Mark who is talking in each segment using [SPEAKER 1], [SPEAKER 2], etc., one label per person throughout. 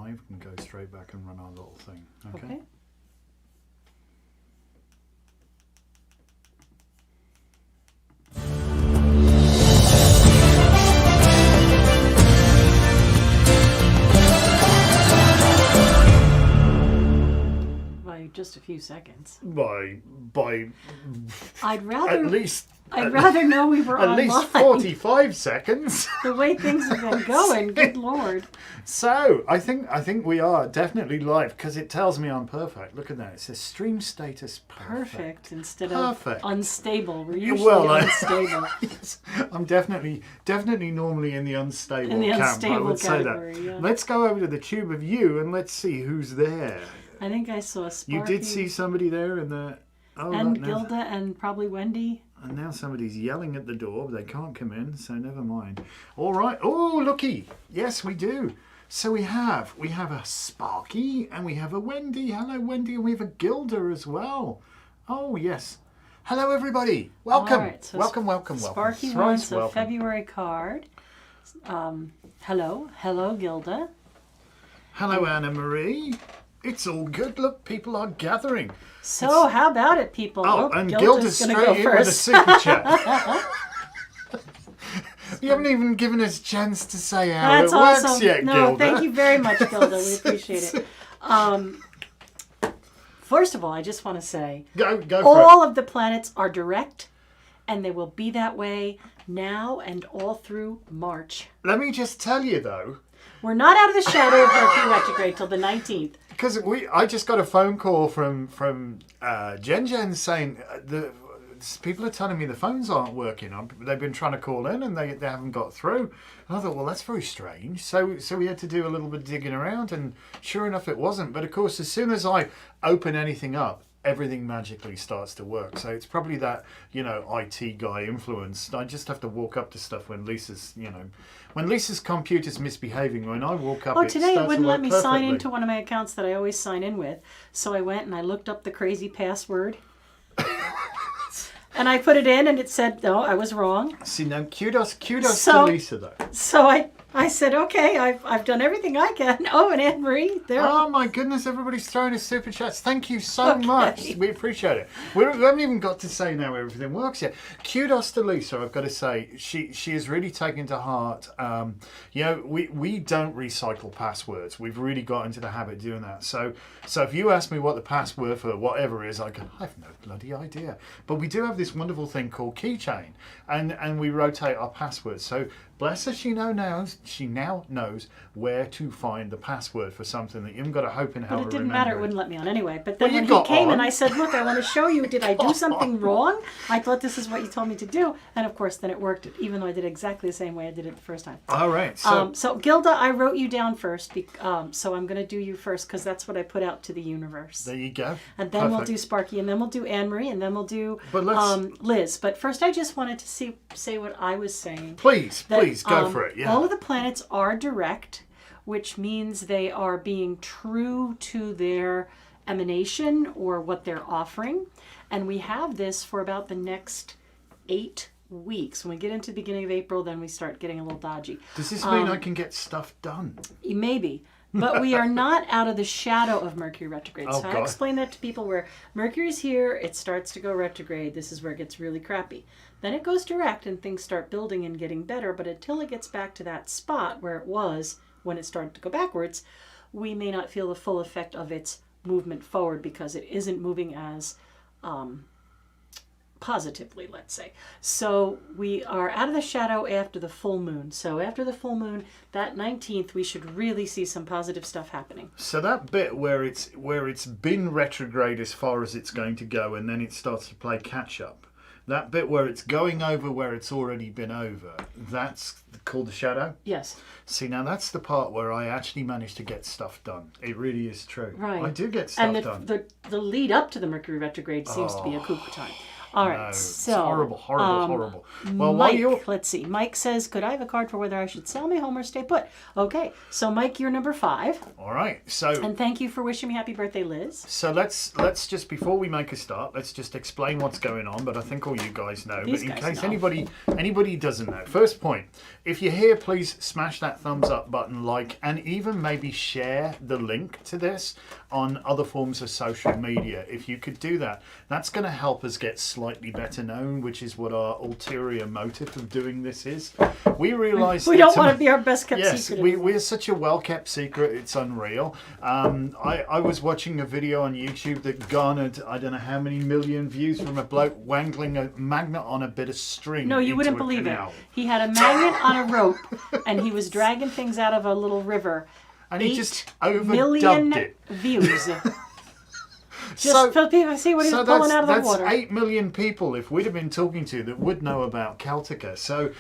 [SPEAKER 1] live and go straight back and run our little thing. Okay.
[SPEAKER 2] Just a few seconds.
[SPEAKER 1] By
[SPEAKER 2] I'd rather know we were
[SPEAKER 1] at
[SPEAKER 2] online.
[SPEAKER 1] least 45 seconds.
[SPEAKER 2] The way things have been going, good Lord.
[SPEAKER 1] So I think we are definitely live because it tells me I'm perfect. Look at that. It says stream status perfect
[SPEAKER 2] instead of unstable. We're usually unstable.
[SPEAKER 1] Yes, I'm definitely normally in the unstable camp. I would
[SPEAKER 2] category,
[SPEAKER 1] say that.
[SPEAKER 2] Yeah.
[SPEAKER 1] Let's go over to the tube of you and let's see who's there.
[SPEAKER 2] I think I saw Sparky.
[SPEAKER 1] You did see somebody there in the... Oh,
[SPEAKER 2] and Gilda and probably Wendy.
[SPEAKER 1] And now somebody's yelling at the door, but they can't come in, so never mind. All right. Oh, looky. Yes, we do. So we have a Sparky and we have a Wendy. Hello, Wendy. And we have a Gilda as well. Oh, yes. Hello, everybody. Welcome.
[SPEAKER 2] All right, so
[SPEAKER 1] welcome.
[SPEAKER 2] Sparky wants a February card. Hello, Gilda.
[SPEAKER 1] Hello, Anna Marie. It's all good. Look, people are gathering.
[SPEAKER 2] So how about it, people?
[SPEAKER 1] Oh, and Gilda's straight in with a super chat. You haven't even given us a chance to say how it works yet, Gilda.
[SPEAKER 2] No, thank you very much, Gilda. We appreciate it. First of all, I just want to say,
[SPEAKER 1] go
[SPEAKER 2] all of the planets are direct, and they will be that way now and all through March.
[SPEAKER 1] Let me just tell you, though.
[SPEAKER 2] We're not out of the shadow of Mercury retrograde till the 19th.
[SPEAKER 1] Because I just got a phone call from Jen saying people are telling me the phones aren't working. They've been trying to call in and they haven't got through. And I thought, well, that's very strange. So we had to do a little bit of digging around, and sure enough, it wasn't. But of course, as soon as I open anything up, everything magically starts to work. So it's probably that, IT guy influence. I just have to walk up to stuff when Lisa's computer's misbehaving. When I walk up,
[SPEAKER 2] today it wouldn't let me sign into one of my accounts that I always sign in with. So I went and I looked up the crazy password. And I put it in and it said, no, I was wrong.
[SPEAKER 1] See, now kudos to Lisa, though.
[SPEAKER 2] So I said, okay, I've done everything I can. Oh, and Anne-Marie, there.
[SPEAKER 1] Oh, my goodness, everybody's throwing us super chats. Thank you so much. We appreciate it. We haven't even got to say now everything works yet. Kudos to Lisa, I've got to say. She is really taken to heart. We don't recycle passwords. We've really got into the habit of doing that. So if you ask me what the password for whatever is, I have no bloody idea. But we do have this wonderful thing called Keychain, and we rotate our passwords. So bless her, she now knows where to find the password for something that you haven't got to hope in hell to remember.
[SPEAKER 2] But it didn't matter, it wouldn't let me on anyway. But then when he came and I said, look, I want to show you, did I do something wrong? I thought this is what you told me to do. And of course, then it worked, even though I did it exactly the same way I did it the first time.
[SPEAKER 1] All right.
[SPEAKER 2] So Gilda, I wrote you down first, so I'm going to do you first because that's what I put out to the universe.
[SPEAKER 1] There you go.
[SPEAKER 2] And then we'll do Sparky, and then we'll do Anne-Marie, and then we'll do Liz. But first, I just wanted to say what I was saying.
[SPEAKER 1] Please, go for it. Yeah.
[SPEAKER 2] All of the planets are direct, which means they are being true to their emanation or what they're offering. And we have this for about the next 8 weeks. When we get into the beginning of April, then we start getting a little dodgy.
[SPEAKER 1] Does this mean I can get stuff done?
[SPEAKER 2] Maybe. But we are not out of the shadow of Mercury retrograde. So I explain that to people where Mercury's here, it starts to go retrograde. This is where it gets really crappy. Then it goes direct and things start building and getting better. But until it gets back to that spot where it was when it started to go backwards, we may not feel the full effect of its movement forward because it isn't moving as positively, let's say. So we are out of the shadow after the full moon. So after the full moon, that 19th, we should really see some positive stuff happening.
[SPEAKER 1] So that bit where it's been retrograde as far as it's going to go, and then it starts to play catch up. That bit where it's going over where it's already been over, that's called the shadow?
[SPEAKER 2] Yes.
[SPEAKER 1] See, now that's the part where I actually managed to get stuff done. It really is true.
[SPEAKER 2] Right.
[SPEAKER 1] I do get stuff
[SPEAKER 2] done. And the lead up to the Mercury retrograde seems to be a Cooper time. All right,
[SPEAKER 1] no.
[SPEAKER 2] so
[SPEAKER 1] It's horrible. Well, while
[SPEAKER 2] Mike,
[SPEAKER 1] you're...
[SPEAKER 2] let's see. Mike says, could I have a card for whether I should sell my home or stay put? Okay, so Mike, you're number 5.
[SPEAKER 1] All right, so...
[SPEAKER 2] And thank you for wishing me happy birthday, Liz.
[SPEAKER 1] So let's just, before we make a start, let's just explain what's going on. But I think all you guys know.
[SPEAKER 2] These
[SPEAKER 1] but in
[SPEAKER 2] guys
[SPEAKER 1] case
[SPEAKER 2] know.
[SPEAKER 1] anybody doesn't know, first point: if you're here, please smash that thumbs up button, like, and even maybe share the link to this on other forms of social media. If you could do that, that's going to help us get slightly better known, which is what our ulterior motive of doing this is. We realise
[SPEAKER 2] we don't want to be our best kept secret.
[SPEAKER 1] Yes, we're such a well kept secret. It's unreal. I was watching a video on YouTube that garnered, I don't know how many million views, from a bloke wangling a magnet on a bit of string.
[SPEAKER 2] No, you wouldn't believe it. He had a magnet on a rope, and he was dragging things out of a little river.
[SPEAKER 1] And he just
[SPEAKER 2] 8 million
[SPEAKER 1] overdubbed it.
[SPEAKER 2] views. Just for people to see what he was pulling out of the water.
[SPEAKER 1] That's 8 million people, if we'd have been talking to, that would know about Celtica. So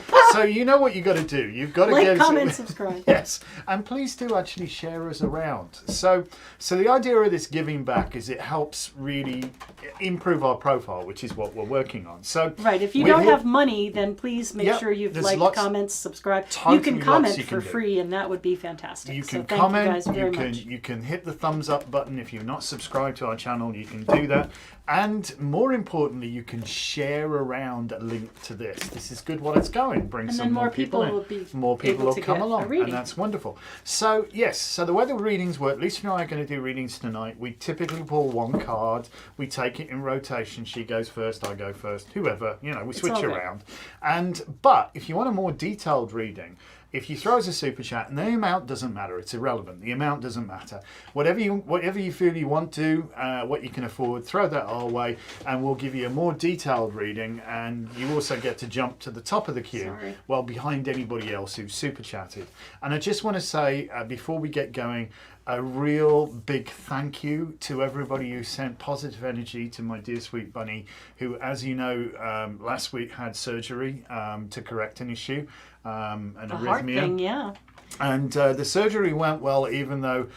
[SPEAKER 1] you know what you got to do. You've got to
[SPEAKER 2] like, comment, subscribe.
[SPEAKER 1] Yes, and please do actually share us around. So the idea of this giving back is it helps really improve our profile, which is what we're working on. So
[SPEAKER 2] right, if you don't have money, then please make sure you've liked, comments, subscribe. You can comment for free, and that would be fantastic.
[SPEAKER 1] You can
[SPEAKER 2] so
[SPEAKER 1] comment.
[SPEAKER 2] Thank you guys very much.
[SPEAKER 1] You can hit the thumbs up button if you're not subscribed to our channel. You can do that, and more importantly, you can share around a link to this. This is good while it's going. Bring some more people in. More people will come along, and that's wonderful. So yes, so the way the readings work, Lisa and I are going to do readings tonight. We typically pull one card. We take it in rotation. She goes first, I go first. Whoever, we switch around. But if you want a more detailed reading, if you throw us a super chat, and the amount doesn't matter, it's irrelevant. The amount doesn't matter. Whatever you feel you want to, what you can afford, throw that our way, and we'll give you a more detailed reading. And you also get to jump to the top of the queue, well behind anybody else who's super chatted. And I just want to say before we get going, a real big thank you to everybody who sent positive energy to my dear sweet bunny, who, as you know, last week had surgery to correct an issue, an arrhythmia.
[SPEAKER 2] Heart thing, yeah.
[SPEAKER 1] And the surgery went well, even though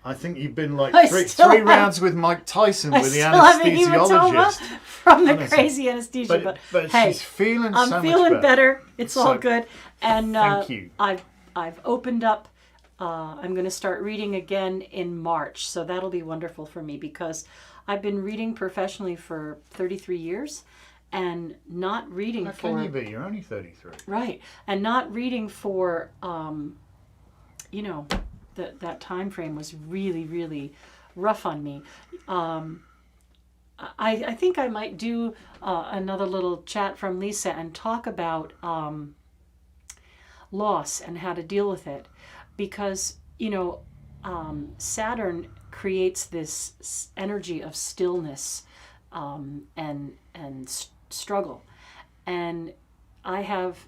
[SPEAKER 1] I think you've been like three rounds with Mike Tyson with the anesthesiologist.
[SPEAKER 2] From the crazy anesthesia,
[SPEAKER 1] but
[SPEAKER 2] hey,
[SPEAKER 1] she's feeling
[SPEAKER 2] I'm feeling better. It's all good, and
[SPEAKER 1] thank you.
[SPEAKER 2] I've opened up. I'm going to start reading again in March, so that'll be wonderful for me because I've been reading professionally for 33 years and not reading
[SPEAKER 1] How can you be? You're only 33.
[SPEAKER 2] Right, and not reading for, that time frame was really, really rough on me. I think I might do another little chat from Lisa and talk about loss and how to deal with it. Because, Saturn creates this energy of stillness and struggle. And I have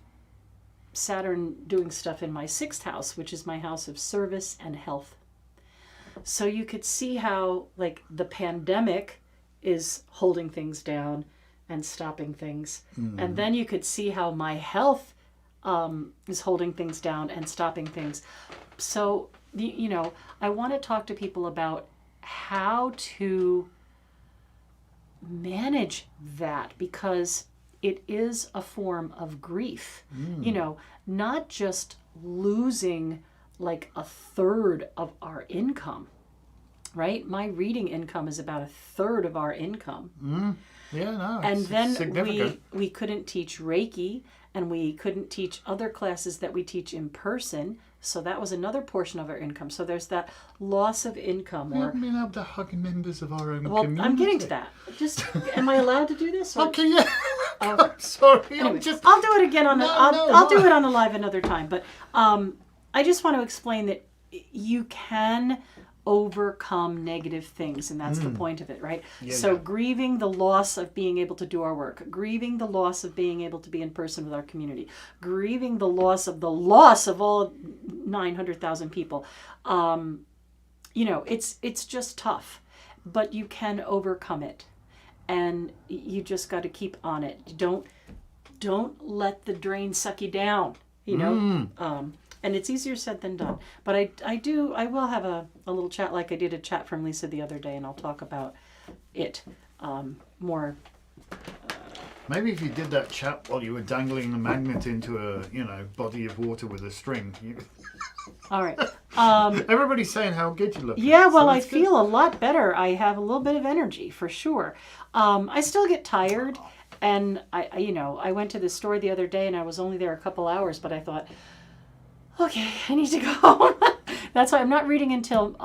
[SPEAKER 2] Saturn doing stuff in my 6th house, which is my house of service and health. So you could see how, like, the pandemic is holding things down and stopping things. Mm. And then you could see how my health is holding things down and stopping things. So, I want to talk to people about how to manage that, because it is a form of grief. Not just losing like 1/3 of our income, right? My reading income is about 1/3 of our income. Mm.
[SPEAKER 1] Yeah, no,
[SPEAKER 2] and then we couldn't teach Reiki, and we couldn't teach other classes that we teach in person. So that was another portion of our income. So there's that loss of income.
[SPEAKER 1] We haven't been able to hug members of our own community.
[SPEAKER 2] Well, I'm getting to that. Am I allowed to do this?
[SPEAKER 1] Okay, yeah. I'm sorry.
[SPEAKER 2] Anyway, I'll do it again I'll do it on the live another time. But I just want to explain that you can overcome negative things, and that's the point of it, right? Yeah, so grieving the loss of being able to do our work, grieving the loss of being able to be in person with our community, grieving the loss of all 900,000 people. It's just tough, but you can overcome it, and you just got to keep on it. Don't let the drain suck you down, and it's easier said than done. But I will have a little chat, like I did a chat from Lisa the other day, and I'll talk about it more
[SPEAKER 1] Maybe if you did that chat while you were dangling the magnet into a, body of water with a string.
[SPEAKER 2] All right.
[SPEAKER 1] Everybody's saying how good you look.
[SPEAKER 2] Yeah, well, I feel a lot better. I have a little bit of energy for sure. I still get tired, and I went to the store the other day, and I was only there a couple hours, but I thought, okay, I need to go home. That's why I'm not reading until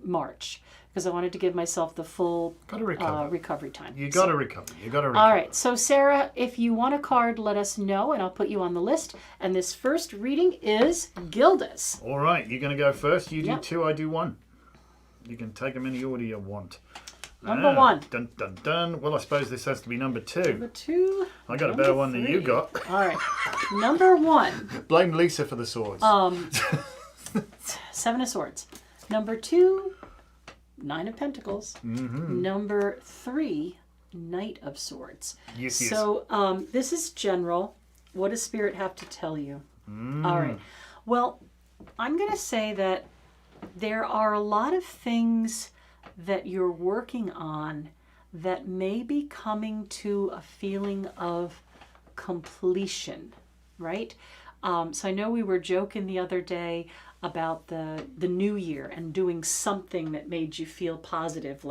[SPEAKER 2] March, because I wanted to give myself the full recovery time.
[SPEAKER 1] You got to recover.
[SPEAKER 2] All right. So, Sarah, if you want a card, let us know, and I'll put you on the list. And this first reading is Gilda's.
[SPEAKER 1] All right. You're going to go first. You do 2, I do 1. You can take them in the order you want.
[SPEAKER 2] Number 1.
[SPEAKER 1] Dun, dun, dun. Well, I suppose this has to be number 2.
[SPEAKER 2] Number 2.
[SPEAKER 1] I got a better one than you got.
[SPEAKER 2] All right. Number 1.
[SPEAKER 1] Blame Lisa for the swords.
[SPEAKER 2] 7 of Swords. Number 2. 9 of Pentacles.
[SPEAKER 1] Mm-hmm.
[SPEAKER 2] Number 3, Knight of Swords.
[SPEAKER 1] Yes.
[SPEAKER 2] So this is general. What does Spirit have to tell you? All right. Well, I'm going to say that there are a lot of things that you're working on that may be coming to a feeling of completion, right? So I know we were joking the other day about the new year and doing something that made you feel positive,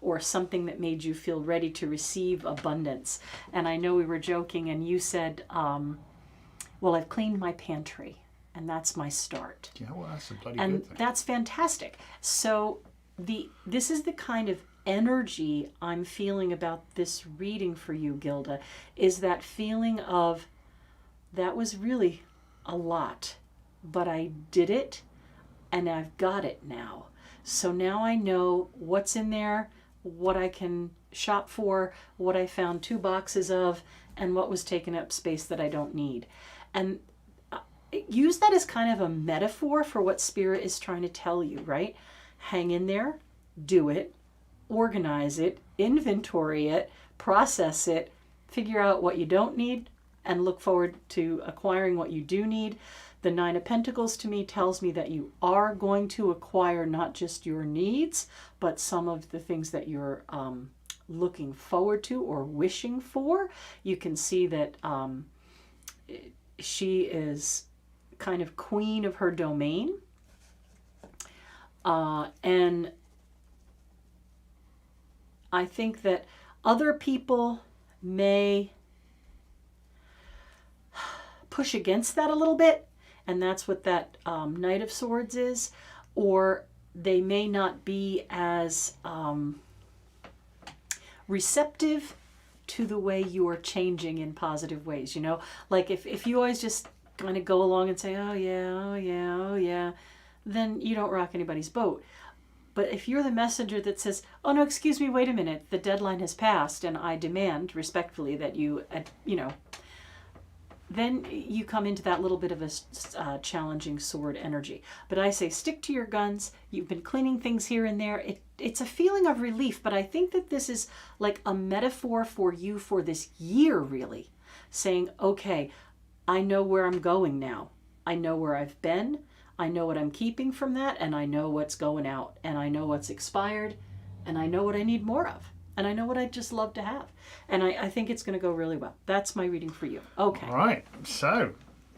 [SPEAKER 2] or something that made you feel ready to receive abundance. And I know we were joking, and you said, well, I've cleaned my pantry, and that's my start.
[SPEAKER 1] Yeah, well, that's a bloody
[SPEAKER 2] and
[SPEAKER 1] good thing.
[SPEAKER 2] That's fantastic. So this is the kind of energy I'm feeling about this reading for you, Gilda, is that feeling of, that was really a lot, but I did it, and I've got it now. So now I know what's in there, what I can shop for, what I found 2 boxes of, and what was taking up space that I don't need. And use that as kind of a metaphor for what Spirit is trying to tell you, right? Hang in there, do it, organize it, inventory it, process it, figure out what you don't need, and look forward to acquiring what you do need. The 9 of Pentacles to me tells me that you are going to acquire not just your needs, but some of the things that you're looking forward to or wishing for. You can see that she is kind of queen of her domain. And I think that other people may push against that a little bit, and that's what that Knight of Swords is, or they may not be as receptive to the way you are changing in positive ways. Like if you always just kind of go along and say, oh yeah, then you don't rock anybody's boat. But if you're the messenger that says, oh no, excuse me, wait a minute, the deadline has passed, and I demand respectfully that you, then you come into that little bit of a challenging sword energy. But I say stick to your guns. You've been cleaning things here and there. It's a feeling of relief, but I think that this is like a metaphor for you for this year, really. Saying, okay, I know where I'm going now. I know where I've been. I know what I'm keeping from that, and I know what's going out, and I know what's expired, and I know what I need more of. And I know what I'd just love to have. And I think it's going to go really well. That's my reading for you. Okay.
[SPEAKER 1] All right. So,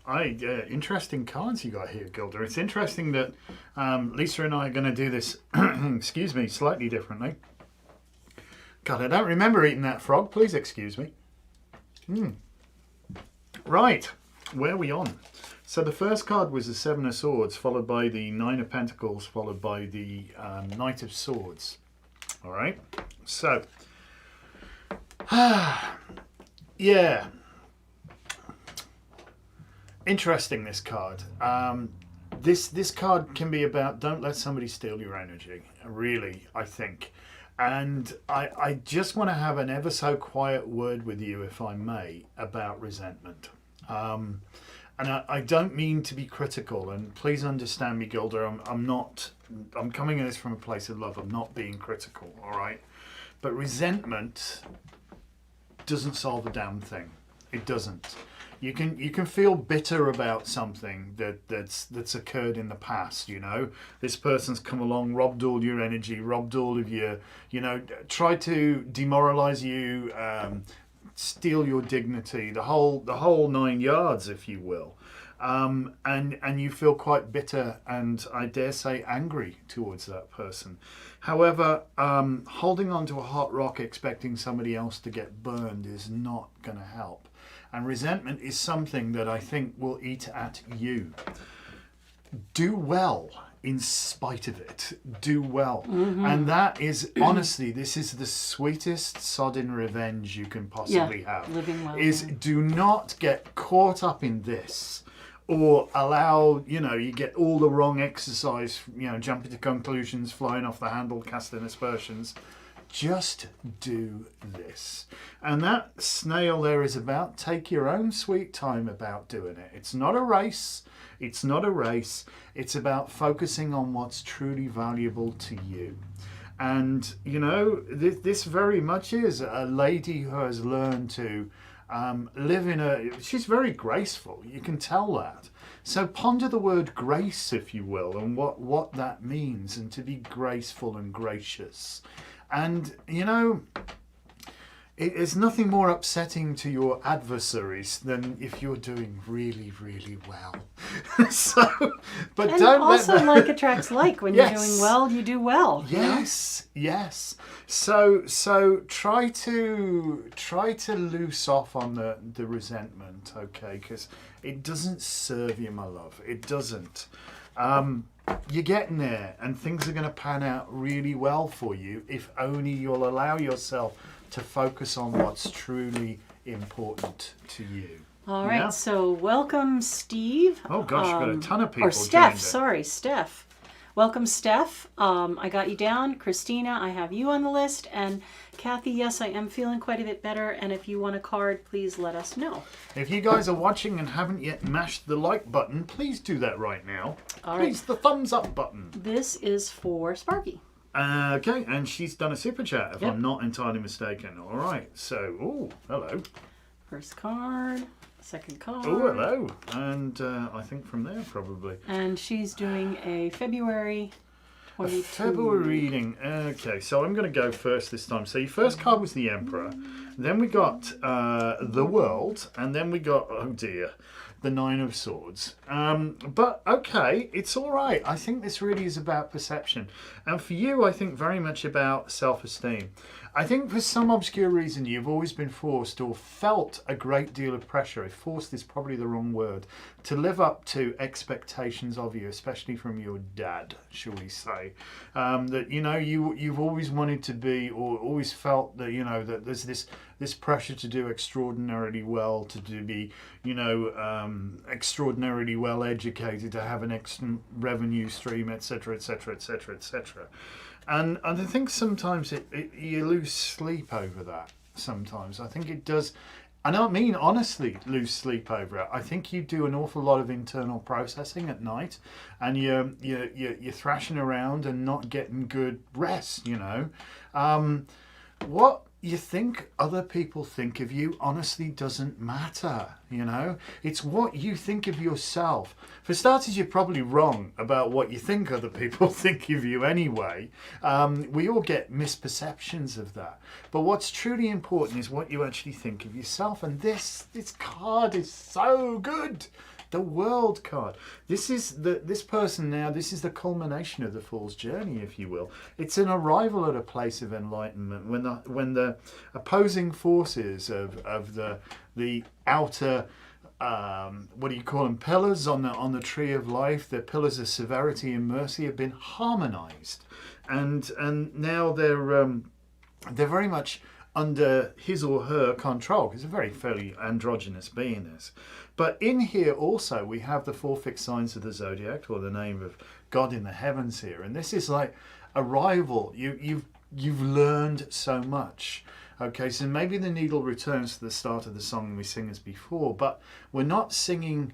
[SPEAKER 1] interesting cards you got here, Gilda. It's interesting that Lisa and I are going to do this, excuse me, slightly differently. God, I don't remember eating that frog. Please excuse me. Right. Where are we on? So the first card was the 7 of Swords, followed by the 9 of Pentacles, followed by the Knight of Swords. All right. So, yeah. Interesting, this card. This card can be about don't let somebody steal your energy, really, I think. And I just want to have an ever so quiet word with you, if I may, about resentment. And I don't mean to be critical, and please understand me, Gilda, I'm coming at this from a place of love. I'm not being critical, all right? But resentment doesn't solve a damn thing. It doesn't. You can feel bitter about something that's occurred in the past, This person's come along, robbed all your energy, robbed all of your, tried to demoralize you, steal your dignity, the whole 9 yards, if you will. And you feel quite bitter and, I dare say, angry towards that person. However, holding on to a hot rock expecting somebody else to get burned is not going to help. And resentment is something that I think will eat at you. Do well in spite of it. Do well. And that is, honestly, this is the sweetest sodden revenge you can possibly have.
[SPEAKER 2] Living well.
[SPEAKER 1] Do not get caught up in this. Or allow, you get all the wrong exercise, jumping to conclusions, flying off the handle, casting aspersions. Just do this. And that snail there is about, take your own sweet time about doing it. It's not a race. It's not a race. It's about focusing on what's truly valuable to you. And, this very much is a lady who has learned to she's very graceful, you can tell that. So ponder the word grace, if you will, and what that means, and to be graceful and gracious. And, it's nothing more upsetting to your adversaries than if you're doing really, really well. But
[SPEAKER 2] and
[SPEAKER 1] don't
[SPEAKER 2] also
[SPEAKER 1] let that...
[SPEAKER 2] like attracts like. When you're doing well, you do well.
[SPEAKER 1] Yes, yes. So try to loose off on the resentment, okay? Because it doesn't serve you, my love. It doesn't. You're getting there, and things are going to pan out really well for you if only you'll allow yourself to focus on what's truly important to you.
[SPEAKER 2] All right, so welcome, Steve.
[SPEAKER 1] Oh gosh, we've got a ton of people.
[SPEAKER 2] Or Steph, sorry, Steph. Welcome, Steph. I got you down. Christina, I have you on the list. And Kathy, yes, I am feeling quite a bit better. And if you want a card, please let us know.
[SPEAKER 1] If you guys are watching and haven't yet mashed the like button, please do that right now.
[SPEAKER 2] All
[SPEAKER 1] please, the thumbs up button.
[SPEAKER 2] This is for Sparky.
[SPEAKER 1] Okay, and she's done a super chat, if I'm not entirely mistaken. All right, so, hello.
[SPEAKER 2] First card, second card.
[SPEAKER 1] Oh, hello. And I think from there, probably.
[SPEAKER 2] And she's doing a February 22.
[SPEAKER 1] A February reading. Okay, so I'm going to go first this time. So your first card was the Emperor. Then we got the World. And then we got, oh dear, the Nine of Swords. But okay, it's all right. I think this really is about perception. And for you, I think very much about self-esteem. I think for some obscure reason you've always been forced or felt a great deal of pressure, forced is probably the wrong word, to live up to expectations of you, especially from your dad, shall we say. That, you've always wanted to be, or always felt that, that there's this pressure to do extraordinarily well, to be, extraordinarily well educated, to have an excellent revenue stream, etc., etc., etc., etc. And I think sometimes you lose sleep over that. Sometimes I think it does. And I mean honestly lose sleep over it. I think you do an awful lot of internal processing at night, and you're thrashing around and not getting good rest. What you think other people think of you honestly doesn't matter. It's what you think of yourself. For starters, you're probably wrong about what you think other people think of you anyway. We all get misperceptions of that. But what's truly important is what you actually think of yourself. And this card is so good. The World card. This person now, this is the culmination of the Fool's journey, if you will. It's an arrival at a place of enlightenment when the opposing forces of the outer what do you call them, pillars on the tree of life, the pillars of severity and mercy have been harmonized, and now they're very much under his or her control, because it's a very fairly androgynous being, this. But in here also we have the 4 fixed signs of the zodiac, or the name of God in the heavens here, and this is like arrival. You've learned so much. Okay, so maybe the needle returns to the start of the song we sing as before, but we're not singing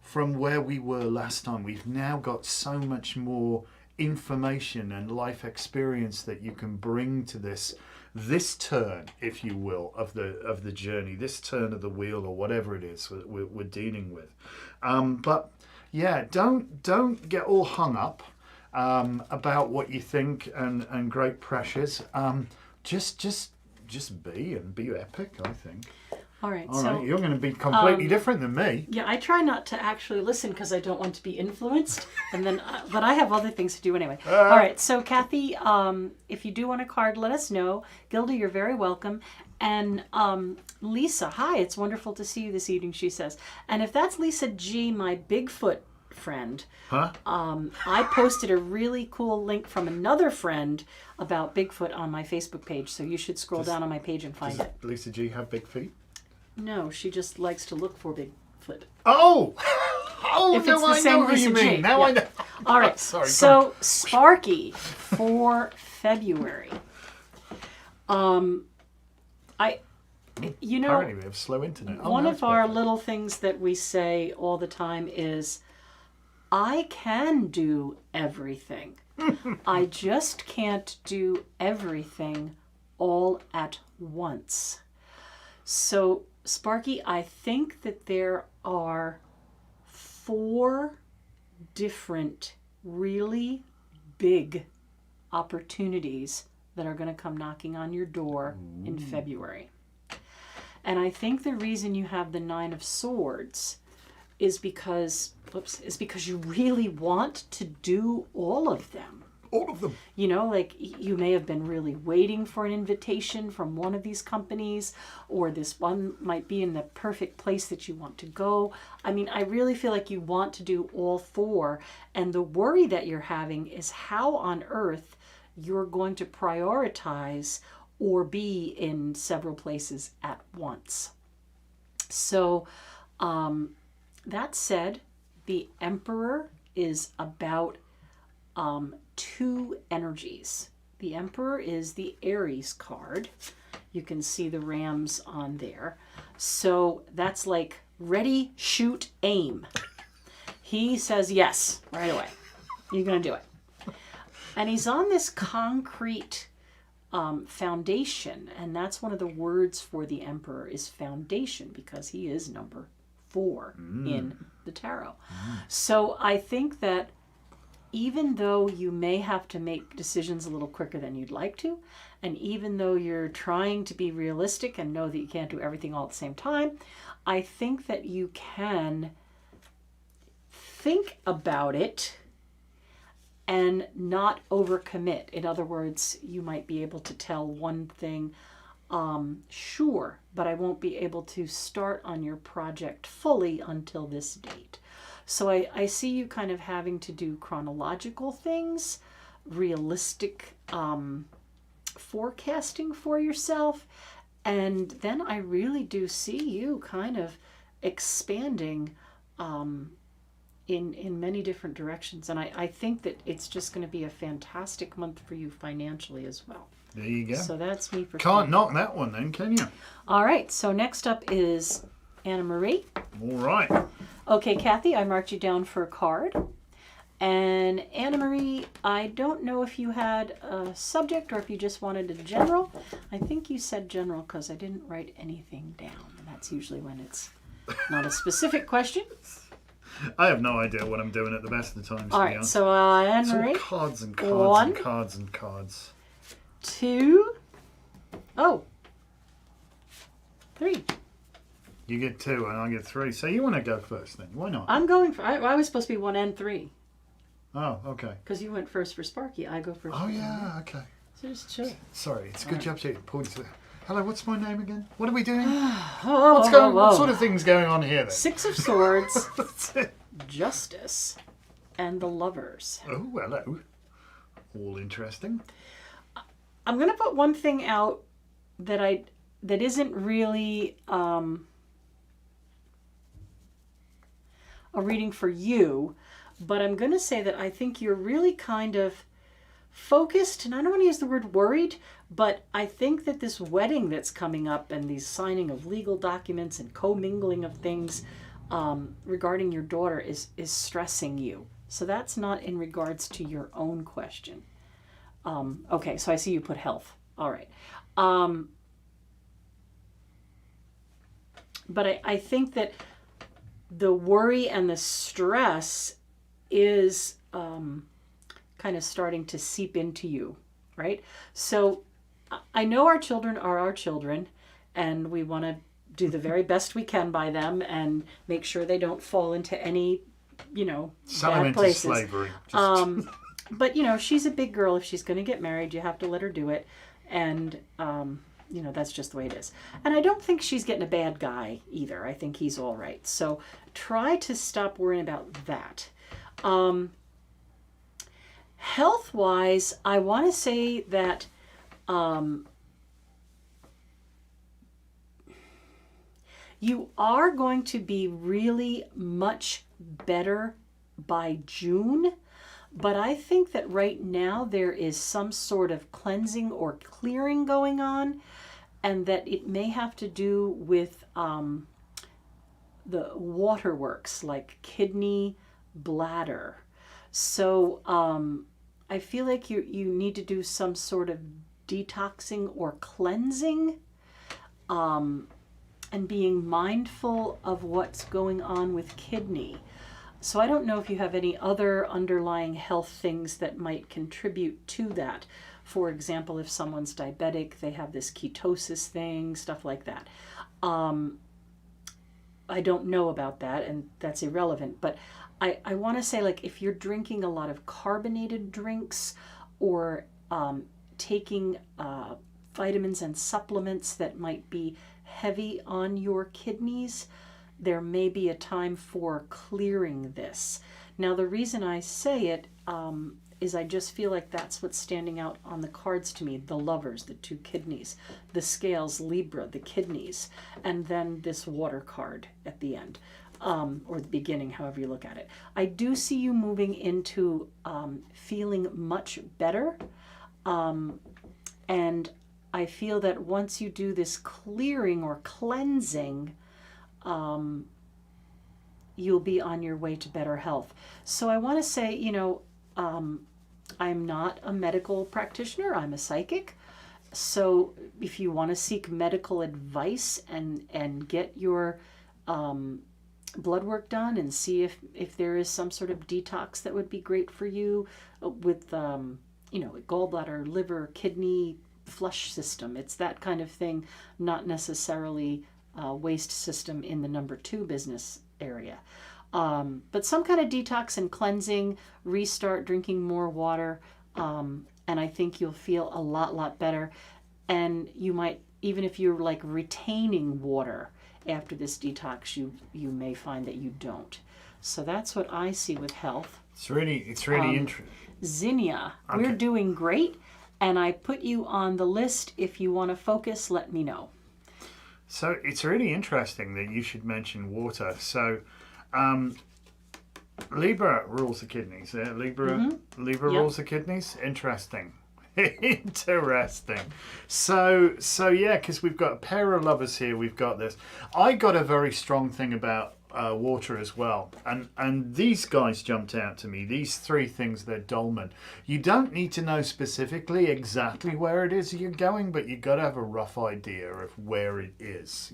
[SPEAKER 1] from where we were last time. We've now got so much more information and life experience that you can bring to this turn, if you will, of the journey, this turn of the wheel, or whatever it is we're dealing with. But yeah, don't get all hung up just be and be epic, I think.
[SPEAKER 2] All right.
[SPEAKER 1] All right, you're going to be completely different than me.
[SPEAKER 2] Yeah, I try not to actually listen because I don't want to be influenced, and then, but I have other things to do anyway. All right. So, Kathy, if you do want a card, let us know. Gilda, you're very welcome. And Lisa, hi, it's wonderful to see you this evening. She says, and if that's Lisa G, my Bigfoot friend, I posted a really cool link from another friend about Bigfoot on my Facebook page, so you should scroll down on my page and find it.
[SPEAKER 1] Lisa G have big feet?
[SPEAKER 2] No, she just likes to look for Bigfoot.
[SPEAKER 1] Oh!
[SPEAKER 2] If it's the same
[SPEAKER 1] what you
[SPEAKER 2] Lisa G.
[SPEAKER 1] mean. Now I know.
[SPEAKER 2] All right.
[SPEAKER 1] Sorry.
[SPEAKER 2] So Sparky for February.
[SPEAKER 1] Apparently we have slow internet.
[SPEAKER 2] One of our little things that we say all the time is, I can do everything. I just can't do everything all at once. So, Sparky, I think that there are 4 different really big opportunities that are going to come knocking on your door in February. And I think the reason you have the 9 of Swords is because you really want to do all of them.
[SPEAKER 1] All of them.
[SPEAKER 2] You know, like you may have been really waiting for an invitation from one of these companies, or this one might be in the perfect place that you want to go. I mean, I really feel like you want to do all 4. And the worry that you're having is how on earth you're going to prioritize or be in several places at once. So, that said, the Emperor is about 2 energies. The Emperor is the Aries card. You can see the rams on there. So that's like ready, shoot, aim. He says yes right away. You're going to do it. And he's on this concrete foundation. And that's one of the words for the Emperor is foundation, because he is number 4 in the tarot. So I think that even though you may have to make decisions a little quicker than you'd like to, and even though you're trying to be realistic and know that you can't do everything all at the same time, I think that you can think about it and not overcommit. In other words, you might be able to tell one thing, sure, but I won't be able to start on your project fully until this date. So I see you kind of having to do chronological things, realistic forecasting for yourself, and then I really do see you kind of expanding in many different directions. And I think that it's just going to be a fantastic month for you financially as well.
[SPEAKER 1] There you go.
[SPEAKER 2] So that's me for
[SPEAKER 1] Can't knock that one then, can you?
[SPEAKER 2] All right, so next up is Anna Marie.
[SPEAKER 1] All right.
[SPEAKER 2] Okay, Kathy, I marked you down for a card. And Anna Marie, I don't know if you had a subject or if you just wanted a general. I think you said general because I didn't write anything down. And that's usually when it's not a specific question.
[SPEAKER 1] I have no idea what I'm doing at the best of the times.
[SPEAKER 2] All right, so Anna Marie.
[SPEAKER 1] It's all cards and cards
[SPEAKER 2] 1,
[SPEAKER 1] and cards and cards.
[SPEAKER 2] 2, 3.
[SPEAKER 1] You get 2 and I get 3. So you want to go first then? Why not?
[SPEAKER 2] I'm going for, I was supposed to be 1 and 3.
[SPEAKER 1] Oh, okay.
[SPEAKER 2] Because you went first for Sparky. I go first.
[SPEAKER 1] Oh, yeah, okay.
[SPEAKER 2] So just chill.
[SPEAKER 1] Sorry, it's a good job to pull this. Hello, what's my name again? What are we doing?
[SPEAKER 2] Whoa.
[SPEAKER 1] What sort of thing's going on here then?
[SPEAKER 2] 6 of Swords,
[SPEAKER 1] That's it.
[SPEAKER 2] Justice, and the Lovers.
[SPEAKER 1] Oh, hello. All interesting.
[SPEAKER 2] I'm going to put one thing out that isn't really a reading for you, but I'm going to say that I think you're really kind of focused, and I don't want to use the word worried, but I think that this wedding that's coming up and these signing of legal documents and commingling of things regarding your daughter is stressing you. So that's not in regards to your own question. Okay, so I see you put health. All right. But I think that the worry and the stress is kind of starting to seep into you, right? So I know our children are our children, and we want to do the very best we can by them and make sure they don't fall into any, bad places.
[SPEAKER 1] Slavery.
[SPEAKER 2] But she's a big girl. If she's going to get married, you have to let her do it, and that's just the way it is. And I don't think she's getting a bad guy either. I think he's all right. So try to stop worrying about that. Health-wise, I want to say that you are going to be really much better by June, but I think that right now there is some sort of cleansing or clearing going on, and that it may have to do with the waterworks like kidney, bladder. So I feel like you need to do some sort of detoxing or cleansing, and being mindful of what's going on with kidney. So I don't know if you have any other underlying health things that might contribute to that. For example, if someone's diabetic, they have this ketosis thing, stuff like that. I don't know about that, and that's irrelevant, but I want to say, like, if you're drinking a lot of carbonated drinks or taking vitamins and supplements that might be heavy on your kidneys, there may be a time for clearing this. Now, the reason I say it is I just feel like that's what's standing out on the cards to me. The Lovers, the 2 kidneys, the Scales, Libra, the kidneys, and then this Water card at the end. Or the beginning, however you look at it. I do see you moving into feeling much better. And I feel that once you do this clearing or cleansing, you'll be on your way to better health. So I want to say, I'm not a medical practitioner. I'm a psychic. So if you want to seek medical advice and get your blood work done and see if there is some sort of detox that would be great for you with gallbladder, liver, kidney, flush system. It's that kind of thing, not necessarily waste system in the number 2 business area. But some kind of detox and cleansing, restart drinking more water, and I think you'll feel a lot better. And you might, even if you're like retaining water after this detox, you may find that you don't. So that's what I see with health.
[SPEAKER 1] It's really interesting.
[SPEAKER 2] Zinnia,
[SPEAKER 1] okay.
[SPEAKER 2] We're doing great, and I put you on the list. If you want to focus, let me know.
[SPEAKER 1] So it's really interesting that you should mention water. So Libra rules the kidneys. Libra rules the kidneys. Interesting. Interesting. So yeah, because we've got a pair of lovers here. We've got this. I got a very strong thing about water as well, and these guys jumped out to me. These 3 things, they're dolmen. You don't need to know specifically exactly where it is you're going, but you've got to have a rough idea of where it is,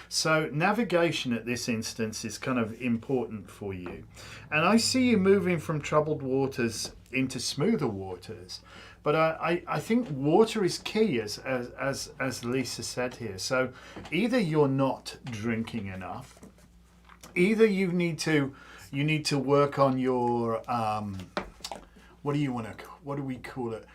[SPEAKER 1] So navigation at this instance is kind of important for you. And I see you moving from troubled waters into smoother waters. But I think water is key, as Lisa said here. So either you're not drinking enough, either you need to work on your what do we call it?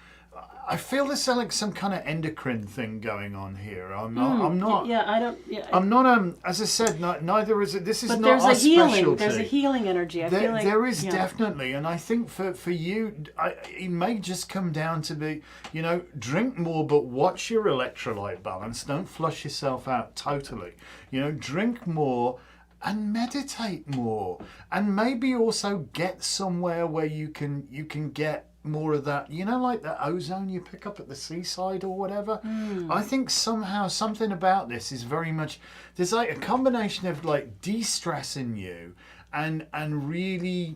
[SPEAKER 1] I feel there's like some kind of endocrine thing going on here. I'm not.
[SPEAKER 2] Yeah, I don't. Yeah.
[SPEAKER 1] I'm not. As I said, neither is it. This is
[SPEAKER 2] but
[SPEAKER 1] not our specialty.
[SPEAKER 2] There's a healing energy. I feel like
[SPEAKER 1] there is definitely, and I think for you, it may just come down to be, drink more, but watch your electrolyte balance. Don't flush yourself out totally. Drink more. And meditate more, and maybe also get somewhere where you can get more of that, like the ozone you pick up at the seaside or whatever. I think somehow something about this is very much, there's like a combination of like de-stressing you and really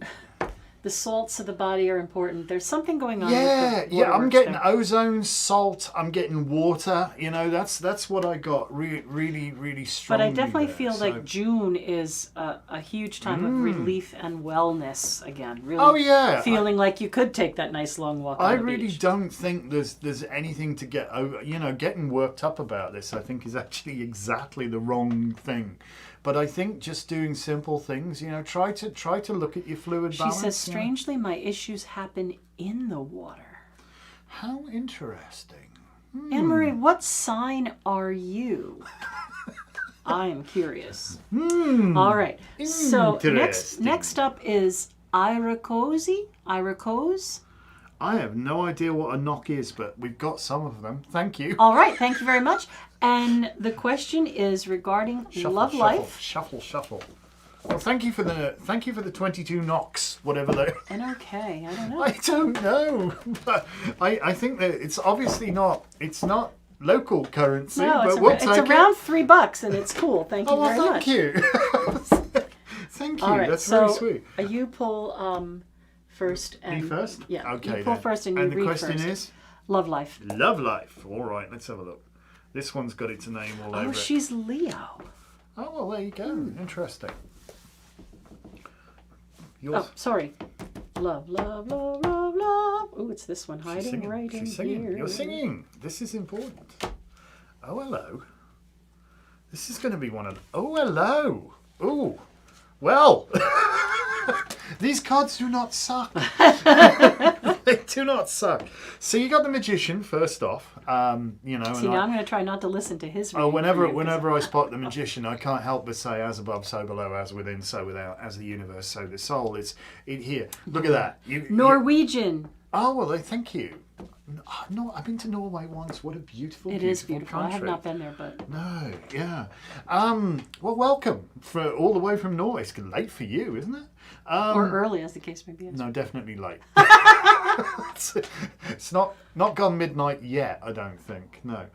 [SPEAKER 2] the salts of the body are important. There's something going on.
[SPEAKER 1] Yeah,
[SPEAKER 2] with the
[SPEAKER 1] yeah. I'm
[SPEAKER 2] waterworks
[SPEAKER 1] getting
[SPEAKER 2] there.
[SPEAKER 1] ozone, salt. I'm getting water. You know, that's what I got. Really strongly.
[SPEAKER 2] But I definitely
[SPEAKER 1] there.
[SPEAKER 2] feel
[SPEAKER 1] So-
[SPEAKER 2] like June is a huge time of relief and wellness again. Really
[SPEAKER 1] Oh yeah.
[SPEAKER 2] feeling like you could take that nice long walk on
[SPEAKER 1] I
[SPEAKER 2] the
[SPEAKER 1] really
[SPEAKER 2] beach.
[SPEAKER 1] don't think there's anything to get over. You know, getting worked up about this, I think, is actually exactly the wrong thing. But I think just doing simple things, you know, try to look at your fluid
[SPEAKER 2] She
[SPEAKER 1] balance.
[SPEAKER 2] says,
[SPEAKER 1] you know.
[SPEAKER 2] strangely, my issues happen in the water.
[SPEAKER 1] How interesting.
[SPEAKER 2] Anne-Marie, what sign are you? I am curious. All right. So
[SPEAKER 1] Interesting.
[SPEAKER 2] next up is Iracose.
[SPEAKER 1] I have no idea what a knock is, but we've got some of them. Thank you.
[SPEAKER 2] All right. Thank you very much. And the question is regarding love life.
[SPEAKER 1] Shuffle. Well, thank you for the 22 knocks, whatever they.
[SPEAKER 2] And okay, I don't know.
[SPEAKER 1] I don't know, but I think that it's obviously not. It's not local currency,
[SPEAKER 2] No,
[SPEAKER 1] but
[SPEAKER 2] it's,
[SPEAKER 1] we'll
[SPEAKER 2] it's
[SPEAKER 1] take
[SPEAKER 2] around
[SPEAKER 1] it.
[SPEAKER 2] $3 and it's cool. Thank you
[SPEAKER 1] Oh, well,
[SPEAKER 2] very
[SPEAKER 1] thank
[SPEAKER 2] much.
[SPEAKER 1] you. Thank you.
[SPEAKER 2] All right,
[SPEAKER 1] That's
[SPEAKER 2] so
[SPEAKER 1] very sweet.
[SPEAKER 2] you pull first. And,
[SPEAKER 1] Me first?
[SPEAKER 2] Yeah.
[SPEAKER 1] Okay.
[SPEAKER 2] You pull
[SPEAKER 1] then.
[SPEAKER 2] first and you
[SPEAKER 1] And the
[SPEAKER 2] read
[SPEAKER 1] question
[SPEAKER 2] first.
[SPEAKER 1] is
[SPEAKER 2] Love life.
[SPEAKER 1] love life. All right, let's have a look. This one's got its name all over
[SPEAKER 2] Oh,
[SPEAKER 1] it.
[SPEAKER 2] she's Leo.
[SPEAKER 1] Oh, well, there you go. Interesting. Yours.
[SPEAKER 2] Oh, sorry. Love. Oh, it's this one.
[SPEAKER 1] She's
[SPEAKER 2] Hiding
[SPEAKER 1] singing.
[SPEAKER 2] right in
[SPEAKER 1] She's singing.
[SPEAKER 2] here.
[SPEAKER 1] You're singing. This is important. Oh, hello. This is going to be one of. Oh, hello. Oh, well. These cards do not suck. They do not suck. So you got the Magician first off. You know.
[SPEAKER 2] See,
[SPEAKER 1] and
[SPEAKER 2] now I'm going to try not to listen to his reading.
[SPEAKER 1] Oh,
[SPEAKER 2] for you, 'cause-
[SPEAKER 1] whenever I spot the Magician, I can't help but say, as above, so below, as within, so without, as the universe, so the soul. It's it here. Look at that.
[SPEAKER 2] Norwegian.
[SPEAKER 1] Oh, well, thank you. No, I've been to Norway once. What a beautiful,
[SPEAKER 2] It is beautiful.
[SPEAKER 1] country.
[SPEAKER 2] I have not been there, but
[SPEAKER 1] No, yeah. Well, welcome for all the way from Norway. It's late for you, isn't it?
[SPEAKER 2] or early, as the case may be.
[SPEAKER 1] No, definitely late. It's not gone midnight yet, I don't think. No.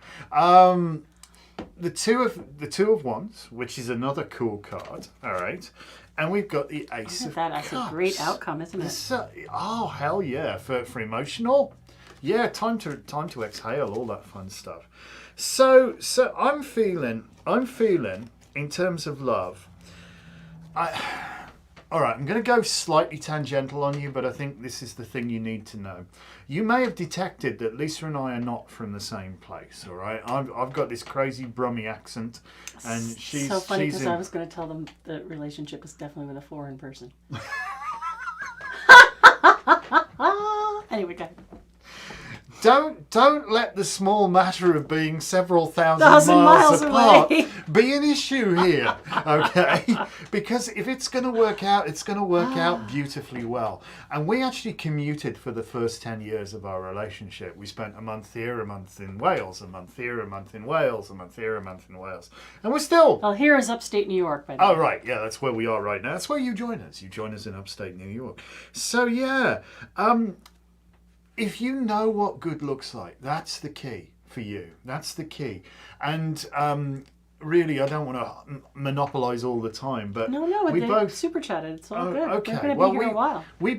[SPEAKER 1] The two of wands, which is another cool card. All right, and we've got the ace of
[SPEAKER 2] That's
[SPEAKER 1] cups.
[SPEAKER 2] a great outcome, isn't it?
[SPEAKER 1] Oh hell yeah! For emotional, yeah. Time to exhale, all that fun stuff. So I'm feeling in terms of love. All right, I'm going to go slightly tangential on you, but I think this is the thing you need to know. You may have detected that Lisa and I are not from the same place, all right? I've got this crazy Brummy accent, and she's
[SPEAKER 2] so funny
[SPEAKER 1] she's
[SPEAKER 2] because
[SPEAKER 1] in...
[SPEAKER 2] I was going to tell them the relationship is definitely with a foreign person. Anyway, go ahead.
[SPEAKER 1] Don't let the small matter of being several thousand
[SPEAKER 2] Miles
[SPEAKER 1] apart
[SPEAKER 2] away.
[SPEAKER 1] be an issue here, okay? Because if it's going to work out, it's going to work out beautifully well. And we actually commuted for the first 10 years of our relationship. We spent a month here, a month in Wales, a month here, a month in Wales, a month here, a month in Wales. And we're still...
[SPEAKER 2] Well, here is upstate New York, by the way.
[SPEAKER 1] Oh, right. Yeah, that's where we are right now. That's where you join us. You join us in upstate New York. So, yeah. If you know what good looks like, that's the key for you. That's the key. And really, I don't want to monopolize all the time, but
[SPEAKER 2] No,
[SPEAKER 1] we
[SPEAKER 2] they
[SPEAKER 1] both
[SPEAKER 2] super chatted. It's all good.
[SPEAKER 1] okay.
[SPEAKER 2] We're going to
[SPEAKER 1] Well,
[SPEAKER 2] be here a while.
[SPEAKER 1] we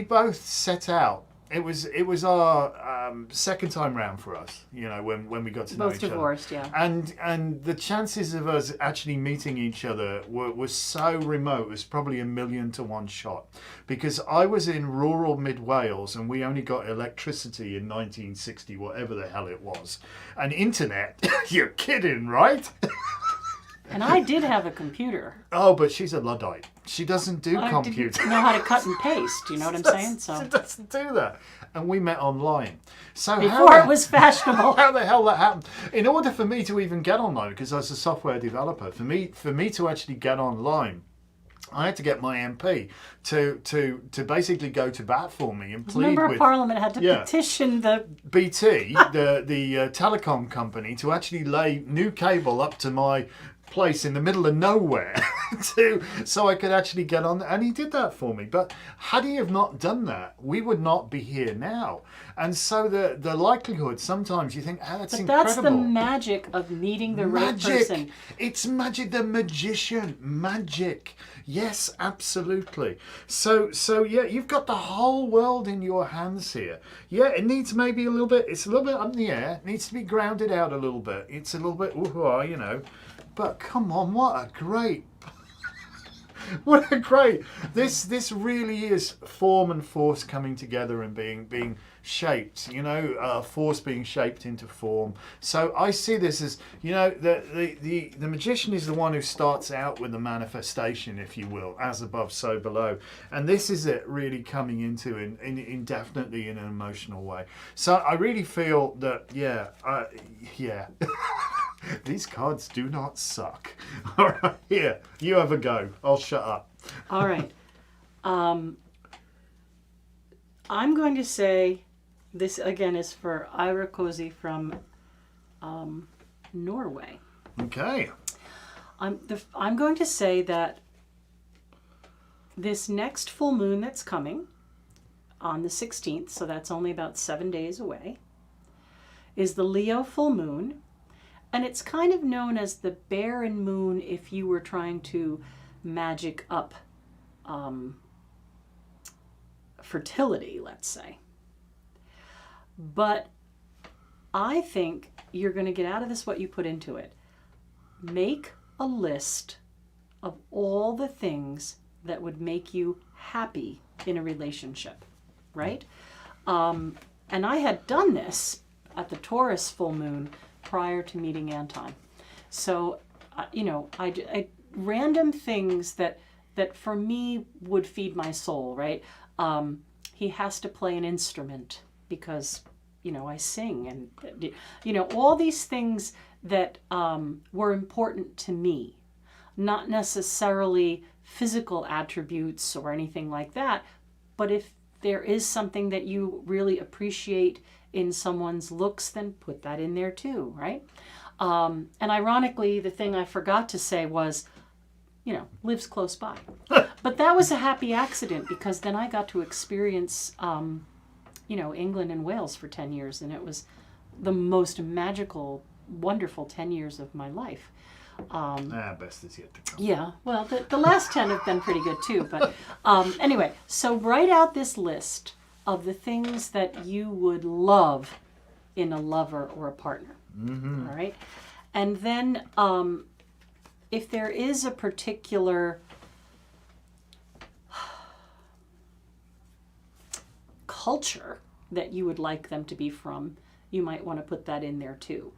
[SPEAKER 1] both set out. It was our second time round for us, you know, when we got to know
[SPEAKER 2] Both
[SPEAKER 1] each other.
[SPEAKER 2] divorced, yeah.
[SPEAKER 1] And the chances of us actually meeting each other were so remote. It was probably 1,000,000 to 1 shot, because I was in rural mid Wales and we only got electricity in 1960, whatever the hell it was, and internet. You're kidding, right?
[SPEAKER 2] And I did have a computer.
[SPEAKER 1] Oh, but she's a Luddite. She doesn't do
[SPEAKER 2] I
[SPEAKER 1] computers.
[SPEAKER 2] didn't know how to cut and paste. You know what I'm saying? So
[SPEAKER 1] She doesn't do that. And we met online. So
[SPEAKER 2] before it was fashionable.
[SPEAKER 1] how the hell that happened? In order for me to even get online, because I was a software developer, for me to actually get online, I had to get my MP to basically go to bat for me and plead
[SPEAKER 2] Member of
[SPEAKER 1] with
[SPEAKER 2] Parliament had to petition the...
[SPEAKER 1] BT, the telecom company, to actually lay new cable up to my place in the middle of nowhere so I could actually get on, and he did that for me. But had he have not done that, we would not be here now. And so the likelihood, sometimes you think, oh, that's incredible.
[SPEAKER 2] That's the magic of meeting the right person.
[SPEAKER 1] It's magic, the magician, magic. Yes, absolutely. So yeah, you've got the whole world in your hands here. Yeah, it needs maybe a little bit, it's a little bit up in the air, it needs to be grounded out a little bit. It's a little bit, you know. But come on, what a great, this really is form and force coming together and being shaped, you know, force being shaped into form. So I see this as, you know, the magician is the one who starts out with the manifestation, if you will, as above, so below. And this is it really coming into in definitely in an emotional way. So I really feel that, yeah. These cards do not suck. All right, here, you have a go. I'll shut up.
[SPEAKER 2] All right. I'm going to say, this again is for Ira Cozy from Norway.
[SPEAKER 1] Okay.
[SPEAKER 2] I'm going to say that this next full moon that's coming on the 16th, so that's only about 7 days away, is the Leo full moon. And it's kind of known as the barren moon if you were trying to magic up fertility, let's say. But I think you're going to get out of this what you put into it. Make a list of all the things that would make you happy in a relationship, right? And I had done this at the Taurus full moon prior to meeting Anton. So, you know, I random things that for me would feed my soul, right? He has to play an instrument because, you know, I sing, and, you know, all these things that were important to me, not necessarily physical attributes or anything like that, but if there is something that you really appreciate in someone's looks, then put that in there too, right? And ironically, the thing I forgot to say was, you know, lives close by. But that was a happy accident because then I got to experience, you know, England and Wales for 10 years, and it was the most magical, wonderful 10 years of my life.
[SPEAKER 1] Best is yet to come.
[SPEAKER 2] Yeah, well, the last 10 have been pretty good too. But anyway, so write out this list of the things that you would love in a lover or a partner. Mm-hmm. All right. And then if there is a particular culture that you would like them to be from, you might want to put that in there too.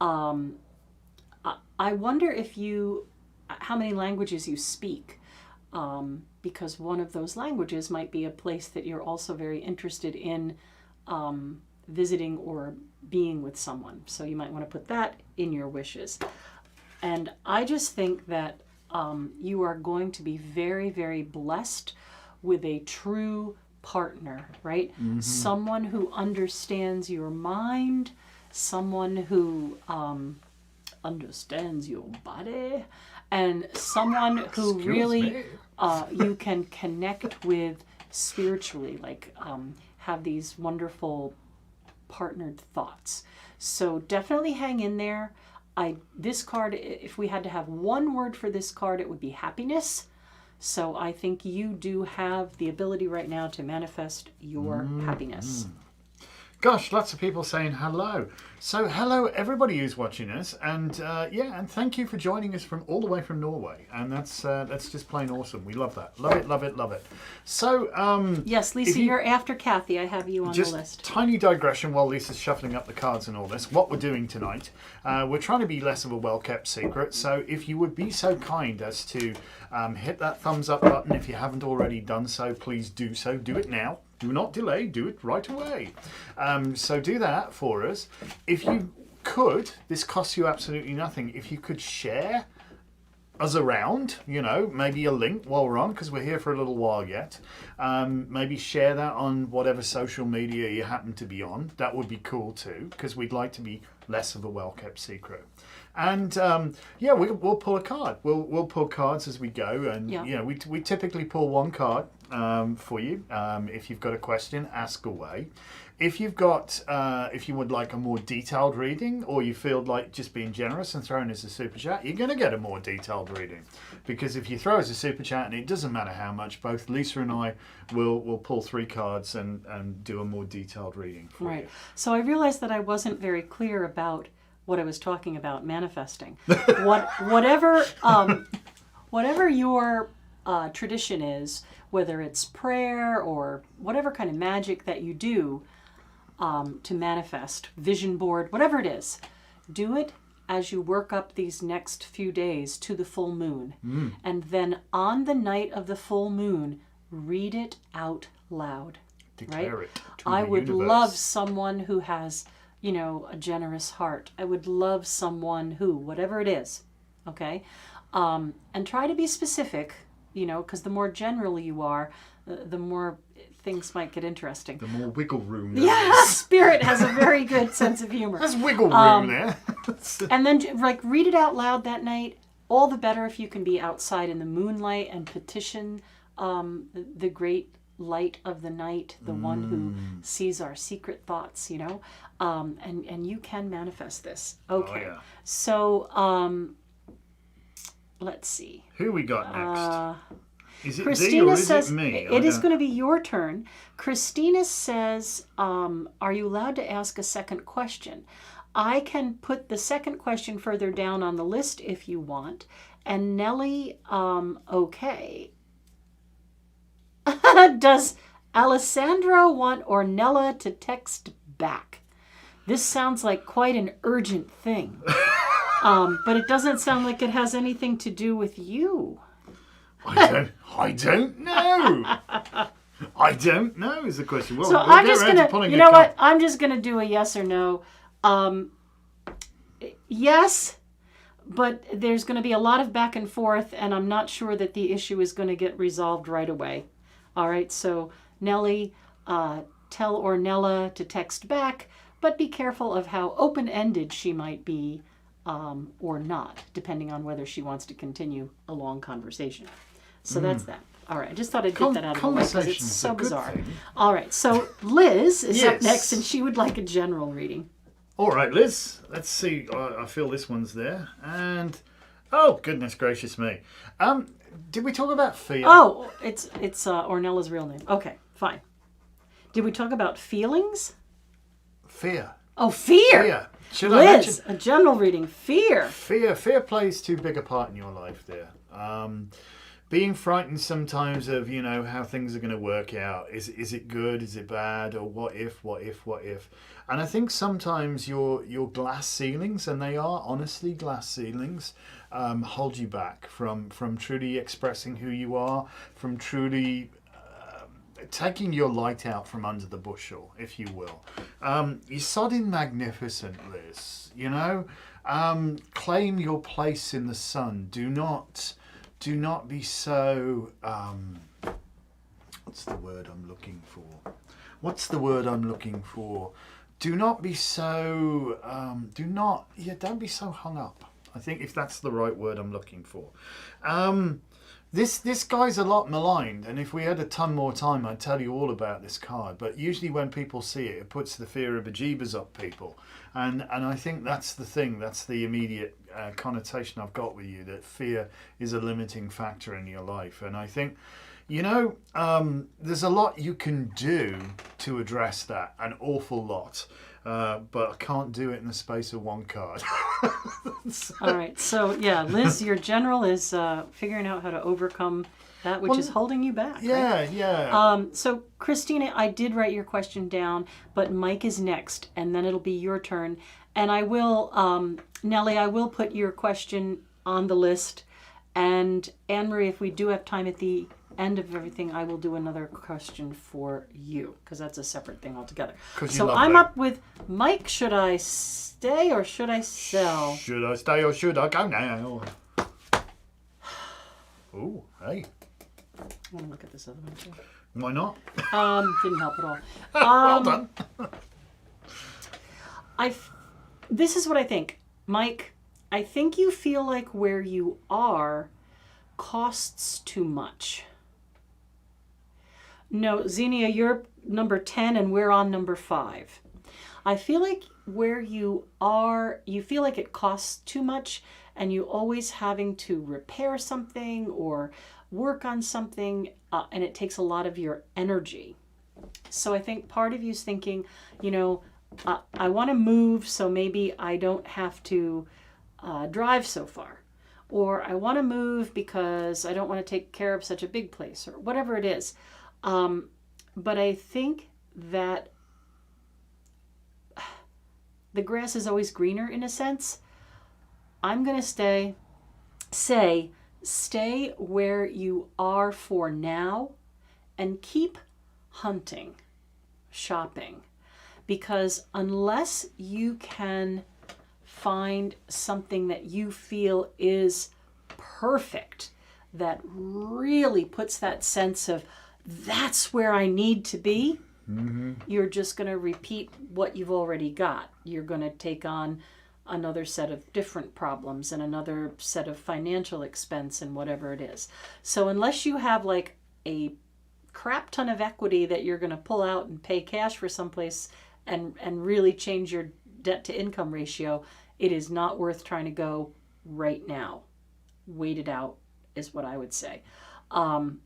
[SPEAKER 2] I wonder how many languages you speak. Because one of those languages might be a place that you're also very interested in visiting or being with someone. So you might want to put that in your wishes. And I just think that you are going to be very, very blessed with a true partner, right? Mm-hmm. Someone who understands your mind, someone who understands your body, and someone who really you can connect with spiritually, like have these wonderful partnered thoughts. So definitely hang in there. This card, if we had to have one word for this card, it would be happiness. So I think you do have the ability right now to manifest your happiness.
[SPEAKER 1] Gosh, lots of people saying hello. So hello everybody who's watching us, and and thank you for joining us from all the way from Norway. And that's just plain awesome. We love that. Love it, love it, love it. So
[SPEAKER 2] yes, Lisa, you're after Kathy. I have you on the list.
[SPEAKER 1] Tiny digression while Lisa's shuffling up the cards and all this. What we're doing tonight, we're trying to be less of a well-kept secret. So if you would be so kind as to hit that thumbs up button if you haven't already done so, please do so. Do it now. Do not delay, do it right away. So do that for us. If you could, this costs you absolutely nothing, if you could share us around, you know, maybe a link while we're on, because we're here for a little while yet. Maybe share that on whatever social media you happen to be on. That would be cool too, because we'd like to be less of a well-kept secret. And yeah, we'll pull a card. We'll pull cards as we go, and you know, we typically pull one card for you. If you've got a question, ask away. If you've got, if you would like a more detailed reading, or you feel like just being generous and throwing us a super chat, you're going to get a more detailed reading. Because if you throw us a super chat, and it doesn't matter how much, both Lisa and I will pull 3 cards and do a more detailed reading for you.
[SPEAKER 2] So I realized that I wasn't very clear about what I was talking about manifesting. Whatever your tradition is, whether it's prayer or whatever kind of magic that you do to manifest, vision board, whatever it is, do it as you work up these next few days to the full moon. And then on the night of the full moon, read it out loud.
[SPEAKER 1] Declare it to
[SPEAKER 2] I
[SPEAKER 1] the
[SPEAKER 2] would
[SPEAKER 1] universe.
[SPEAKER 2] love someone who has, you know, a generous heart. I would love someone who, whatever it is, okay? And try to be specific, you know, because the more general you are, the more things might get interesting.
[SPEAKER 1] The more wiggle room there
[SPEAKER 2] Yeah,
[SPEAKER 1] is.
[SPEAKER 2] Spirit has a very good sense of humor.
[SPEAKER 1] There's wiggle room there.
[SPEAKER 2] And then, like, read it out loud that night. All the better if you can be outside in the moonlight and petition the great light of the night, the one who sees our secret thoughts, you know. And you can manifest this. Okay.
[SPEAKER 1] Oh, yeah.
[SPEAKER 2] So, let's see.
[SPEAKER 1] Who we got next? Is it
[SPEAKER 2] Christina
[SPEAKER 1] thee or is
[SPEAKER 2] says,
[SPEAKER 1] it me?
[SPEAKER 2] it is going to be your turn. Christina says, are you allowed to ask a second question? I can put the second question further down on the list if you want. And Nellie, okay. Does Alessandro want Ornella to text back? This sounds like quite an urgent thing. But it doesn't sound like it has anything to do with you.
[SPEAKER 1] I don't know. I don't know is the question. Well,
[SPEAKER 2] So
[SPEAKER 1] we'll
[SPEAKER 2] I'm
[SPEAKER 1] get
[SPEAKER 2] just
[SPEAKER 1] around to
[SPEAKER 2] gonna,
[SPEAKER 1] pulling
[SPEAKER 2] you
[SPEAKER 1] a
[SPEAKER 2] know
[SPEAKER 1] card.
[SPEAKER 2] what? I'm just gonna do a yes or no. Yes, but there's gonna be a lot of back and forth, and I'm not sure that the issue is gonna get resolved right away. All right, so Nellie, tell Ornella to text back, but be careful of how open-ended she might be or not, depending on whether she wants to continue a long conversation. So that's that. All right, I just thought I'd get that out of the way because it's so bizarre. All right, so Liz is up next, and she would like a general reading.
[SPEAKER 1] All right, Liz. Let's see. I feel this one's there. And, oh, goodness gracious me. Did we talk about fear?
[SPEAKER 2] Oh, it's Ornella's real name. Okay, fine. Did we talk about feelings?
[SPEAKER 1] Fear.
[SPEAKER 2] Oh, fear.
[SPEAKER 1] Fear. Should I mention?
[SPEAKER 2] Liz, a general reading. Fear.
[SPEAKER 1] Fear plays too big a part in your life there. Being frightened sometimes of, you know, how things are going to work out. Is it good? Is it bad? Or what if? And I think sometimes your glass ceilings, and they are honestly glass ceilings, hold you back from truly expressing who you are, from truly taking your light out from under the bushel, if you will. You're sodding magnificent, Liz. You know, claim your place in the sun. Do not be so. What's the word I'm looking for? Do not be so. Don't be so hung up. I think if that's the right word I'm looking for. This guy's a lot maligned, and if we had a ton more time, I'd tell you all about this card. But usually when people see it, it puts the fear of bejeebers up people. And I think that's the thing, that's the immediate connotation I've got with you, that fear is a limiting factor in your life. And I think, you know, there's a lot you can do to address that, an awful lot. But I can't do it in the space of one card.
[SPEAKER 2] All right, so yeah, Liz, your general is figuring out how to overcome that which is holding you back.
[SPEAKER 1] Yeah,
[SPEAKER 2] right?
[SPEAKER 1] yeah.
[SPEAKER 2] So Christina, I did write your question down, but Mike is next, and then it'll be your turn. And I will, Nellie, I will put your question on the list. And Anne-Marie, if we do have time at the end of everything, I will do another question for you, because that's a separate thing altogether. So I'm up with Mike. Should I stay or should I sell?
[SPEAKER 1] Should I stay or should I go now? Ooh, hey.
[SPEAKER 2] I want to look at this other one too.
[SPEAKER 1] Why not?
[SPEAKER 2] Didn't help at all.
[SPEAKER 1] Well done.
[SPEAKER 2] This is what I think. Mike, I think you feel like where you are costs too much. No, Xenia, you're number 10 and we're on number 5. I feel like where you are, you feel like it costs too much and you always having to repair something or work on something, and it takes a lot of your energy. So I think part of you's thinking, you know, I want to move so maybe I don't have to drive so far. Or I want to move because I don't want to take care of such a big place, or whatever it is. But I think that the grass is always greener in a sense. I'm going to stay where you are for now and keep hunting, shopping. Because unless you can find something that you feel is perfect, that really puts that sense of, that's where I need to be, you're just going to repeat what you've already got. You're going to take on another set of different problems and another set of financial expense and whatever it is. So unless you have like a crap ton of equity that you're going to pull out and pay cash for someplace and really change your debt to income ratio, it is not worth trying to go right now. Wait it out is what I would say. And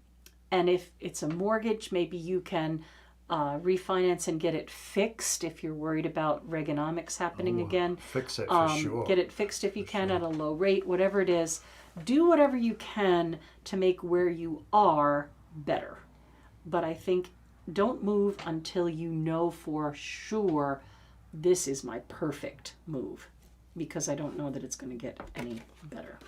[SPEAKER 2] if it's a mortgage, maybe you can refinance and get it fixed if you're worried about Reaganomics happening again.
[SPEAKER 1] Fix it for sure.
[SPEAKER 2] Get it fixed if you can at a low rate, whatever it is. Do whatever you can to make where you are better. But I think don't move until you know for sure this is my perfect move, because I don't know that it's going to get any better.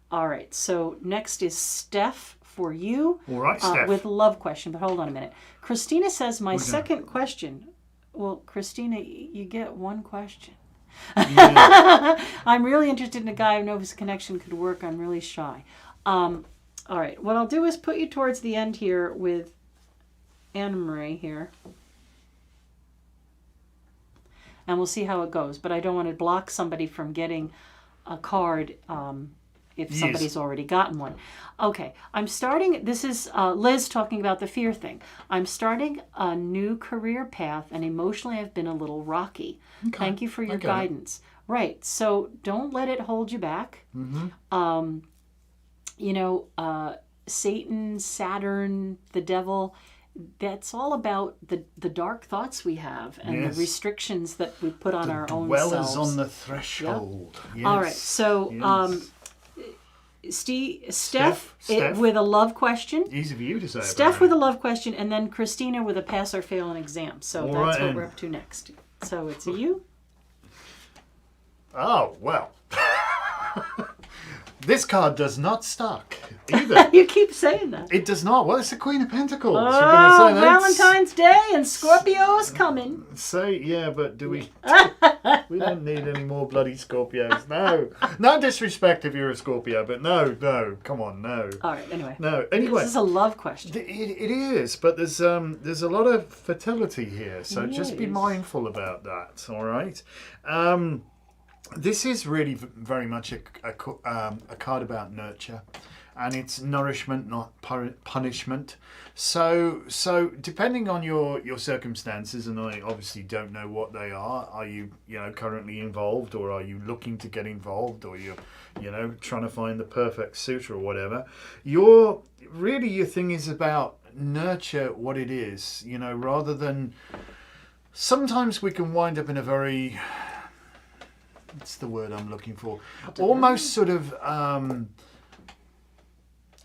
[SPEAKER 2] All right, so next is Steph for you.
[SPEAKER 1] All right, Steph.
[SPEAKER 2] With love question, but hold on a minute. Christina says, my second question. Well, Christina, you get one question. Yeah. I'm really interested in a guy. I know if his connection could work. I'm really shy. All right, what I'll do is put you towards the end here with Anna Marie here. And we'll see how it goes. But I don't want to block somebody from getting a card if somebody's already gotten one. Okay, I'm starting, this is Liz talking about the fear thing. I'm starting a new career path and emotionally I've been a little rocky. Okay. Thank you for your guidance. Right, so don't let it hold you back. Mm-hmm. Satan, Saturn, the devil, that's all about the dark thoughts we have and the restrictions that we put on our own selves.
[SPEAKER 1] Dwellers on the threshold. Yep. Yes.
[SPEAKER 2] All right, so Steph with a love question.
[SPEAKER 1] Easy for you to say.
[SPEAKER 2] Steph with a love question, and then Christina with a pass or fail on exam. So that's what we're up to next. So it's you.
[SPEAKER 1] Oh, well. This card does not stuck either.
[SPEAKER 2] You keep saying that.
[SPEAKER 1] It does not. Well, it's the Queen of Pentacles.
[SPEAKER 2] Oh, Valentine's Day and Scorpio's coming.
[SPEAKER 1] Yeah, but do we... we don't need any more bloody Scorpios. No. No disrespect if you're a Scorpio, but no. Come on, no.
[SPEAKER 2] All right, anyway.
[SPEAKER 1] No, anyway.
[SPEAKER 2] This is a love question.
[SPEAKER 1] It is, but there's a lot of fertility here, so just be mindful about that, all right? This is really very much a card about nurture, and it's nourishment, not punishment. So depending on your circumstances, and I obviously don't know what they are you currently involved, or are you looking to get involved, or you're trying to find the perfect suitor or whatever. Your thing is about nurture what it is, rather than sometimes we can wind up in a very... What's the word I'm looking for? Almost sort of,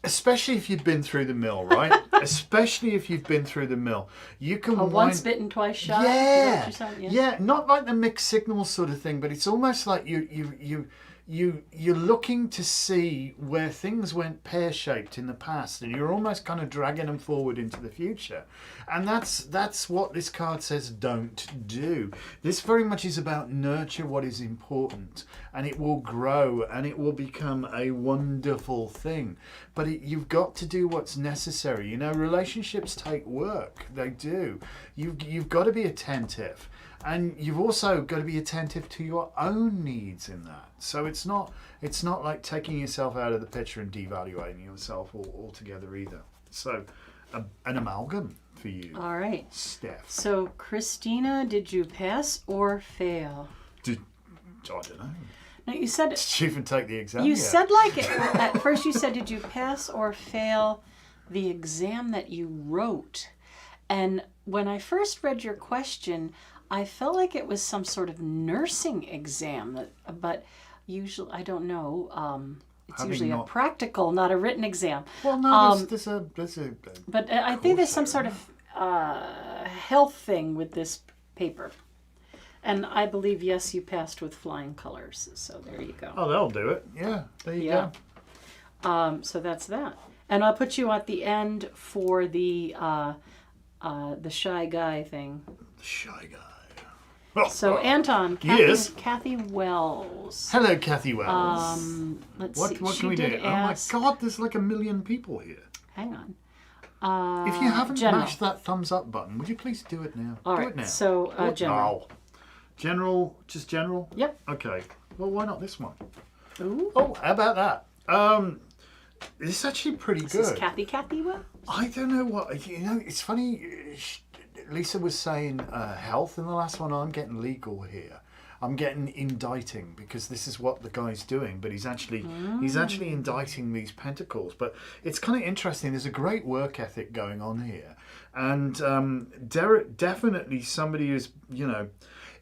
[SPEAKER 1] especially if you've been through the mill, right? Especially if you've been through the mill. You can
[SPEAKER 2] once bitten, twice shy?
[SPEAKER 1] Yeah, not like the mixed signal sort of thing, but it's almost like you you're looking to see where things went pear-shaped in the past, and you're almost kind of dragging them forward into the future. And that's what this card says don't do. This very much is about nurture what is important, and it will grow and it will become a wonderful thing. But you've got to do what's necessary. You know, relationships take work. They do. You've got to be attentive. And you've also got to be attentive to your own needs in that. So it's not like taking yourself out of the picture and devaluing yourself altogether either. So an amalgam for you.
[SPEAKER 2] All right.
[SPEAKER 1] Steph.
[SPEAKER 2] So Christina, did you pass or fail?
[SPEAKER 1] I don't know.
[SPEAKER 2] No, you said...
[SPEAKER 1] Did you even take the exam
[SPEAKER 2] You
[SPEAKER 1] yet?
[SPEAKER 2] said like it. At first you said, did you pass or fail the exam that you wrote? And when I first read your question, I felt like it was some sort of nursing exam, but usually, I don't know, it's usually a practical, not a written exam.
[SPEAKER 1] Well, no, there's a
[SPEAKER 2] but I think there's some sort of health thing with this paper. And I believe, yes, you passed with flying colors, so there you go.
[SPEAKER 1] Oh, that'll do it. Yeah, there you go.
[SPEAKER 2] So that's that. And I'll put you at the end for the shy guy thing.
[SPEAKER 1] The shy guy.
[SPEAKER 2] So Anton,
[SPEAKER 1] yes.
[SPEAKER 2] Kathy Wells.
[SPEAKER 1] Hello, Kathy Wells.
[SPEAKER 2] Let's
[SPEAKER 1] what
[SPEAKER 2] see.
[SPEAKER 1] can
[SPEAKER 2] She
[SPEAKER 1] we do?
[SPEAKER 2] did
[SPEAKER 1] Oh my
[SPEAKER 2] ask-
[SPEAKER 1] God, there's like 1 million people here.
[SPEAKER 2] Hang on.
[SPEAKER 1] If you haven't
[SPEAKER 2] general.
[SPEAKER 1] mashed that thumbs up button, would you please do it now?
[SPEAKER 2] All
[SPEAKER 1] do
[SPEAKER 2] right.
[SPEAKER 1] it now.
[SPEAKER 2] So general.
[SPEAKER 1] Oh. General, just general?
[SPEAKER 2] Yep.
[SPEAKER 1] Okay. Well, why not this one?
[SPEAKER 2] Ooh.
[SPEAKER 1] Oh, how about that? It's actually pretty good.
[SPEAKER 2] This is Kathy Wells.
[SPEAKER 1] I don't know what, you know, it's funny. Lisa was saying health in the last one. I'm getting legal here. I'm getting indicting because this is what the guy's doing, but he's actually indicting these pentacles. But it's kind of interesting. There's a great work ethic going on here, and definitely somebody who's, you know,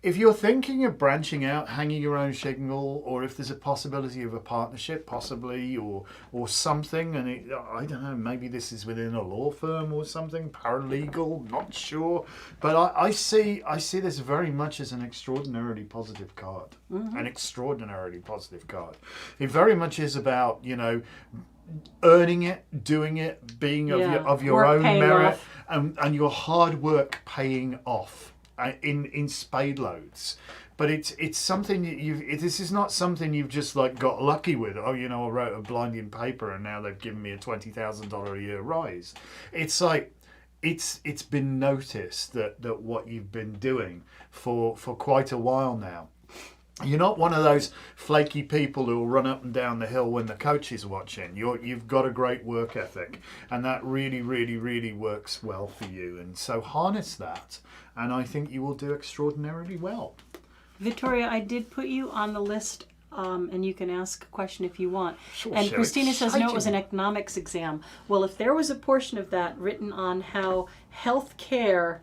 [SPEAKER 1] if you're thinking of branching out, hanging your own shingle, or if there's a possibility of a partnership, possibly, or something, and I don't know, maybe this is within a law firm or something, paralegal, not sure, but I see this very much as an extraordinarily positive card, an extraordinarily positive card. It very much is about, you know, earning it, doing it, being of your own merit, and your hard work paying off. In spade loads, but it's something that this is not something you've just like got lucky with. Oh, you know, I wrote a blinding paper and now they've given me a $20,000 a year rise. It's like it's been noticed that what you've been doing for quite a while now. You're not one of those flaky people who will run up and down the hill when the coach is watching. You've got a great work ethic, and that really, really, really works well for you. And so harness that, and I think you will do extraordinarily well.
[SPEAKER 2] Victoria, I did put you on the list, and you can ask a question if you want.
[SPEAKER 1] Sure,
[SPEAKER 2] and
[SPEAKER 1] so
[SPEAKER 2] Christina says, no, it was an
[SPEAKER 1] exciting.
[SPEAKER 2] economics exam. Well, if there was a portion of that written on how health care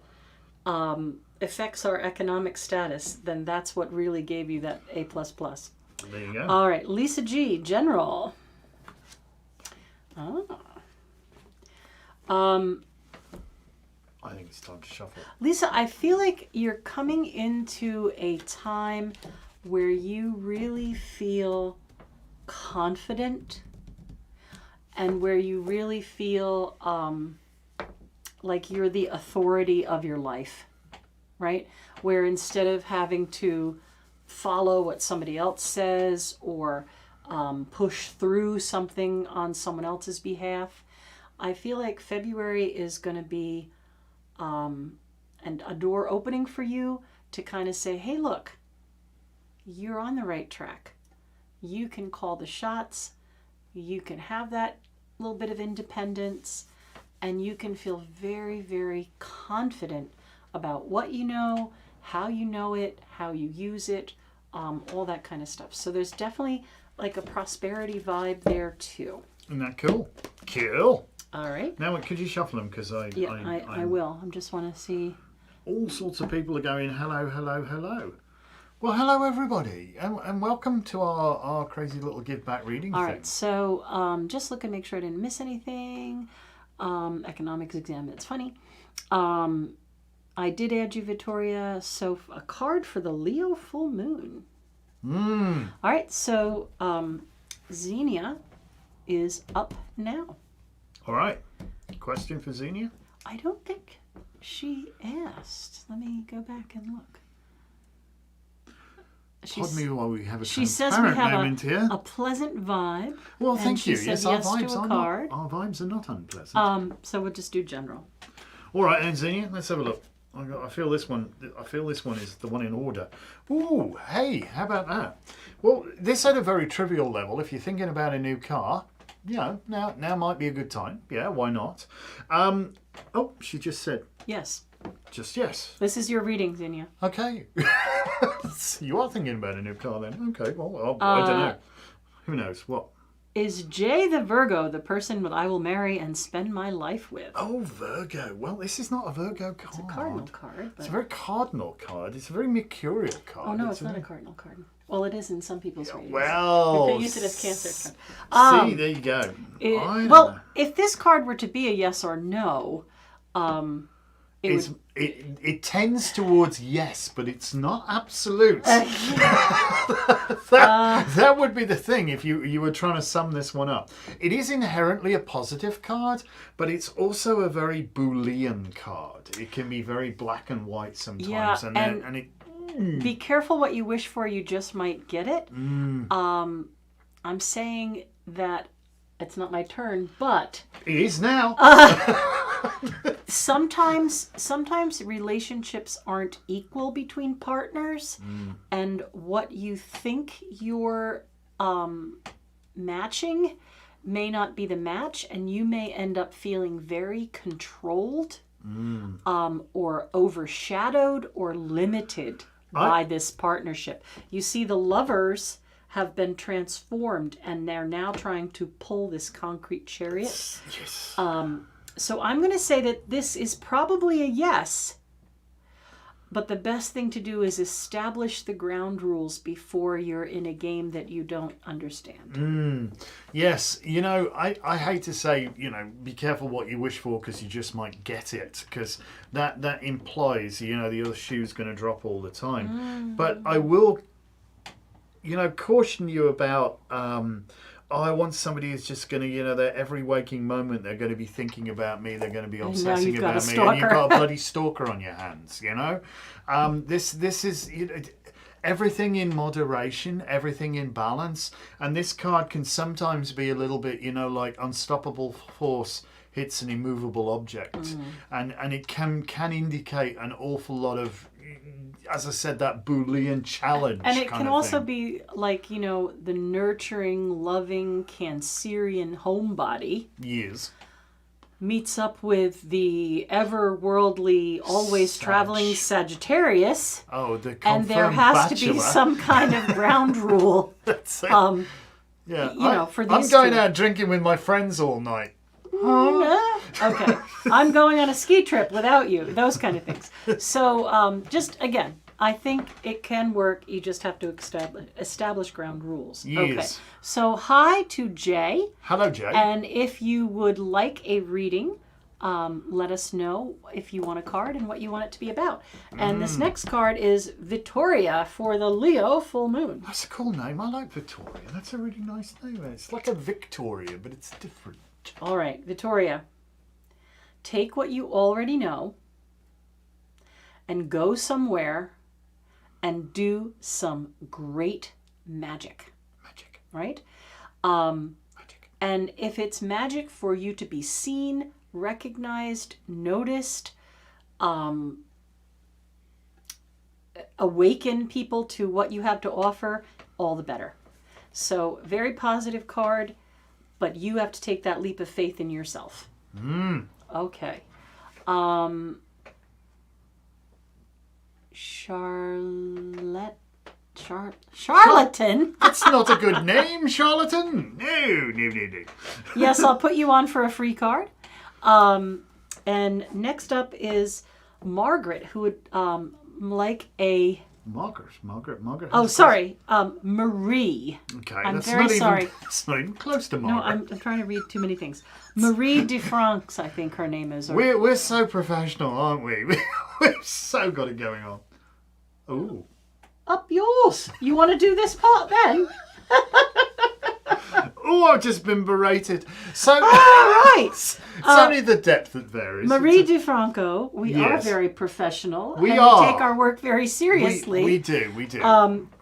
[SPEAKER 2] affects our economic status, then that's what really gave you that A++.
[SPEAKER 1] There you go.
[SPEAKER 2] All right, Lisa G, general.
[SPEAKER 1] I think it's time to shuffle.
[SPEAKER 2] Lisa, I feel like you're coming into a time where you really feel confident and where you really feel like you're the authority of your life, right? Where instead of having to follow what somebody else says or push through something on someone else's behalf, I feel like February is going to be and a door opening for you to kind of say, hey, look, you're on the right track. You can call the shots. You can have that little bit of independence, and you can feel very, very confident about what you know, how you know it, how you use it, all that kind of stuff. So there's definitely like a prosperity vibe there too.
[SPEAKER 1] Isn't that cool? Cool.
[SPEAKER 2] All right.
[SPEAKER 1] Now, could you shuffle them? Because
[SPEAKER 2] I will. I just want to see.
[SPEAKER 1] All sorts of people are going, hello, hello, hello. Well, hello, everybody, and welcome to our crazy little give back reading
[SPEAKER 2] All
[SPEAKER 1] thing.
[SPEAKER 2] right. So just look and make sure I didn't miss anything. Economics exam. That's funny. I did add you, Victoria. So a card for the Leo full moon.
[SPEAKER 1] All
[SPEAKER 2] right, so Xenia is up now.
[SPEAKER 1] All right. Question for Xenia?
[SPEAKER 2] I don't think she asked. Let me go back and look.
[SPEAKER 1] Pardon me while we have a
[SPEAKER 2] she says we have
[SPEAKER 1] moment here.
[SPEAKER 2] a pleasant vibe.
[SPEAKER 1] Well, thank you.
[SPEAKER 2] Yes,
[SPEAKER 1] our vibes are not unpleasant.
[SPEAKER 2] So we'll just do general.
[SPEAKER 1] All right, and Xenia, let's have a look. I feel this one. I feel this one is the one in order. Ooh, hey, how about that? Well, this at a very trivial level. If you're thinking about a new car, now might be a good time. Yeah, why not? Oh, she just said
[SPEAKER 2] yes.
[SPEAKER 1] Just yes.
[SPEAKER 2] This is your reading, Xenia.
[SPEAKER 1] Okay. You are thinking about a new car then. Okay, well, I don't know. Who knows? What?
[SPEAKER 2] Is Jay the Virgo the person that I will marry and spend my life with?
[SPEAKER 1] Oh, Virgo. Well, this is not a Virgo card.
[SPEAKER 2] It's a cardinal card. But...
[SPEAKER 1] It's a very cardinal card. It's a very mercurial card.
[SPEAKER 2] Oh, no, it's not a cardinal card. Well, it is in some people's readings.
[SPEAKER 1] Well...
[SPEAKER 2] They use it as Cancer card.
[SPEAKER 1] See, there you go.
[SPEAKER 2] Well, if this card were to be a yes or no...
[SPEAKER 1] It tends towards yes, but it's not absolute. That would be the thing if you were trying to sum this one up. It is inherently a positive card, but it's also a very Boolean card. It can be very black and white sometimes.
[SPEAKER 2] Yeah,
[SPEAKER 1] and it
[SPEAKER 2] be careful what you wish for, you just might get it. I'm saying that it's not my turn, but...
[SPEAKER 1] It is now.
[SPEAKER 2] Sometimes relationships aren't equal between partners, and what you think you're matching may not be the match, and you may end up feeling very controlled or overshadowed or limited by this partnership. You see, the lovers have been transformed, and they're now trying to pull this concrete chariot.
[SPEAKER 1] Yes.
[SPEAKER 2] So I'm going to say that this is probably a yes, but the best thing to do is establish the ground rules before you're in a game that you don't understand.
[SPEAKER 1] Yes, I hate to say, be careful what you wish for because you just might get it, because that implies, the other shoe's going to drop all the time. But I will, caution you about... I want somebody who's just going to, their every waking moment, they're going to be thinking about me, they're going to be obsessing about me, and you've got a bloody stalker on your hands, This is everything in moderation, everything in balance, and this card can sometimes be a little bit, like unstoppable force hits an immovable object, and it can indicate an awful lot of, as I said, that Boolean challenge.
[SPEAKER 2] And it can also be like, the nurturing, loving Cancerian homebody.
[SPEAKER 1] Yes.
[SPEAKER 2] Meets up with the ever-worldly, always traveling Sagittarius.
[SPEAKER 1] Oh, the confirmed
[SPEAKER 2] and there has
[SPEAKER 1] bachelor.
[SPEAKER 2] To be some kind of ground rule.
[SPEAKER 1] That's it.
[SPEAKER 2] For these
[SPEAKER 1] I'm going out drinking with my friends all night.
[SPEAKER 2] Okay. I'm going on a ski trip without you. Those kind of things. So, just again, I think it can work. You just have to establish ground rules.
[SPEAKER 1] Yes.
[SPEAKER 2] Okay. So, hi to Jay.
[SPEAKER 1] Hello, Jay.
[SPEAKER 2] And if you would like a reading, let us know if you want a card and what you want it to be about. And this next card is Victoria for the Leo full moon.
[SPEAKER 1] That's a cool name. I like Victoria. That's a really nice name. It's like a Victoria, but it's different.
[SPEAKER 2] All right, Victoria, take what you already know and go somewhere and do some great magic.
[SPEAKER 1] Magic.
[SPEAKER 2] Right?
[SPEAKER 1] Magic.
[SPEAKER 2] And if it's magic for you to be seen, recognized, noticed, awaken people to what you have to offer, all the better. So, very positive card. But you have to take that leap of faith in yourself. Okay. Charlatan.
[SPEAKER 1] That's not a good name, charlatan. No.
[SPEAKER 2] Yes, I'll put you on for a free card. And next up is Margaret, who would like a... Margaret.
[SPEAKER 1] Oh,
[SPEAKER 2] sorry. Marie.
[SPEAKER 1] Okay,
[SPEAKER 2] I'm very sorry.
[SPEAKER 1] It's not even close to Margaret.
[SPEAKER 2] No, I'm trying to read too many things. Marie de France, I think her name is.
[SPEAKER 1] We're so professional, aren't we? We've so got it going on. Ooh.
[SPEAKER 2] Oh, yours. You want to do this part then?
[SPEAKER 1] Oh, I've just been berated. So,
[SPEAKER 2] All right.
[SPEAKER 1] it's only the depth that varies.
[SPEAKER 2] Marie DeFranco, we are
[SPEAKER 1] Yes.
[SPEAKER 2] very professional.
[SPEAKER 1] We
[SPEAKER 2] and
[SPEAKER 1] are.
[SPEAKER 2] We take our work very seriously.
[SPEAKER 1] We do.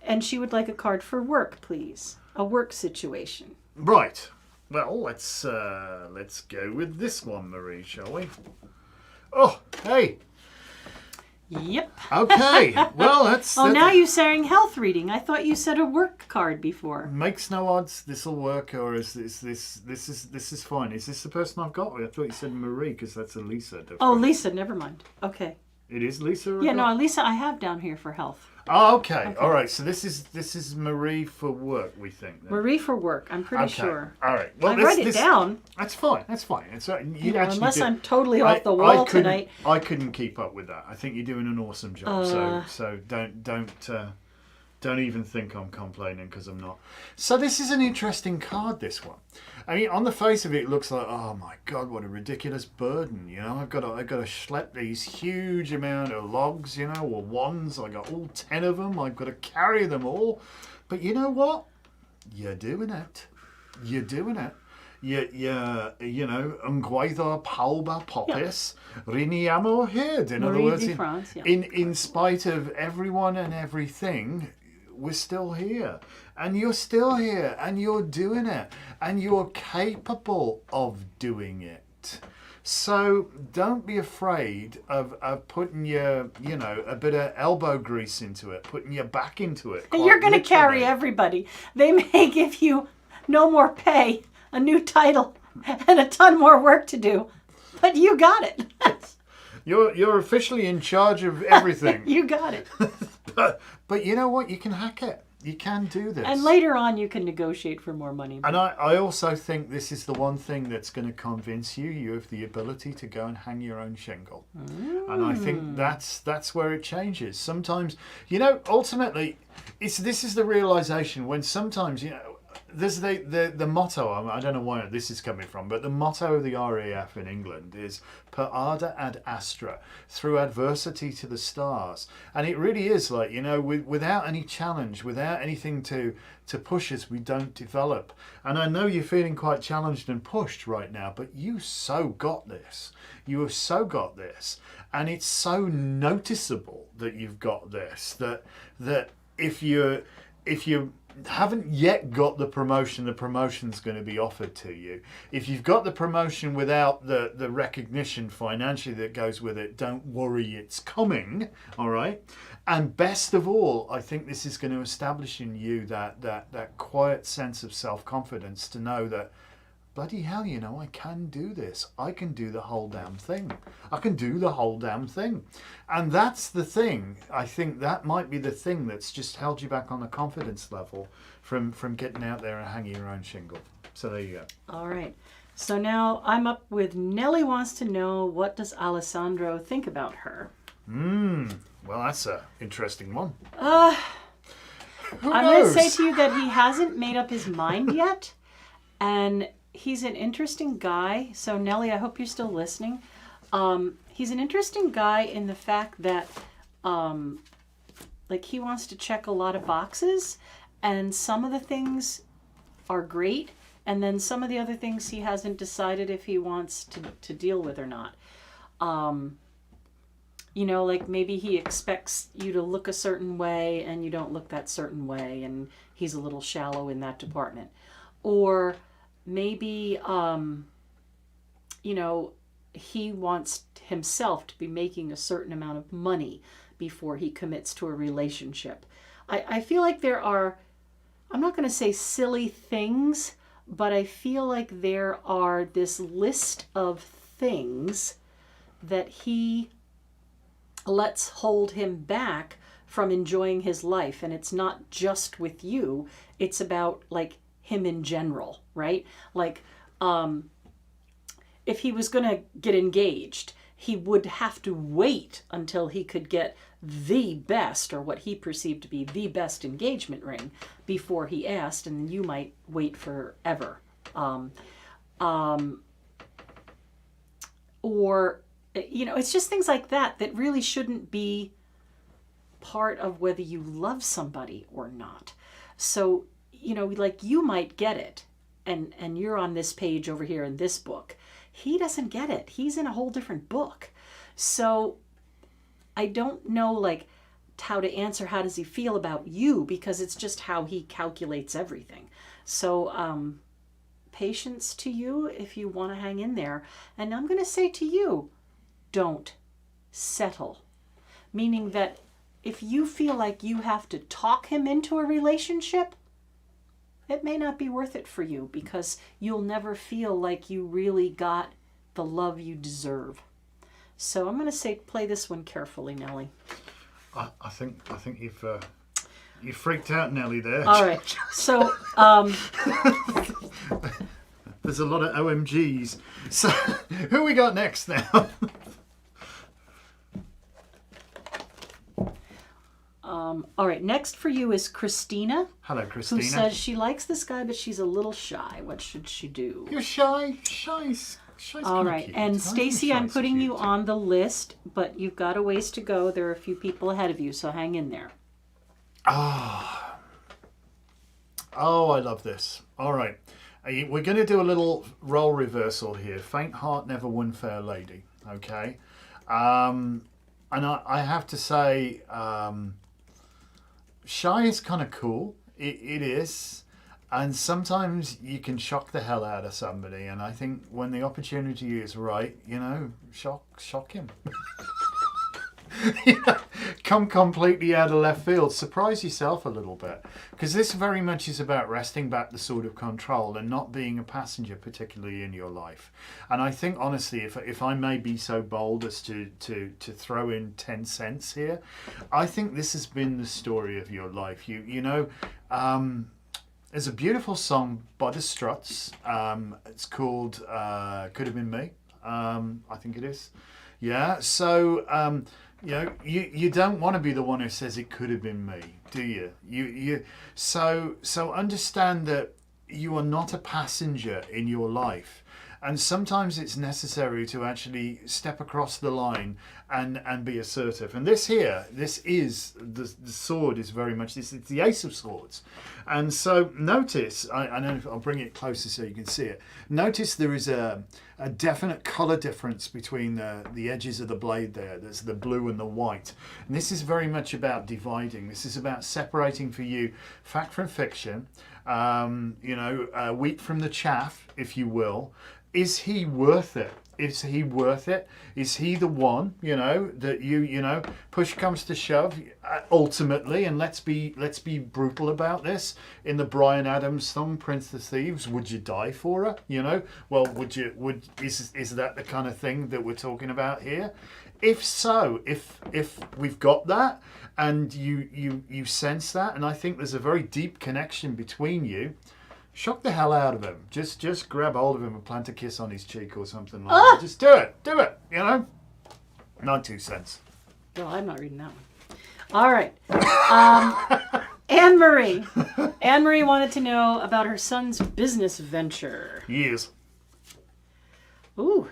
[SPEAKER 2] And she would like a card for work, please. A work situation.
[SPEAKER 1] Right. Well, let's go with this one, Marie, shall we? Oh, hey.
[SPEAKER 2] Yep.
[SPEAKER 1] Okay. Well, that's.
[SPEAKER 2] Now you're saying health reading. I thought you said a work card before.
[SPEAKER 1] Makes no odds. This will work, or is this is fine? Is this the person I've got? I thought you said Marie because that's a Lisa.
[SPEAKER 2] Oh, Lisa. Never mind. Okay.
[SPEAKER 1] It is Lisa.
[SPEAKER 2] Yeah, no, Lisa. I have down here for health.
[SPEAKER 1] Oh, okay. All right. So this is Marie for work. We think. Then.
[SPEAKER 2] Marie for work. I'm pretty sure.
[SPEAKER 1] All right. Well,
[SPEAKER 2] I write it down.
[SPEAKER 1] That's fine. That's fine. It's
[SPEAKER 2] Unless I'm totally off the wall tonight.
[SPEAKER 1] I couldn't keep up with that. I think you're doing an awesome job. So don't even think I'm complaining because I'm not. So this is an interesting card. This one. I mean, on the face of it, it looks like, oh my God, what a ridiculous burden. You know, I've got to schlep these huge amount of logs, you know, or wands. I got all 10 of them. I've got to carry them all. But you know what? You're doing it. You're doing it. You know, ungwaitha palba popis, riniamo head. In other words, in spite of everyone and everything, we're still here. And you're still here. And you're doing it. And you're capable of doing it. So don't be afraid of putting your, a bit of elbow grease into it, putting your back into it.
[SPEAKER 2] And you're going to carry everybody. They may give you no more pay, a new title, and a ton more work to do. But you got it.
[SPEAKER 1] You're officially in charge of everything.
[SPEAKER 2] You got it.
[SPEAKER 1] But you know what? You can hack it. You can do this.
[SPEAKER 2] And later on, you can negotiate for more money.
[SPEAKER 1] And I also think this is the one thing that's going to convince you. You have the ability to go and hang your own shingle. And I think that's where it changes. Sometimes, ultimately, this is the realization when sometimes, there's the motto, I don't know where this is coming from, but the motto of the RAF in England is per arda ad astra, through adversity to the stars. And it really is like, without any challenge, without anything to push us, we don't develop. And I know you're feeling quite challenged and pushed right now, but you so got this. You have so got this. And it's so noticeable that you've got this, that if you haven't yet got the promotion's going to be offered to you. If you've got the promotion without the recognition financially that goes with it, don't worry, it's coming, all right? And best of all, I think this is going to establish in you that quiet sense of self-confidence to know that, bloody hell, I can do this. I can do the whole damn thing. I can do the whole damn thing. And that's the thing. I think that might be the thing that's just held you back on the confidence level from getting out there and hanging your own shingle. So there you go.
[SPEAKER 2] All right. So now I'm up with Nellie wants to know, what does Alessandro think about her?
[SPEAKER 1] Well, that's an interesting one.
[SPEAKER 2] I'm going to say to you that he hasn't made up his mind yet. And he's an interesting guy. So Nellie, I hope you're still listening. He's an interesting guy in the fact that he wants to check a lot of boxes, and some of the things are great, and then some of the other things he hasn't decided if he wants to deal with or not. Maybe he expects you to look a certain way and you don't look that certain way, and he's a little shallow in that department. Or maybe, he wants himself to be making a certain amount of money before he commits to a relationship. I feel like there are, I'm not going to say silly things, but I feel like there are this list of things that he lets hold him back from enjoying his life. And it's not just with you. It's about him in general, right? If he was going to get engaged, he would have to wait until he could get the best, or what he perceived to be the best engagement ring, before he asked, and you might wait forever. Or, it's just things like that really shouldn't be part of whether you love somebody or not. So, you know, like you might get it, and you're on this page over here in this book. He doesn't get it. He's in a whole different book. So I don't know like how to answer how does he feel about you, because it's just how he calculates everything. So patience to you if you want to hang in there. And I'm going to say to you, don't settle. Meaning that if you feel like you have to talk him into a relationship, it may not be worth it for you, because you'll never feel like you really got the love you deserve. So I'm going to say play this one carefully, Nellie.
[SPEAKER 1] I think you freaked out, Nellie, there.
[SPEAKER 2] All right. So
[SPEAKER 1] there's a lot of OMGs. So who we got next now?
[SPEAKER 2] All right, next for you is Christina.
[SPEAKER 1] Hello, Christina.
[SPEAKER 2] Who says she likes this guy, but she's a little shy. What should she do?
[SPEAKER 1] You're shy. Shy's
[SPEAKER 2] all right,
[SPEAKER 1] cute.
[SPEAKER 2] and Stacy, I'm putting you on the list, but you've got a ways to go. There are a few people ahead of you, so hang in there.
[SPEAKER 1] Oh, I love this. All right, we're going to do a little role reversal here. Faint heart never won fair lady. Okay, and I have to say, shy is kind of cool. It is. And sometimes you can shock the hell out of somebody. And I think when the opportunity is right, you know, shock him. You know, come completely out of left field. Surprise yourself a little bit. Because this very much is about wresting back the sword of control and not being a passenger, particularly in your life. And I think, honestly, if I may be so bold as to throw in 10 cents here, I think this has been the story of your life. You know, there's a beautiful song by the Struts. It's called Could Have Been Me. I think it is. Yeah, so... you know, you don't want to be the one who says it could have been me, do you? So understand that you are not a passenger in your life, and sometimes it's necessary to actually step across the line and be assertive. And this is the sword is very much this. It's the Ace of Swords, and so notice. I know I'll bring it closer so you can see it. Notice there is a definite color difference between the edges of the blade there. There's the blue and the white. And this is very much about dividing. This is about separating for you fact from fiction, you know, wheat from the chaff, if you will. Is he worth it? Is he worth it? Is he the one, you know, that you know, push comes to shove, ultimately, and let's be brutal about this. In the Bryan Adams song, Prince of Thieves, would you die for her? You know, well, is that the kind of thing that we're talking about here? If so, if we've got that, and you sense that, and I think there's a very deep connection between you, shock the hell out of him. Just grab hold of him and plant a kiss on his cheek or something like that. Just do it, you know? 92 cents.
[SPEAKER 2] Well, I'm not reading that one. All right. Anne-Marie. Anne-Marie wanted to know about her son's business venture.
[SPEAKER 1] Yes.
[SPEAKER 2] Ooh.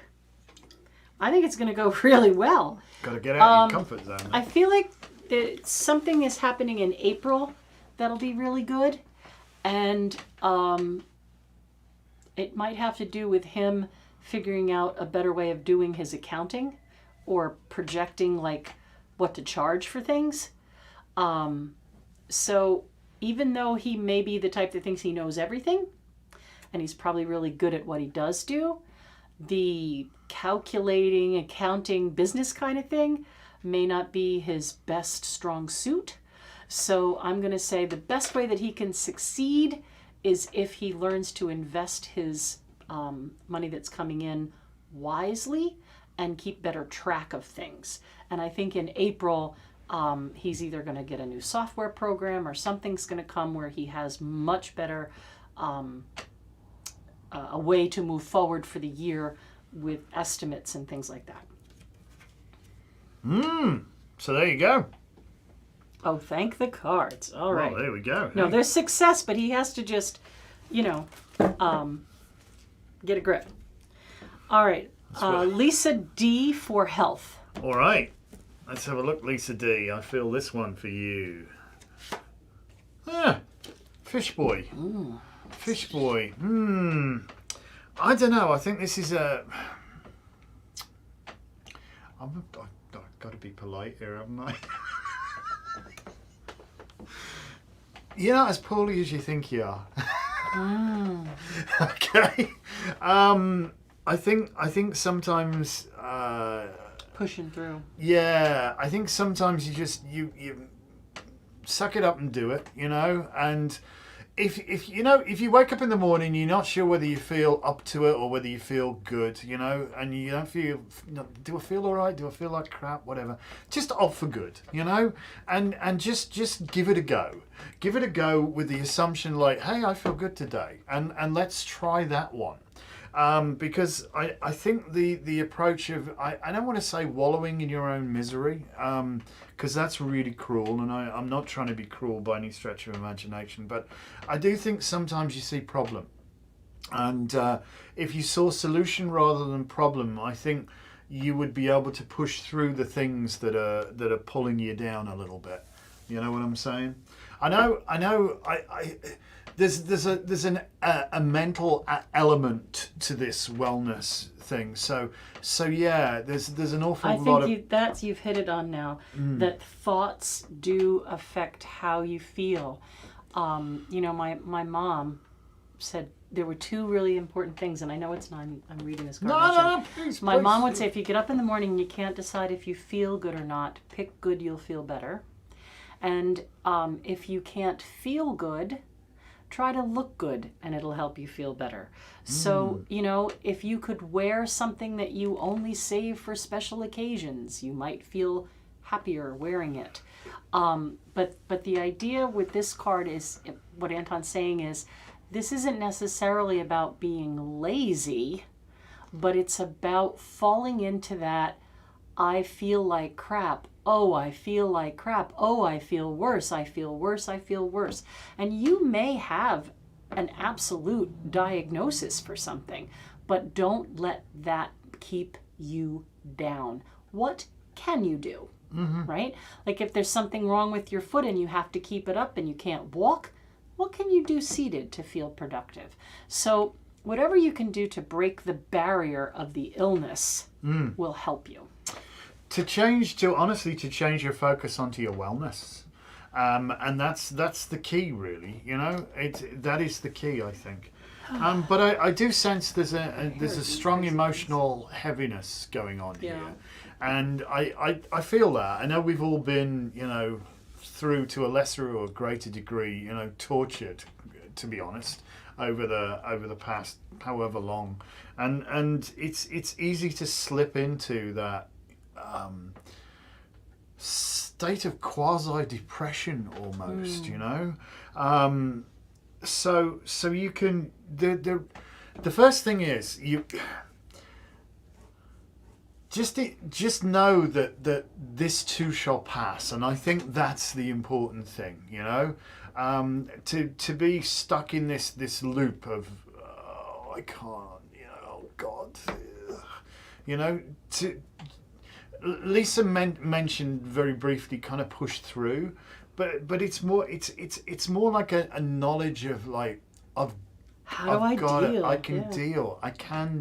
[SPEAKER 2] I think it's going to go really well.
[SPEAKER 1] Got to get out of your comfort zone.
[SPEAKER 2] I feel like something is happening in April that'll be really good. And it might have to do with him figuring out a better way of doing his accounting or projecting like what to charge for things. So even though he may be the type that thinks he knows everything, and he's probably really good at what he does do, the calculating, accounting, business kind of thing may not be his best strong suit. So I'm going to say the best way that he can succeed is if he learns to invest his money that's coming in wisely and keep better track of things. And I think in April, he's either going to get a new software program or something's going to come where he has much better a way to move forward for the year with estimates and things like that.
[SPEAKER 1] So there you go.
[SPEAKER 2] Oh, thank the cards. All right.
[SPEAKER 1] Well, there we go.
[SPEAKER 2] No, there's success, but he has to just, you know, get a grip. All right. Lisa D for health.
[SPEAKER 1] All right. Let's have a look, Lisa D. I feel this one for you. Ah, fish boy.
[SPEAKER 2] Ooh.
[SPEAKER 1] Fish boy. I don't know. I think this is a... I've got to be polite here, haven't I? You're not as poorly as you think you are. Okay. I think sometimes...
[SPEAKER 2] pushing through.
[SPEAKER 1] Yeah, I think sometimes you suck it up and do it, you know. And if you wake up in the morning, you're not sure whether you feel up to it or whether you feel good, you know, and you don't feel, do I feel all right? Do I feel like crap? Whatever. Just opt for good, you know, and just give it a go. Give it a go with the assumption like, hey, I feel good today, and let's try that one. Because I think the approach of, I don't want to say wallowing in your own misery, because that's really cruel, and I'm not trying to be cruel by any stretch of imagination, but I do think sometimes you see problem. And if you saw solution rather than problem, I think you would be able to push through the things that are pulling you down a little bit. You know what I'm saying? I know. There's a mental element to this wellness thing. So yeah, there's an awful lot of...
[SPEAKER 2] you've hit it on now. That thoughts do affect how you feel. You know, my mom said there were two really important things, and I know it's not. I'm reading this card.
[SPEAKER 1] No, please.
[SPEAKER 2] My mom would say, if you get up in the morning and you can't decide if you feel good or not, pick good, you'll feel better. And if you can't feel good, try to look good, and it'll help you feel better. So, you know, if you could wear something that you only save for special occasions, you might feel happier wearing it. But the idea with this card is, what Anton's saying is, this isn't necessarily about being lazy, but it's about falling into that, I feel like crap. Oh, I feel like crap. Oh, I feel worse. I feel worse. I feel worse. And you may have an absolute diagnosis for something, but don't let that keep you down. What can you do? Right? Like if there's something wrong with your foot and you have to keep it up and you can't walk, what can you do seated to feel productive? So whatever you can do to break the barrier of the illness will help you.
[SPEAKER 1] To change your focus onto your wellness, and that's the key, really. You know, that is the key, I think. But I do sense there's a strong emotional heaviness going on here, and I feel that. I know we've all been, you know, through to a lesser or a greater degree, you know, tortured, to be honest, over the past however long, and it's easy to slip into that state of quasi-depression almost, you know. So you can the first thing is you just know that this too shall pass, and I think that's the important thing, you know. To be stuck in this loop of I can't, you know, oh God, you know. Lisa mentioned very briefly, kind of push through, but it's more like a knowledge of like
[SPEAKER 2] how do I deal?
[SPEAKER 1] I can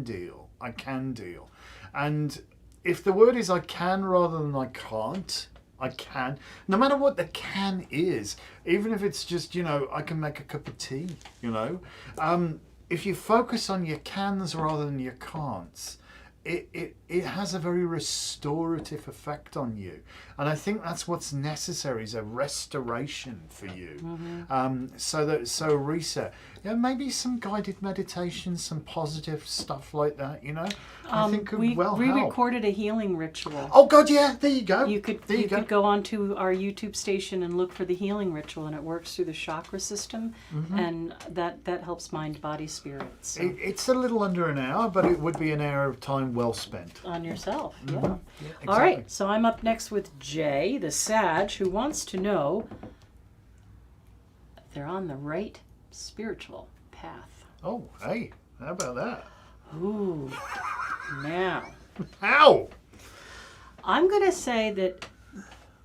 [SPEAKER 1] deal, and if the word is I can rather than I can't, I can. No matter what the can is, even if it's just, you know, I can make a cup of tea, you know. If you focus on your cans rather than your can'ts, it has a very restorative effect on you, and I think that's what's necessary, is a restoration for you. So reset. Yeah, maybe some guided meditation, some positive stuff like that. You know, I think could
[SPEAKER 2] we
[SPEAKER 1] help.
[SPEAKER 2] recorded a healing ritual.
[SPEAKER 1] Oh God, yeah, there you go.
[SPEAKER 2] You could go onto our YouTube station and look for the healing ritual, and it works through the chakra system, and that helps mind, body, spirit. So.
[SPEAKER 1] It's a little under an hour, but it would be an hour of time well spent
[SPEAKER 2] On yourself, yeah.
[SPEAKER 1] Exactly.
[SPEAKER 2] All right, so I'm up next with Jay, the Sag, who wants to know if they're on the right spiritual path.
[SPEAKER 1] Oh, hey, how about that?
[SPEAKER 2] Ooh, now.
[SPEAKER 1] How?
[SPEAKER 2] I'm going to say that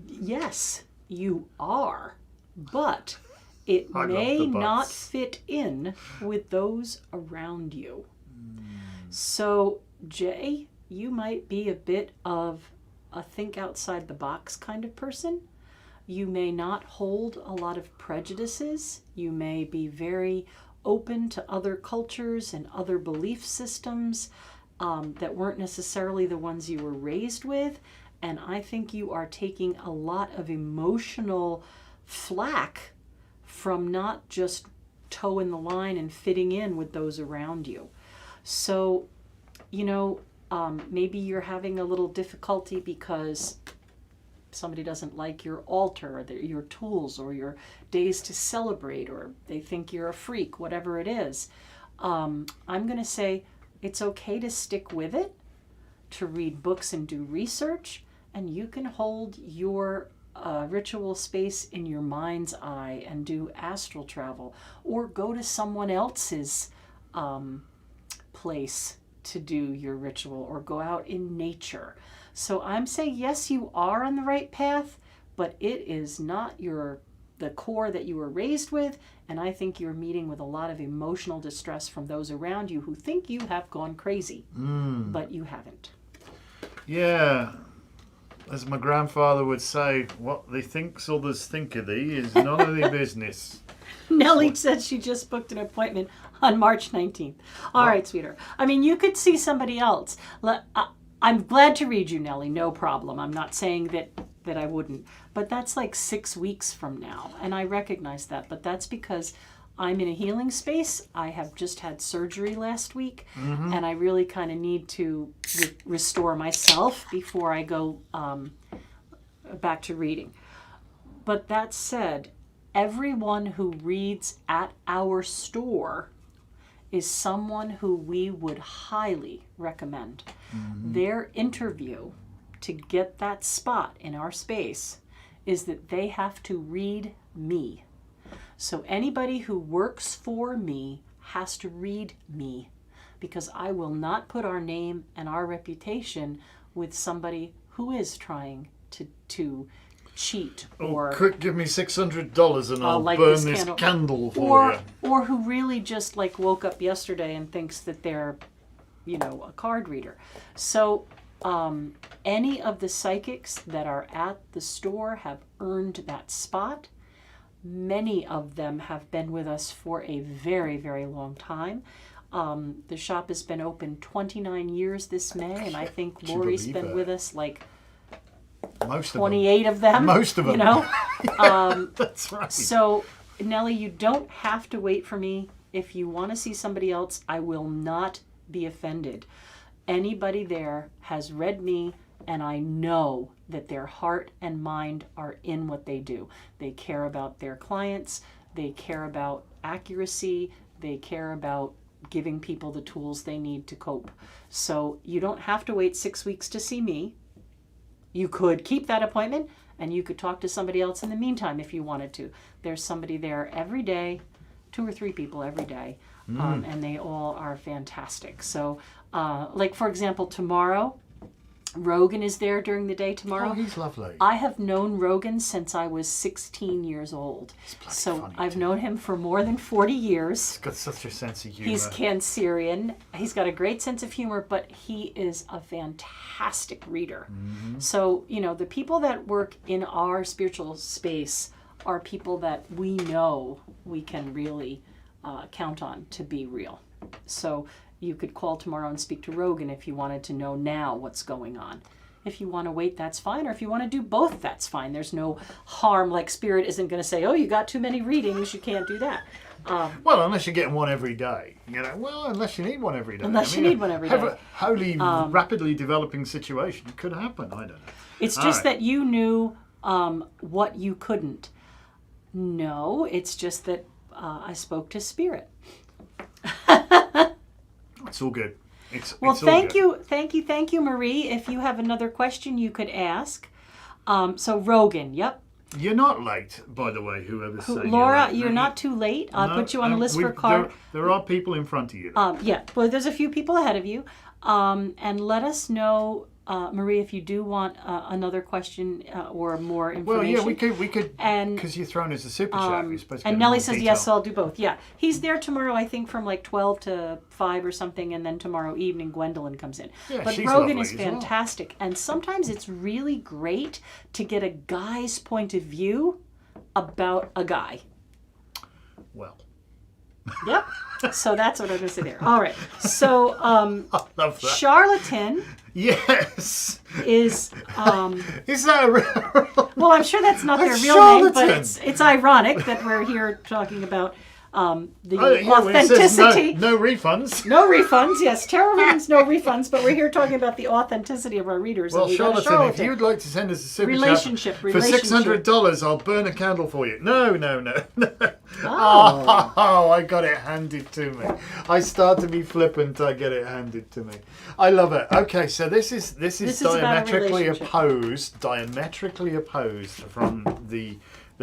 [SPEAKER 2] Yes, you are, but it
[SPEAKER 1] I love
[SPEAKER 2] may
[SPEAKER 1] the
[SPEAKER 2] not
[SPEAKER 1] buts.
[SPEAKER 2] fit in with those around you. So, Jay, you might be a bit of a think outside the box kind of person. You may not hold a lot of prejudices. You may be very open to other cultures and other belief systems that weren't necessarily the ones you were raised with. And I think you are taking a lot of emotional flack from not just toeing the line and fitting in with those around you. So, maybe you're having a little difficulty because somebody doesn't like your altar, or your tools, or your days to celebrate, or they think you're a freak, whatever it is. I'm going to say it's okay to stick with it, to read books and do research, and you can hold your ritual space in your mind's eye and do astral travel, or go to someone else's place to do your ritual, or go out in nature. So I'm saying, yes, you are on the right path, but it is not the core that you were raised with, and I think you're meeting with a lot of emotional distress from those around you who think you have gone crazy, but you haven't.
[SPEAKER 1] Yeah. As my grandfather would say, what they thinks others think of thee is none of their business.
[SPEAKER 2] Nellie said she just booked an appointment on March 19th. All right, sweetheart. I mean, you could see somebody else. I'm glad to read you, Nellie. No problem. I'm not saying that I wouldn't. But that's like 6 weeks from now. And I recognize that. But that's because I'm in a healing space. I have just had surgery last week. And I really kind of need to restore myself before I go back to reading. But that said, everyone who reads at our store is someone who we would highly recommend. Their interview to get that spot in our space is that they have to read me. So anybody who works for me has to read me, because I will not put our name and our reputation with somebody who is trying to cheat, or
[SPEAKER 1] quick, give me $600 and I'll
[SPEAKER 2] light
[SPEAKER 1] burn this candle for you.
[SPEAKER 2] Or who really just like woke up yesterday and thinks that they're, a card reader. So any of the psychics that are at the store have earned that spot. Many of them have been with us for a very, very long time. The shop has been open 29 years this May, and I think Lori's been with us like
[SPEAKER 1] most
[SPEAKER 2] 28 of them.
[SPEAKER 1] Most of them. That's right.
[SPEAKER 2] So, Nellie, you don't have to wait for me. If you want to see somebody else, I will not be offended. Anybody there has read me, and I know that their heart and mind are in what they do. They care about their clients. They care about accuracy. They care about giving people the tools they need to cope. So you don't have to wait 6 weeks to see me. You could keep that appointment, and you could talk to somebody else in the meantime if you wanted to. There's somebody there every day, 2 or 3 people every day, and they all are fantastic. So, like, for example, tomorrow, Rogan is there during the day tomorrow.
[SPEAKER 1] Oh, he's lovely.
[SPEAKER 2] I have known Rogan since I was 16 years old. So I've known him for more than 40 years.
[SPEAKER 1] He's got such a sense of humor.
[SPEAKER 2] He's Cancerian. He's got a great sense of humor, but he is a fantastic reader. So, the people that work in our spiritual space are people that we know we can really count on to be real. So you could call tomorrow and speak to Rogan if you wanted to know now what's going on. If you want to wait, that's fine. Or if you want to do both, that's fine. There's no harm. Like, Spirit isn't going to say, oh, you got too many readings, you can't do that.
[SPEAKER 1] Well, unless you're getting one every day. Unless you need one every day.
[SPEAKER 2] Unless you need one every day.
[SPEAKER 1] A wholly rapidly developing situation could happen. I don't know.
[SPEAKER 2] It's just that you knew what you couldn't. No, it's just that I spoke to Spirit.
[SPEAKER 1] It's all good.
[SPEAKER 2] Thank you, Marie. If you have another question, you could ask. So Rogan, yep.
[SPEAKER 1] You're not late, by the way, whoever's saying
[SPEAKER 2] Laura, you're not too late. I'll put you on the list for a card.
[SPEAKER 1] There are people in front of you.
[SPEAKER 2] Yeah, well, there's a few people ahead of you. And let us know Marie, if you do want another question or more information.
[SPEAKER 1] Well, yeah, we could,
[SPEAKER 2] and
[SPEAKER 1] because you're thrown as a super chat. You're supposed to
[SPEAKER 2] and
[SPEAKER 1] get
[SPEAKER 2] Nellie
[SPEAKER 1] more
[SPEAKER 2] says,
[SPEAKER 1] detail.
[SPEAKER 2] yes, I'll do both. Yeah, he's there tomorrow, I think, from like 12 to 5 or something, and then tomorrow evening Gwendolyn comes in.
[SPEAKER 1] Yeah,
[SPEAKER 2] but
[SPEAKER 1] she's
[SPEAKER 2] Rogan
[SPEAKER 1] lovely
[SPEAKER 2] is
[SPEAKER 1] as well.
[SPEAKER 2] fantastic, and sometimes it's really great to get a guy's point of view about a guy.
[SPEAKER 1] Well.
[SPEAKER 2] Yep. So that's what I'm going to say there. All right. So
[SPEAKER 1] I love that.
[SPEAKER 2] Charlatan
[SPEAKER 1] Yes.
[SPEAKER 2] is
[SPEAKER 1] Is that a real...
[SPEAKER 2] well, I'm sure that's not their
[SPEAKER 1] That's
[SPEAKER 2] real name, but
[SPEAKER 1] charlatan.
[SPEAKER 2] it's ironic that we're here talking about the
[SPEAKER 1] yeah, when it says
[SPEAKER 2] authenticity.
[SPEAKER 1] no refunds.
[SPEAKER 2] No refunds, yes. Tarot readings, no refunds, but we're here talking about the authenticity of our readers.
[SPEAKER 1] Well,
[SPEAKER 2] and we got a
[SPEAKER 1] Charlatan, if you'd like to send us a super
[SPEAKER 2] Relationship.
[SPEAKER 1] chat for $600, I'll burn a candle for you. No.
[SPEAKER 2] Oh.
[SPEAKER 1] Oh, I got it handed to me. I start to be flippant. I get it handed to me. I love it. Okay, so this is
[SPEAKER 2] This is
[SPEAKER 1] diametrically
[SPEAKER 2] about a relationship.
[SPEAKER 1] diametrically opposed from the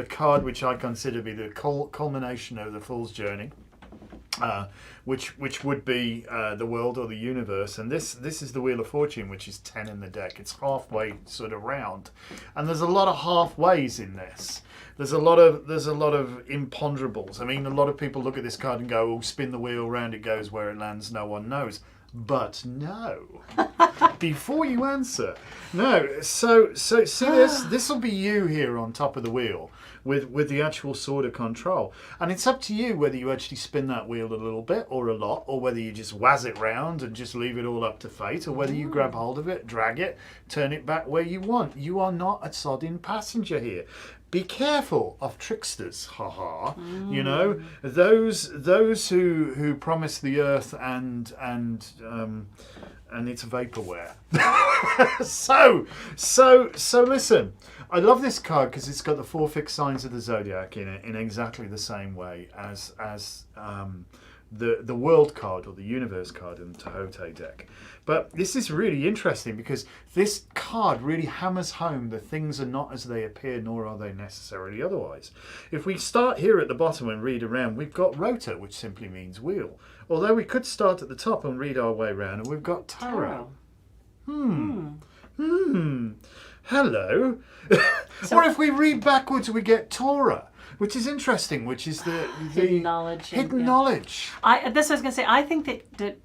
[SPEAKER 1] card which I consider to be the culmination of the Fool's Journey. Which would be the world or the universe, and this is the Wheel of Fortune, which is 10 in the deck. It's halfway sort of round, and there's a lot of halfways in this. There's a lot of imponderables. I mean, a lot of people look at this card and go, "Oh, spin the wheel, round it goes, where it lands, no one knows." But no, before you answer, no. So see this will be you here on top of the wheel. With the actual sword of control. And it's up to you whether you actually spin that wheel a little bit or a lot, or whether you just wazz it round and just leave it all up to fate, or whether you grab hold of it, drag it, turn it back where you want. You are not a sodding passenger here. Be careful of tricksters, haha. You know, those who promise the earth and it's vaporware. So listen. I love this card because it's got the 4 fixed signs of the zodiac in it in exactly the same way as the world card or the universe card in the Tahoe deck. But this is really interesting because this card really hammers home that things are not as they appear, nor are they necessarily otherwise. If we start here at the bottom and read around, we've got Rota, which simply means wheel. Although we could start at the top and read our way around, and we've got Tarot. Hello. Or if we read backwards, we get Torah, which is interesting, which is the
[SPEAKER 2] hidden knowledge.
[SPEAKER 1] Hidden knowledge.
[SPEAKER 2] This I was going to say. I think that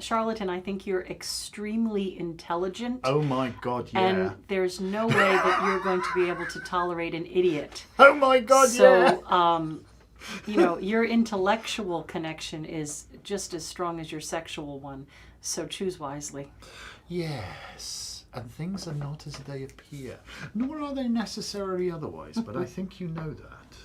[SPEAKER 2] Charlatan, I think you're extremely intelligent.
[SPEAKER 1] Oh my God, yeah.
[SPEAKER 2] And there's no way that you're going to be able to tolerate an idiot.
[SPEAKER 1] Oh my God, yeah.
[SPEAKER 2] So, you know, your intellectual connection is just as strong as your sexual one. So choose wisely.
[SPEAKER 1] Yes. And things are not as they appear, nor are they necessarily otherwise, but I think you know that.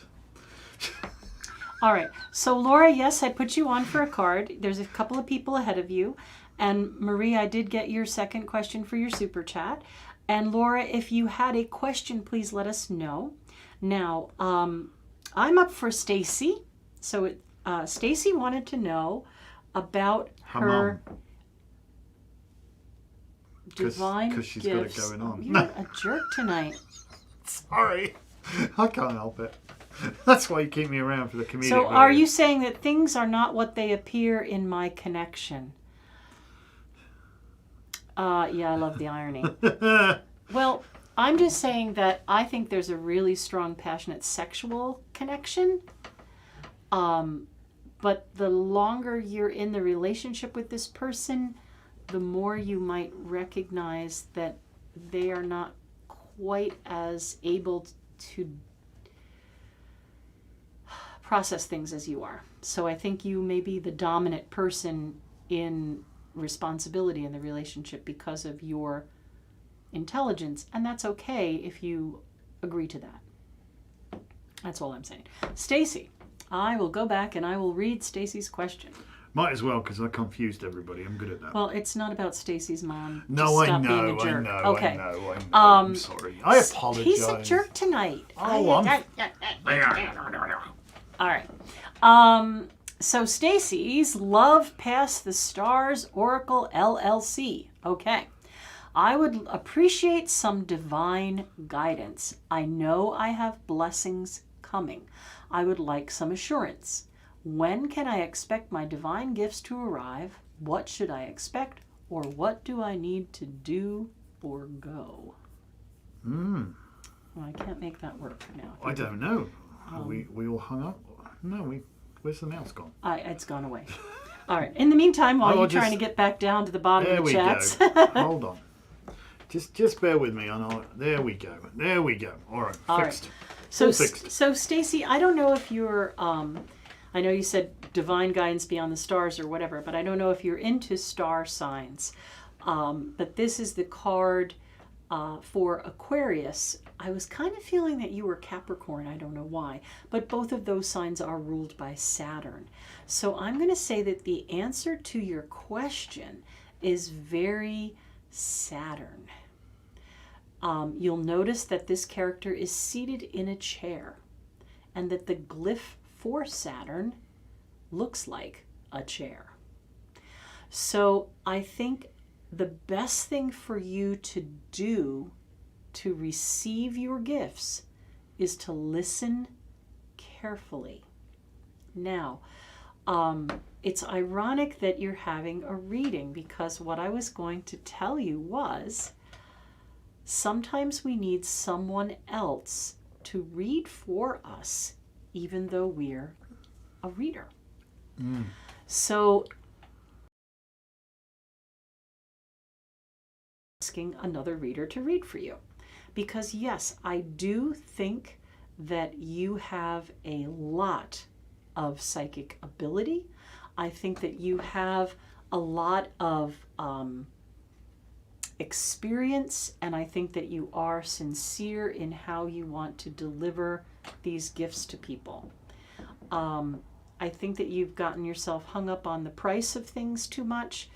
[SPEAKER 2] All right. So, Laura, yes, I put you on for a card. There's a couple of people ahead of you. And Marie, I did get your second question for your super chat. And Laura, if you had a question, please let us know. Now, I'm up for Stacy. So, Stacy wanted to know about her... divine
[SPEAKER 1] because she's
[SPEAKER 2] gifts.
[SPEAKER 1] got it going on.
[SPEAKER 2] You're a jerk tonight.
[SPEAKER 1] Sorry, I can't help it. That's why you keep me around for the comedic.
[SPEAKER 2] So are you saying that things are not what they appear in my connection? Yeah, I love the irony. Well, I'm just saying that I think there's a really strong, passionate sexual connection. But the longer you're in the relationship with this person, the more you might recognize that they are not quite as able to process things as you are. So I think you may be the dominant person in responsibility in the relationship because of your intelligence, and that's okay if you agree to that. That's all I'm saying. Stacy, I will go back and I will read Stacy's question.
[SPEAKER 1] Might as well, because I confused everybody. I'm good at that.
[SPEAKER 2] Well, it's not about Stacy's mom.
[SPEAKER 1] No,
[SPEAKER 2] Just
[SPEAKER 1] I
[SPEAKER 2] stop being
[SPEAKER 1] know,
[SPEAKER 2] a jerk.
[SPEAKER 1] I know,
[SPEAKER 2] Okay.
[SPEAKER 1] I know. I'm sorry. I apologize.
[SPEAKER 2] He's a jerk tonight.
[SPEAKER 1] Oh,
[SPEAKER 2] All right. So Stacy's Love Past the Stars Oracle LLC. Okay. I would appreciate some divine guidance. I know I have blessings coming. I would like some assurance. When can I expect my divine gifts to arrive? What should I expect? Or what do I need to do or go?
[SPEAKER 1] Well,
[SPEAKER 2] I can't make that work for now.
[SPEAKER 1] I don't know. We all hung up? No, where's the mouse gone?
[SPEAKER 2] It's gone away. All right. In the meantime, while you're trying to get back down to the bottom of the chats.
[SPEAKER 1] Go. Hold on. Just bear with me. There we go. All right. Fixed.
[SPEAKER 2] So Stacy, I don't know if you're. I know you said divine guidance beyond the stars or whatever, but I don't know if you're into star signs. But this is the card for Aquarius. I was kind of feeling that you were Capricorn. I don't know why, but both of those signs are ruled by Saturn. So I'm going to say that the answer to your question is very Saturn. You'll notice that this character is seated in a chair and that the glyph for Saturn looks like a chair. So I think the best thing for you to do to receive your gifts is to listen carefully. Now, it's ironic that you're having a reading, because what I was going to tell you was sometimes we need someone else to read for us, even though we're a reader. So asking another reader to read for you, because yes, I do think that you have a lot of psychic ability. I think that you have a lot of experience, and I think that you are sincere in how you want to deliver these gifts to people. I think that you've gotten yourself hung up on the price of things too much.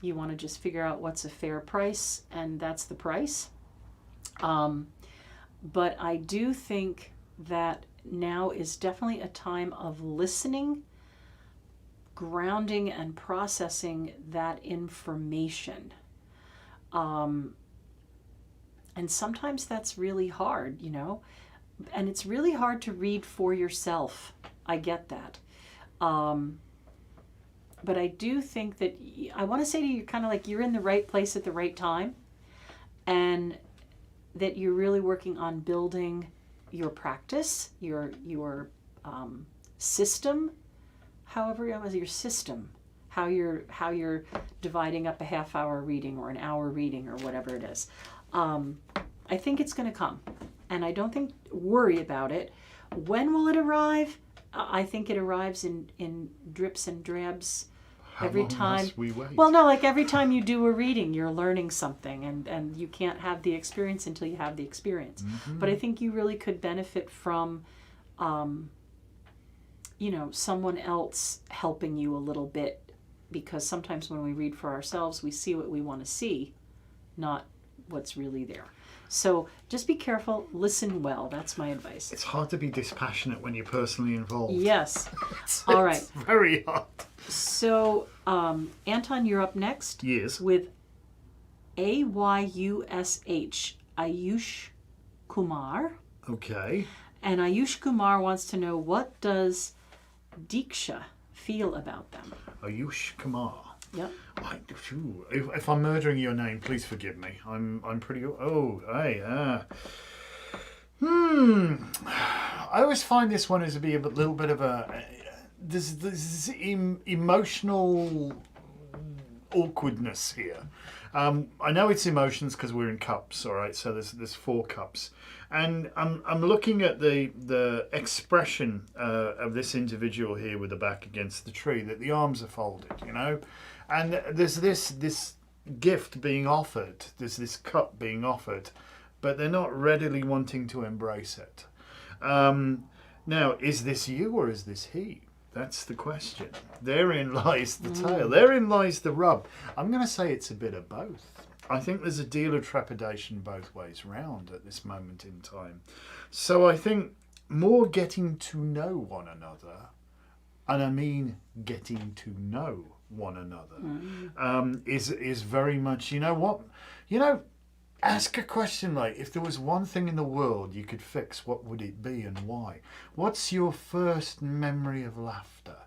[SPEAKER 2] You want to just figure out what's a fair price, and that's the price. But I do think that now is definitely a time of listening, grounding, and processing that information. And sometimes that's really hard, you know, and it's really hard to read for yourself. I get that. But I do think that I want to say to you, kind of like you're in the right place at the right time, and that you're really working on building your practice, your system, however, your system, how you're dividing up a half-hour reading or an hour reading or whatever it is. I think it's going to come, and I don't think worry about it. When will it arrive? I think it arrives in drips and drabs. Every time
[SPEAKER 1] we wait?
[SPEAKER 2] Well, no, like every time you do a reading, you're learning something, and you can't have the experience until you have the experience. But I think you really could benefit from, someone else helping you a little bit, because sometimes when we read for ourselves, we see what we want to see, not what's really there. So just be careful, listen well. That's my advice.
[SPEAKER 1] It's hard to be dispassionate when you're personally involved. Yes.
[SPEAKER 2] All right.
[SPEAKER 1] It's very hard.
[SPEAKER 2] So, Anton, you're up next.
[SPEAKER 1] Yes.
[SPEAKER 2] With Ayush, Ayush Kumar.
[SPEAKER 1] Okay.
[SPEAKER 2] And Ayush Kumar wants to know, what does Diksha feel about them?
[SPEAKER 1] Ayush Kumar.
[SPEAKER 2] Yep.
[SPEAKER 1] If I'm murdering your name, please forgive me. I'm pretty. Oh, hey. I always find this one as to be a little bit of a. There's emotional awkwardness here. I know it's emotions because we're in cups, all right. So there's 4 cups, and I'm looking at the expression of this individual here with the back against the tree, that the arms are folded, you know, and there's this gift being offered, there's this cup being offered, but they're not readily wanting to embrace it. Now, is this you or is this he? That's the question. Therein lies the tale. Therein lies the rub. I'm going to say it's a bit of both. I think there's a deal of trepidation both ways round at this moment in time. So I think more getting to know one another, and I mean getting to know one another, is very much, you know what? You know, ask a question like, if there was one thing in the world you could fix, what would it be and why? What's your first memory of laughter?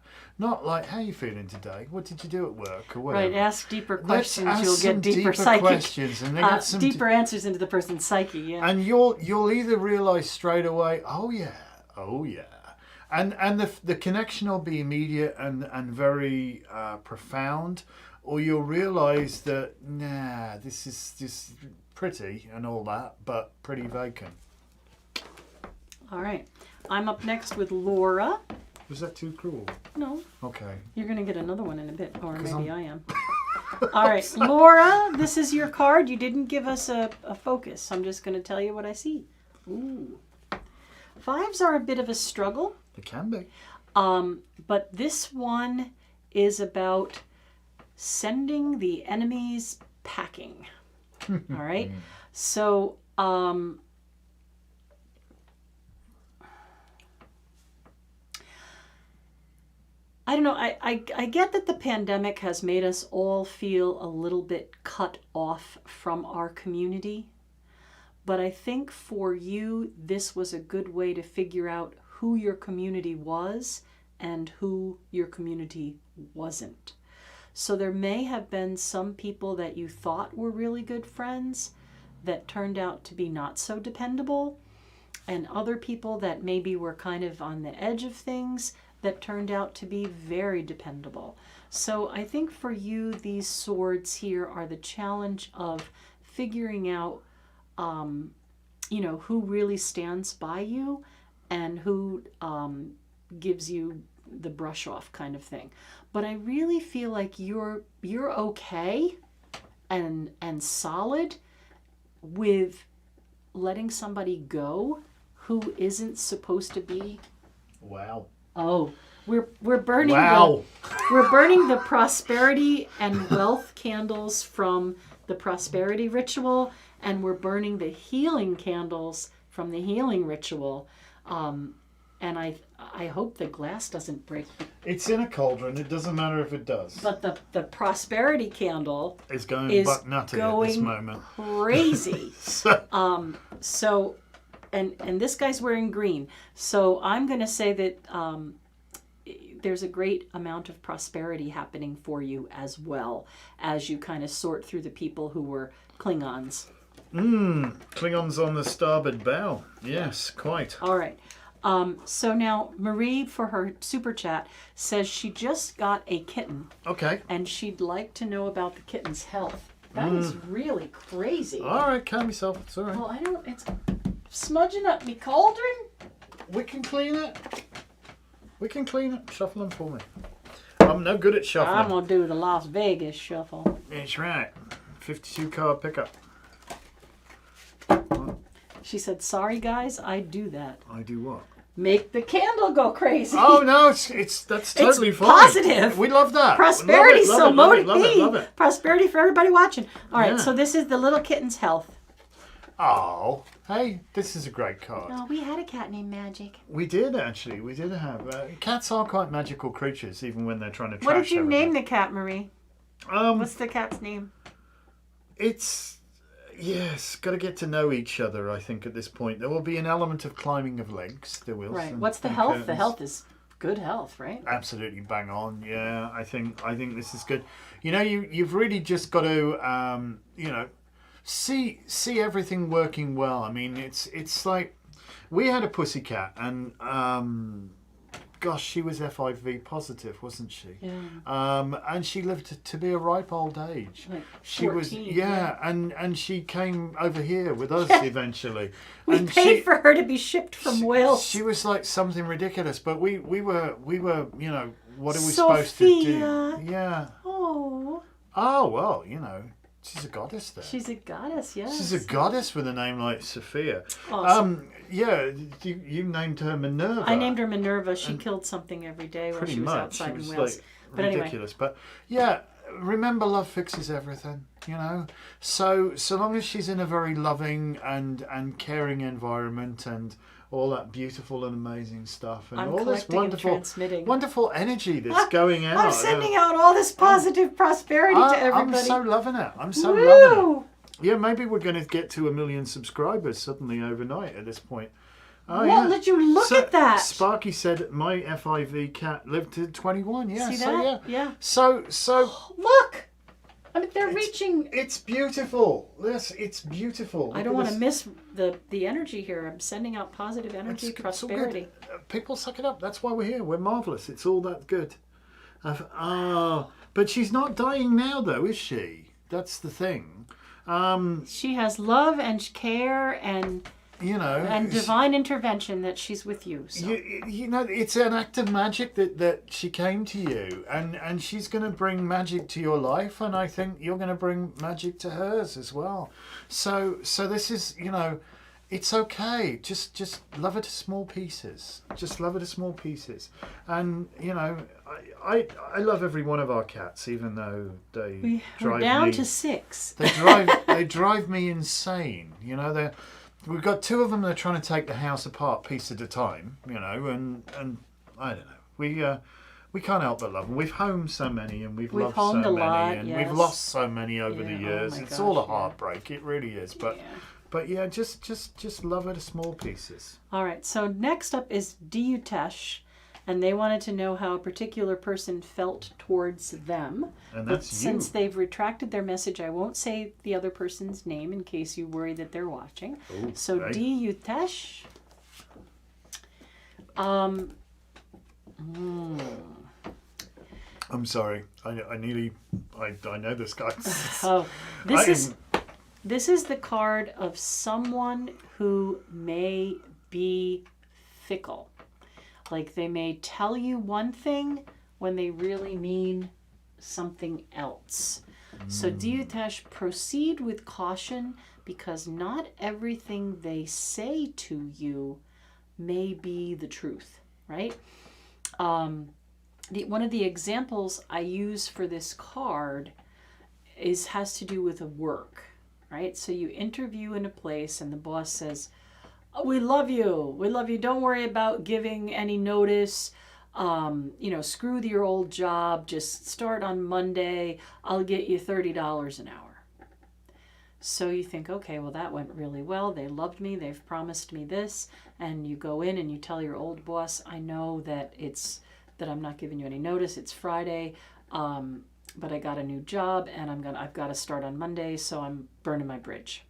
[SPEAKER 1] Not like, how you feeling today? What did you do at work or whatever?
[SPEAKER 2] Right, ask deeper
[SPEAKER 1] Let's
[SPEAKER 2] questions.
[SPEAKER 1] ask
[SPEAKER 2] You'll
[SPEAKER 1] some
[SPEAKER 2] get deeper psychic
[SPEAKER 1] questions, and they get some
[SPEAKER 2] deeper answers into the person's psyche. Yeah.
[SPEAKER 1] And you'll either realise straight away, oh yeah, and the connection will be immediate and very profound, or you'll realise that this is just pretty and all that, but pretty vacant.
[SPEAKER 2] All right, I'm up next with Laura.
[SPEAKER 1] Was that too cruel?
[SPEAKER 2] No.
[SPEAKER 1] Okay.
[SPEAKER 2] You're going to get another one in a bit, or maybe I am. All right, Laura, this is your card. You didn't give us a focus. I'm just going to tell you what I see. Ooh. 5s are a bit of a struggle.
[SPEAKER 1] It can be.
[SPEAKER 2] But this one is about sending the enemies packing. All right? So, I don't know. I get that the pandemic has made us all feel a little bit cut off from our community. But I think for you, this was a good way to figure out who your community was and who your community wasn't. So there may have been some people that you thought were really good friends that turned out to be not so dependable, and other people that maybe were kind of on the edge of things that turned out to be very dependable. So I think for you, these swords here are the challenge of figuring out, who really stands by you and who gives you the brush off kind of thing. But I really feel like you're okay and solid with letting somebody go who isn't supposed to be.
[SPEAKER 1] Wow.
[SPEAKER 2] Oh, we're burning
[SPEAKER 1] wow.
[SPEAKER 2] We're burning the prosperity and wealth candles from the prosperity ritual, and we're burning the healing candles from the healing ritual. And I hope the glass doesn't break.
[SPEAKER 1] It's in a cauldron. It doesn't matter if it does.
[SPEAKER 2] But the prosperity candle
[SPEAKER 1] is going butt nutty at this moment.
[SPEAKER 2] Crazy. So and this guy's wearing green. So I'm going to say that there's a great amount of prosperity happening for you as well as you kind of sort through the people who were Klingons.
[SPEAKER 1] Klingons on the starboard bow. Yes, quite.
[SPEAKER 2] All right. So now Marie, for her super chat, says she just got a kitten.
[SPEAKER 1] Okay.
[SPEAKER 2] And she'd like to know about the kitten's health. That is really crazy.
[SPEAKER 1] All right, calm yourself. It's all right.
[SPEAKER 2] Well, it's smudging up me cauldron.
[SPEAKER 1] We can clean it. Shuffle them for me. I'm no good at shuffling.
[SPEAKER 2] I'm going to do the Las Vegas shuffle.
[SPEAKER 1] That's right. 52 card pickup.
[SPEAKER 2] She said, sorry guys, I do that.
[SPEAKER 1] I do what?
[SPEAKER 2] Make the candle go crazy.
[SPEAKER 1] Oh no, that's totally fine.
[SPEAKER 2] Positive.
[SPEAKER 1] We love that.
[SPEAKER 2] Prosperity, so motivating.
[SPEAKER 1] Love it.
[SPEAKER 2] Prosperity for everybody watching. All right, so this is the little kitten's health.
[SPEAKER 1] Oh, hey, this is a great card.
[SPEAKER 2] Oh, we had a cat named Magic.
[SPEAKER 1] We did actually. We did have cats are quite magical creatures, even when they're trying to.
[SPEAKER 2] What did you
[SPEAKER 1] everything.
[SPEAKER 2] name the cat, Marie? What's the cat's name?
[SPEAKER 1] Yes, got to get to know each other, I think, at this point. There will be an element of climbing of legs. There will.
[SPEAKER 2] Right. What's the health? Curtains. The health is good health, right?
[SPEAKER 1] Absolutely bang on. Yeah, I think this is good. You've really just got to, see everything working well. I mean, it's like we had a pussycat and gosh, she was FIV positive, wasn't she? Yeah. And she lived to be a ripe old age.
[SPEAKER 2] Like 14,
[SPEAKER 1] she was, and she came over here with us eventually.
[SPEAKER 2] We paid for her to be shipped from Wales.
[SPEAKER 1] She was like something ridiculous, but we were, what are we supposed to do? Yeah.
[SPEAKER 2] Oh.
[SPEAKER 1] Oh well, she's a goddess there.
[SPEAKER 2] She's a goddess, yes.
[SPEAKER 1] She's a goddess with a name like Sophia.
[SPEAKER 2] Awesome.
[SPEAKER 1] You named her Minerva.
[SPEAKER 2] I named her Minerva. She killed something every day while she was outside in Wales.
[SPEAKER 1] Like,
[SPEAKER 2] but
[SPEAKER 1] ridiculous. Anyway. But yeah, remember, love fixes everything. So long as she's in a very loving and caring environment and all that beautiful and amazing stuff and all this wonderful energy that's going out.
[SPEAKER 2] I'm sending out all this positive prosperity to everybody.
[SPEAKER 1] I'm so loving it. Loving it. Yeah, maybe we're going to get to 1 million subscribers suddenly overnight at this point. Oh,
[SPEAKER 2] well, did you look at that?
[SPEAKER 1] Sparky said my FIV cat lived to 21. Yeah.
[SPEAKER 2] See
[SPEAKER 1] so
[SPEAKER 2] that?
[SPEAKER 1] yeah. So
[SPEAKER 2] look. I mean, they're reaching.
[SPEAKER 1] It's beautiful. Yes, it's beautiful.
[SPEAKER 2] I don't want to miss the energy here. I'm sending out positive energy, prosperity.
[SPEAKER 1] It's all good. People suck it up. That's why we're here. We're marvelous. It's all that good. But she's not dying now, though, is she? That's the thing.
[SPEAKER 2] She has love and care and divine intervention that she's with you. So.
[SPEAKER 1] You know, it's an act of magic that she came to you, and she's going to bring magic to your life, and I think you're going to bring magic to hers as well. So this is, it's okay. Just love her to small pieces. Just love her to small pieces, and I love every one of our cats, even though we're down
[SPEAKER 2] to 6.
[SPEAKER 1] They drive me insane. We've got 2 of them that are trying to take the house apart piece at a time, and I don't know. We can't help but love them. We've homed so many, and we've loved so many, and we've lost so many over the years. It's all a heartbreak. It really is. But yeah, just love her to small pieces.
[SPEAKER 2] All right. So next up is Diutesh, and they wanted to know how a particular person felt towards them.
[SPEAKER 1] And that's
[SPEAKER 2] since they've retracted their message, I won't say the other person's name in case you worry that they're watching.
[SPEAKER 1] Ooh,
[SPEAKER 2] so
[SPEAKER 1] right.
[SPEAKER 2] Diutesh.
[SPEAKER 1] I'm sorry. I know this guy.
[SPEAKER 2] This is the card of someone who may be fickle. Like they may tell you one thing when they really mean something else. So Diutesh, proceed with caution because not everything they say to you may be the truth, right? One of the examples I use for this card has to do with a work, right? So you interview in a place and the boss says, "Oh, we love you. Don't worry about giving any notice. Screw your old job. Just start on Monday. I'll get you $30 an hour." So you think, okay, well, that went really well. They loved me. They've promised me this. And you go in and you tell your old boss, I know that I'm not giving you any notice. It's Friday, but I got a new job and I've got to start on Monday, so I'm burning my bridge.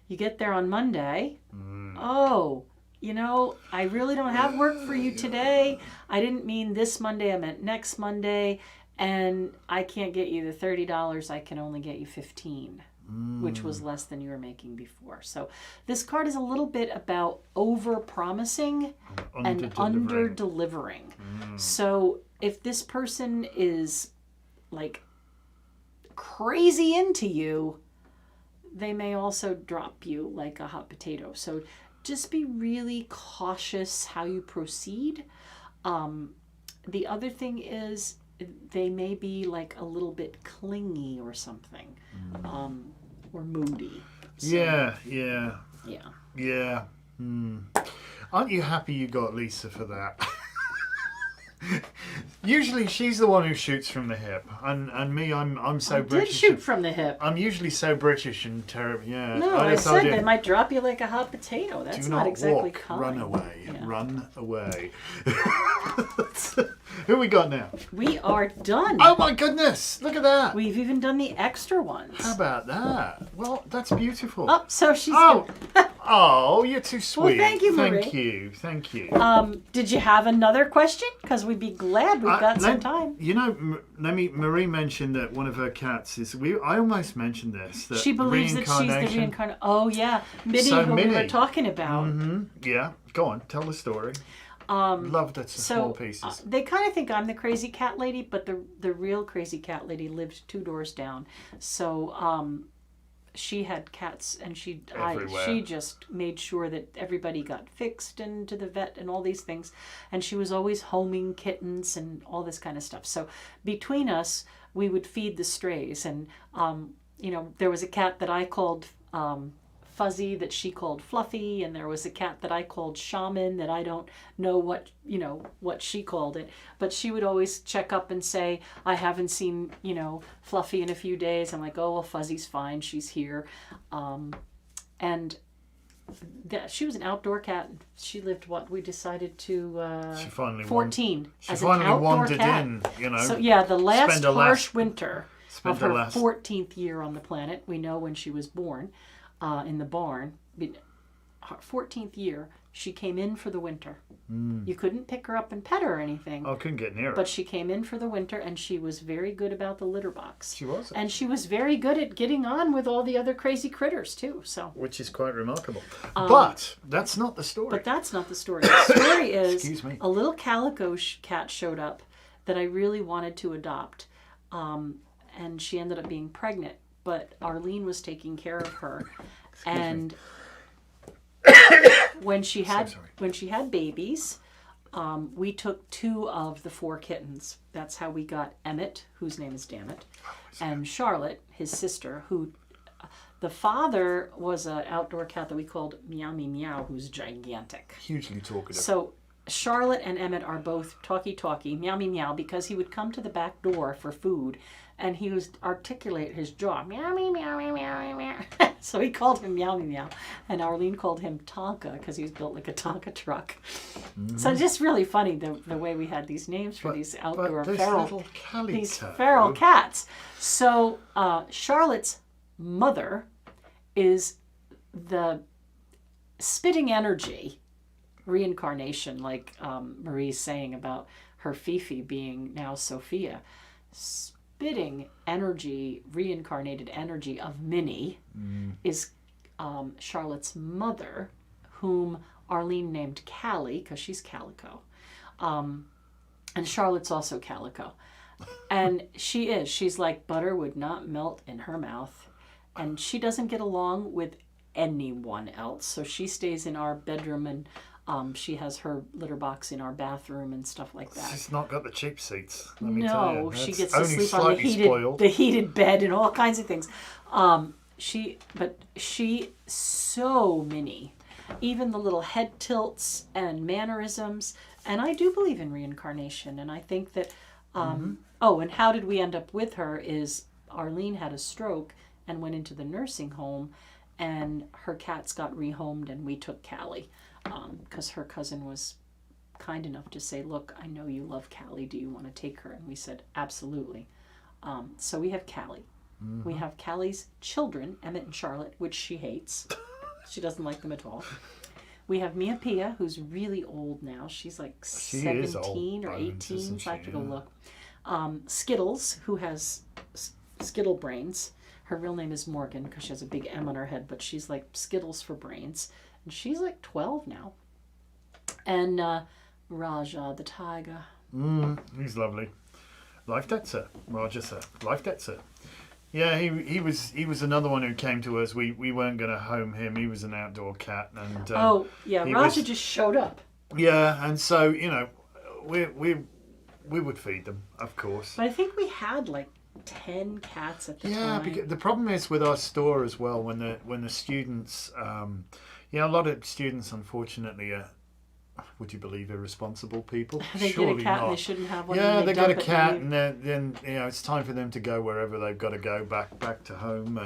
[SPEAKER 2] You get there on Monday. Oh, I really don't have work for you today. I didn't mean this Monday. I meant next Monday. And I can't get you the $30. I can only get you $15, which was less than you were making before. So this card is a little bit about over-promising and under-delivering. So if this person is like crazy into you, they may also drop you like a hot potato. So just be really cautious how you proceed. The other thing is they may be like a little bit clingy or something, or moody. So,
[SPEAKER 1] Yeah. Aren't you happy you got Lisa for that? Usually she's the one who shoots from the hip, and me, I'm so British.
[SPEAKER 2] Did shoot from the hip.
[SPEAKER 1] I'm usually so British and terrible. Yeah.
[SPEAKER 2] No, I said they might drop you like a hot potato. That's not exactly kind.
[SPEAKER 1] Run away. Yeah. Run away. Who we got now?
[SPEAKER 2] We are done.
[SPEAKER 1] Oh my goodness! Look at that.
[SPEAKER 2] We've even done the extra ones.
[SPEAKER 1] How about that? Well, that's beautiful.
[SPEAKER 2] Oh, so she's.
[SPEAKER 1] Oh, you're too sweet.
[SPEAKER 2] Well, thank you, Marie.
[SPEAKER 1] Thank you.
[SPEAKER 2] Did you have another question? Because we'd be glad we've got some time.
[SPEAKER 1] Marie mentioned that one of her cats is. I almost mentioned this. That
[SPEAKER 2] she believes that she's the reincarnation. Oh yeah, Minnie, who we were talking about.
[SPEAKER 1] Yeah, go on, tell the story. Love that small pieces.
[SPEAKER 2] They kind of think I'm the crazy cat lady, but the real crazy cat lady lived 2 doors down. So she had cats, and she just made sure that everybody got fixed and to the vet and all these things. And she was always homing kittens and all this kind of stuff. So between us, we would feed the strays. And there was a cat that I called Fuzzy that she called Fluffy, and there was a cat that I called Shaman that I don't know what she called it, but she would always check up and say, I haven't seen Fluffy in a few days. I'm like, oh well, Fuzzy's fine, she's here. And she was an outdoor cat. She lived what we decided to
[SPEAKER 1] she finally
[SPEAKER 2] 14
[SPEAKER 1] she
[SPEAKER 2] as
[SPEAKER 1] finally
[SPEAKER 2] an outdoor
[SPEAKER 1] wandered
[SPEAKER 2] cat.
[SPEAKER 1] in, you know.
[SPEAKER 2] So yeah, the last harsh winter
[SPEAKER 1] spent
[SPEAKER 2] of her 14th year on the planet. We know when she was born in the barn. 14th year, she came in for the winter. You couldn't pick her up and pet her or anything.
[SPEAKER 1] I couldn't get near her.
[SPEAKER 2] But she came in for the winter, and she was very good about the litter box.
[SPEAKER 1] She was.
[SPEAKER 2] And she was very good at getting on with all the other crazy critters, too. So,
[SPEAKER 1] which is quite remarkable. But that's not the story.
[SPEAKER 2] But that's not the story. The story is
[SPEAKER 1] Excuse me.
[SPEAKER 2] a little calico cat showed up that I really wanted to adopt. And she ended up being pregnant. But Arlene was taking care of her. And when she had babies, we took 2 of the 4 kittens. That's how we got Emmett, whose name is Dammit, and Charlotte, his sister, who the father was an outdoor cat that we called Meow Me Meow, who's gigantic.
[SPEAKER 1] Hugely talkative.
[SPEAKER 2] So Charlotte and Emmett are both talky, Meow Me Meow, because he would come to the back door for food, and he would articulate his jaw, meow me, meow me, meow me, meow. So he called him Meow Me Meow, and Arlene called him Tonka because he was built like a Tonka truck. So just really funny the way we had these names for these outdoor feral cats. So Charlotte's mother is the spitting energy reincarnation, like Marie's saying about her Fifi being now Sophia. Spitting energy, reincarnated energy of Minnie is Charlotte's mother, whom Arlene named Callie because she's calico. And Charlotte's also calico. And she's like butter would not melt in her mouth. And she doesn't get along with anyone else. So she stays in our bedroom, and she has her litter box in our bathroom and stuff like that.
[SPEAKER 1] She's not got the cheap seats. Let me tell you.
[SPEAKER 2] She gets to sleep on the heated bed and all kinds of things. She so Minnie. Even the little head tilts and mannerisms. And I do believe in reincarnation. And I think that, oh, and how did we end up with her is Arlene had a stroke and went into the nursing home, and her cats got rehomed, and we took Callie. Because her cousin was kind enough to say, look, I know you love Callie. Do you want to take her? And we said, absolutely. So we have Callie. We have Callie's children, Emmett and Charlotte, which she hates. She doesn't like them at all. We have Mia Pia, who's really old now. She's like 17 or 18, so I have to go look. Skittles, who has Skittle brains. Her real name is Morgan because she has a big M on her head, but she's like Skittles for brains. And she's like 12 now. And Raja, the tiger.
[SPEAKER 1] He's lovely. Life Detzer. Raja, sir. Life Detzer. Yeah, he was another one who came to us. We weren't going to home him. He was an outdoor cat. And
[SPEAKER 2] Raja just showed up.
[SPEAKER 1] Yeah, and so, you know, we would feed them, of course.
[SPEAKER 2] But I think we had like 10 cats at the time.
[SPEAKER 1] Yeah, because the problem is with our store as well, when the students, a lot of students, unfortunately, are, would you believe, irresponsible people?
[SPEAKER 2] They get a cat and they shouldn't have one.
[SPEAKER 1] Yeah, they get a cat and then it's time for them to go wherever they've got to go, back to home,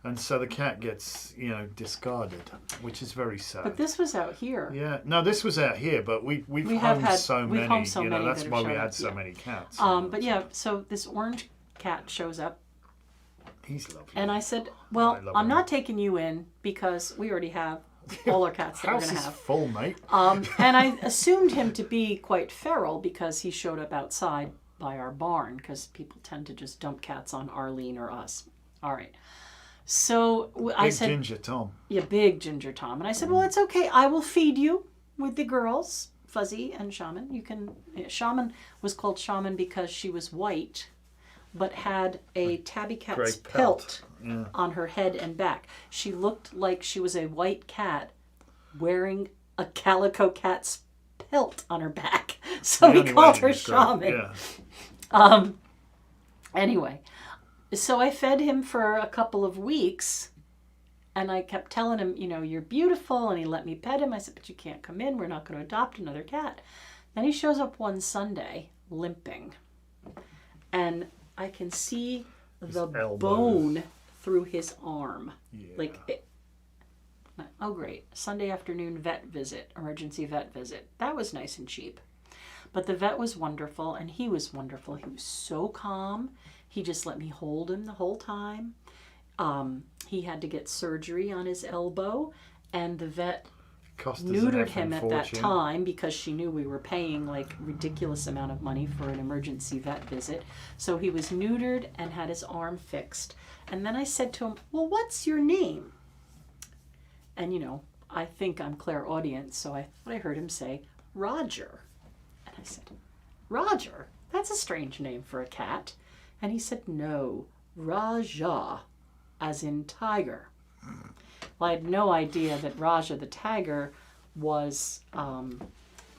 [SPEAKER 1] and so the cat gets discarded, which is very sad.
[SPEAKER 2] But this was out here.
[SPEAKER 1] Yeah, no, this was out here, but we've homed so many. That's why we had so many cats.
[SPEAKER 2] But yeah, so this orange cat shows up.
[SPEAKER 1] He's lovely.
[SPEAKER 2] And I said, well, I'm not taking you in because we already have all our cats that we're going to have.
[SPEAKER 1] House is full, mate.
[SPEAKER 2] And I assumed him to be quite feral because he showed up outside by our barn because people tend to just dump cats on Arlene or us. All right. So I said...
[SPEAKER 1] Big Ginger Tom.
[SPEAKER 2] Yeah, Big Ginger Tom. And I said, well, it's okay. I will feed you with the girls, Fuzzy and Shaman. Shaman was called Shaman because she was white, but had a tabby cat's pelt on her head and back. She looked like she was a white cat wearing a calico cat's pelt on her back. So we called her Shaman. Yeah. Anyway, so I fed him for a couple of weeks, and I kept telling him, you're beautiful, and he let me pet him. I said, but you can't come in. We're not going to adopt another cat. Then he shows up one Sunday limping, and I can see the bone through his arm. Yeah. Oh, great. Sunday afternoon vet visit, emergency vet visit. That was nice and cheap. But the vet was wonderful, and he was wonderful. He was so calm. He just let me hold him the whole time. He had to get surgery on his elbow, and the vet neutered him at that time because she knew we were paying like ridiculous amount of money for an emergency vet visit. So he was neutered and had his arm fixed. And then I said to him, well, what's your name? And you know, I think I'm clairaudient, so I thought I heard him say, Roger. And I said, Roger? That's a strange name for a cat. And he said, no, Raja, as in tiger. Well, I had no idea that Raja the tiger was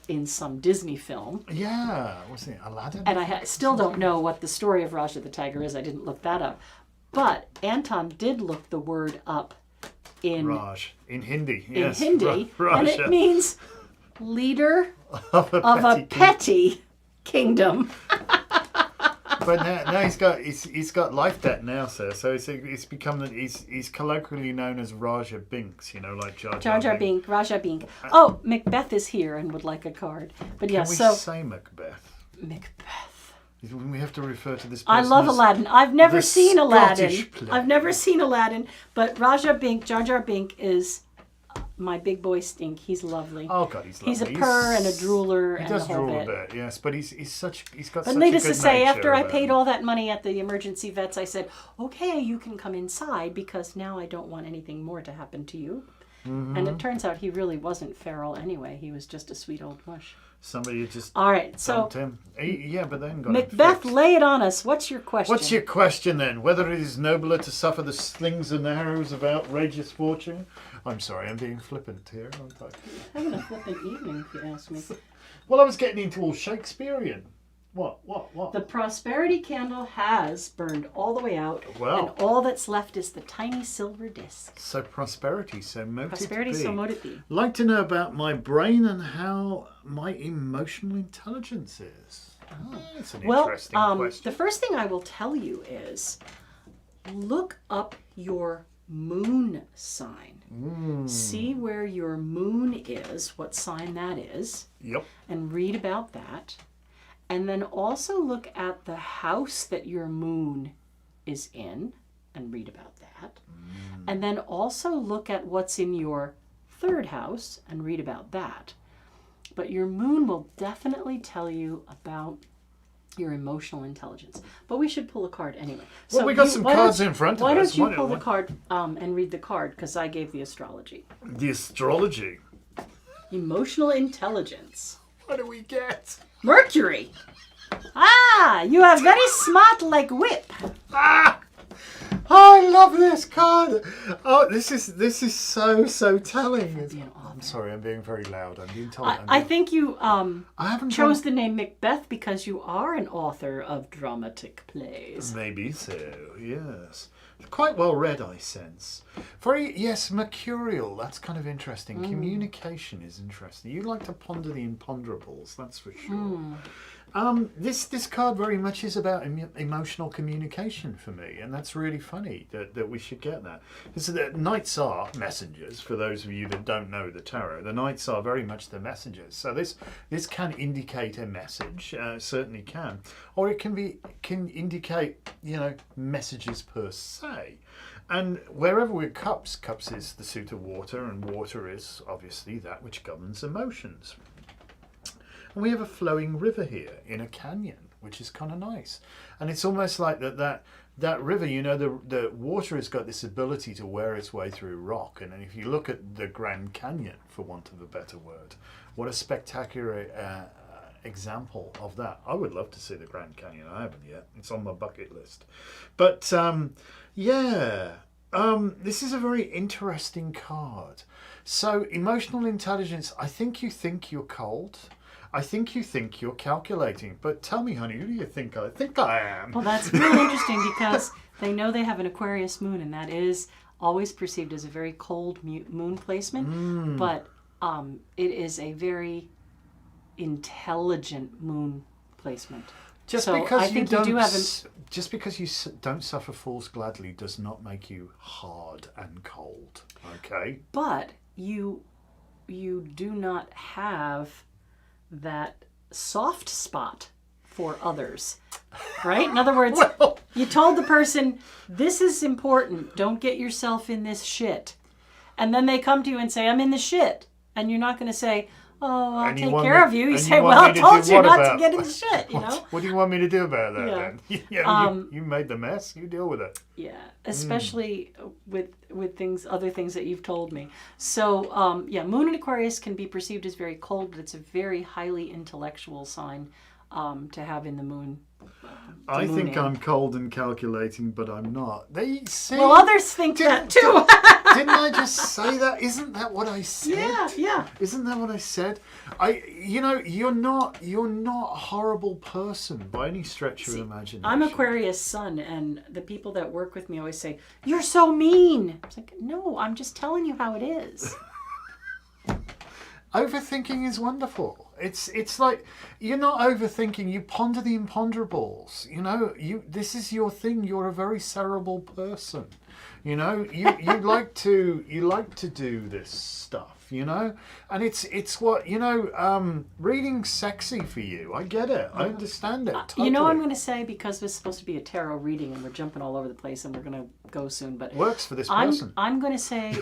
[SPEAKER 2] in some Disney film.
[SPEAKER 1] Yeah, was it Aladdin?
[SPEAKER 2] And I still don't know what the story of Raja the tiger is. I didn't look that up. But Anton did look the word up in
[SPEAKER 1] Raj, in Hindi.
[SPEAKER 2] In
[SPEAKER 1] yes.
[SPEAKER 2] Hindi,
[SPEAKER 1] Raja.
[SPEAKER 2] and it means leader of a petty kingdom.
[SPEAKER 1] But now he's got life debt now, sir. So it's become that he's colloquially known as Raja Binks. You know, like Jar Jar
[SPEAKER 2] Bink, Raja Bink. Oh, Macbeth is here and would like a card. But yeah,
[SPEAKER 1] Can we
[SPEAKER 2] so
[SPEAKER 1] say Macbeth?
[SPEAKER 2] Macbeth.
[SPEAKER 1] We have to refer to this person.
[SPEAKER 2] I love Aladdin. I've never seen Aladdin.
[SPEAKER 1] Play.
[SPEAKER 2] I've never seen Aladdin, but Raja Bink, Jar Jar Bink is my big boy Stink. He's lovely.
[SPEAKER 1] Oh God, he's lovely.
[SPEAKER 2] He's a purr and a drooler
[SPEAKER 1] He
[SPEAKER 2] and
[SPEAKER 1] does
[SPEAKER 2] the whole
[SPEAKER 1] drool
[SPEAKER 2] bit.
[SPEAKER 1] a bit, yes, but he's got
[SPEAKER 2] But
[SPEAKER 1] such
[SPEAKER 2] needless
[SPEAKER 1] a good
[SPEAKER 2] to say,
[SPEAKER 1] nature
[SPEAKER 2] after I
[SPEAKER 1] about
[SPEAKER 2] paid
[SPEAKER 1] him.
[SPEAKER 2] all that money at the emergency vets, I said, okay, you can come inside because now I don't want anything more to happen to you.
[SPEAKER 1] Mm-hmm.
[SPEAKER 2] And it turns out he really wasn't feral anyway. He was just a sweet old mush.
[SPEAKER 1] Somebody had just
[SPEAKER 2] All right, so
[SPEAKER 1] dumped him. Yeah, but then got
[SPEAKER 2] Macbeth,
[SPEAKER 1] him
[SPEAKER 2] lay it on us. What's your question?
[SPEAKER 1] What's your question then? Whether it is nobler to suffer the slings and arrows of outrageous fortune? I'm sorry, I'm being flippant here, aren't I?
[SPEAKER 2] Having a flippant evening, if you ask me.
[SPEAKER 1] Well, I was getting into all Shakespearean. What?
[SPEAKER 2] The prosperity candle has burned all the way out,
[SPEAKER 1] Wow.
[SPEAKER 2] and all that's left is the tiny silver disc.
[SPEAKER 1] So prosperity, so mote
[SPEAKER 2] Prosperity,
[SPEAKER 1] it be.
[SPEAKER 2] so mote it be.
[SPEAKER 1] Like to know about my brain and how my emotional intelligence is. Oh, that's an interesting question.
[SPEAKER 2] The first thing I will tell you is look up your moon sign. See where your moon is, what sign that is,
[SPEAKER 1] Yep.
[SPEAKER 2] and read about that. And then also look at the house that your moon is in and read about that. And then also look at what's in your third house and read about that. But your moon will definitely tell you about your emotional intelligence. But we should pull a card anyway.
[SPEAKER 1] Well, we got some cards in front of us.
[SPEAKER 2] Why don't you pull the card and read the card, because I gave the astrology.
[SPEAKER 1] The astrology.
[SPEAKER 2] Emotional intelligence.
[SPEAKER 1] What do we get?
[SPEAKER 2] Mercury. Ah, you are very smart like whip.
[SPEAKER 1] Ah! Oh, I love this card. Oh, this is so telling. I'm sorry, I'm being very loud. I'm being told.
[SPEAKER 2] I think you
[SPEAKER 1] I haven't
[SPEAKER 2] chose the name Macbeth because you are an author of dramatic plays.
[SPEAKER 1] Maybe so. Yes. Quite well read, I sense. Yes, mercurial. That's kind of interesting. Communication is interesting. You like to ponder the imponderables, that's for sure. This card very much is about emotional communication for me, and that's really funny that we should get that. So the knights are messengers. For those of you that don't know the tarot, the knights are very much the messengers. So this can indicate a message, certainly can, or it can indicate messages per se. And wherever we're cups is the suit of water, and water is obviously that which governs emotions. And we have a flowing river here in a canyon, which is kind of nice. And it's almost like that river, the water has got this ability to wear its way through rock. And if you look at the Grand Canyon, for want of a better word, what a spectacular example of that. I would love to see the Grand Canyon. I haven't yet. It's on my bucket list. But this is a very interesting card. So emotional intelligence, I think you're cold. I think you think you're calculating, but tell me, honey, who do you think I think I am?
[SPEAKER 2] Well, that's really interesting because they know they have an Aquarius moon, and that is always perceived as a very cold moon placement, but it is a very intelligent moon placement.
[SPEAKER 1] Just
[SPEAKER 2] So
[SPEAKER 1] because
[SPEAKER 2] I
[SPEAKER 1] you
[SPEAKER 2] think
[SPEAKER 1] don't,
[SPEAKER 2] you do have
[SPEAKER 1] just because you don't suffer fools gladly does not make you hard and cold. Okay.
[SPEAKER 2] but you do not have that soft spot for others, right? In other words,
[SPEAKER 1] Well,
[SPEAKER 2] you told the person, this is important, don't get yourself in this shit. And then they come to you and say, I'm in the shit. And you're not going to say, oh, I'll take care of you. You say, well, I told you not to get in the shit, you know?
[SPEAKER 1] What do you want me to do about that then? Yeah, you made the mess, you deal with it.
[SPEAKER 2] Yeah, especially with other things that you've told me. So, Moon in Aquarius can be perceived as very cold, but it's a very highly intellectual sign to have in the moon.
[SPEAKER 1] I think I'm cold and calculating, but I'm not. They say.
[SPEAKER 2] Well, others think that too.
[SPEAKER 1] Didn't I just say that? Isn't that what I said?
[SPEAKER 2] Yeah.
[SPEAKER 1] Isn't that what I said? You're not a horrible person by any stretch of imagination.
[SPEAKER 2] I'm Aquarius sun, and the people that work with me always say, "You're so mean." It's like, no, I'm just telling you how it is.
[SPEAKER 1] Overthinking is wonderful. It's like you're not overthinking. You ponder the imponderables. This is your thing. You're a very cerebral person. You like to do this stuff. And it's what reading's sexy for you. I get it. I understand it. Totally.
[SPEAKER 2] I'm going to say, because this is supposed to be a tarot reading, and we're jumping all over the place, and we're going to go soon. But
[SPEAKER 1] works for this person.
[SPEAKER 2] I'm going to say,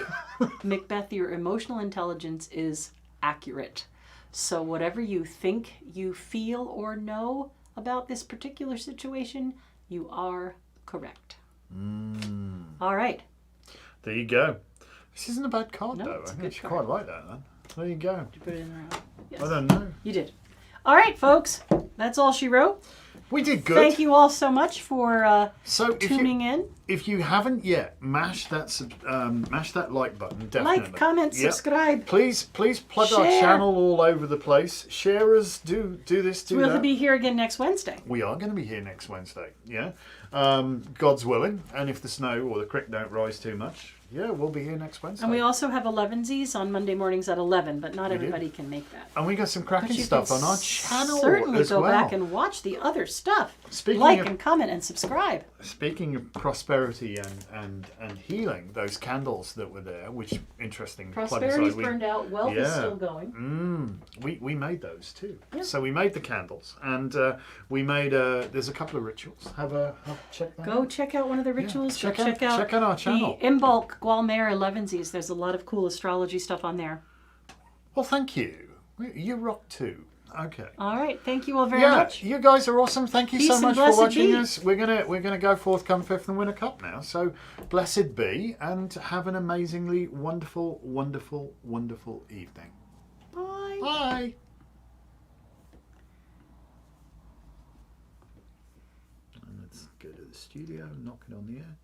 [SPEAKER 2] Macbeth, your emotional intelligence is accurate. So whatever you think you feel or know about this particular situation, you are correct. All right.
[SPEAKER 1] There you go. This isn't a bad card, though.
[SPEAKER 2] It's a
[SPEAKER 1] I
[SPEAKER 2] good
[SPEAKER 1] actually
[SPEAKER 2] card.
[SPEAKER 1] quite like that, then. There you go.
[SPEAKER 2] Did you put it in there? Yes.
[SPEAKER 1] I don't know.
[SPEAKER 2] You did. All right, folks. That's all she wrote.
[SPEAKER 1] We did good.
[SPEAKER 2] Thank you all so much for tuning in.
[SPEAKER 1] If you haven't yet, mash that like button. Definitely.
[SPEAKER 2] Like, comment, subscribe.
[SPEAKER 1] Please plug our
[SPEAKER 2] Share.
[SPEAKER 1] channel all over the place. Share us. Do this. Do
[SPEAKER 2] We'll
[SPEAKER 1] that.
[SPEAKER 2] be here again next Wednesday.
[SPEAKER 1] We are going to be here next Wednesday. Yeah. God's willing, and if the snow or the creek don't rise too much, we'll be here next Wednesday.
[SPEAKER 2] And we also have 11sies on Monday mornings at 11, but not everybody can make that.
[SPEAKER 1] And we got some cracking stuff on our channel
[SPEAKER 2] certainly
[SPEAKER 1] as
[SPEAKER 2] go
[SPEAKER 1] well.
[SPEAKER 2] back and watch the other stuff.
[SPEAKER 1] Speaking
[SPEAKER 2] like
[SPEAKER 1] of-
[SPEAKER 2] and comment and subscribe.
[SPEAKER 1] Speaking of prosperity and healing, those candles that were there, which interesting.
[SPEAKER 2] Prosperity's burned out. Wealth is still going.
[SPEAKER 1] We made those too.
[SPEAKER 2] Yeah.
[SPEAKER 1] So we made the candles, and we made there's a couple of rituals. Check that.
[SPEAKER 2] Go check out one of the rituals.
[SPEAKER 1] Yeah.
[SPEAKER 2] Go check out
[SPEAKER 1] our channel.
[SPEAKER 2] the Imbolc Gualmer 11sies. There's a lot of cool astrology stuff on there.
[SPEAKER 1] Well, thank you. You rock too. Okay.
[SPEAKER 2] All right. Thank you all very much.
[SPEAKER 1] You guys are awesome. Thank you
[SPEAKER 2] Peace
[SPEAKER 1] so
[SPEAKER 2] and
[SPEAKER 1] much for
[SPEAKER 2] blessed
[SPEAKER 1] watching
[SPEAKER 2] be.
[SPEAKER 1] us. We're gonna go forth, come fifth, and win a cup now. So blessed be, and have an amazingly wonderful, wonderful, wonderful evening.
[SPEAKER 2] Bye.
[SPEAKER 1] Bye. And let's go to the studio, knock it on the air.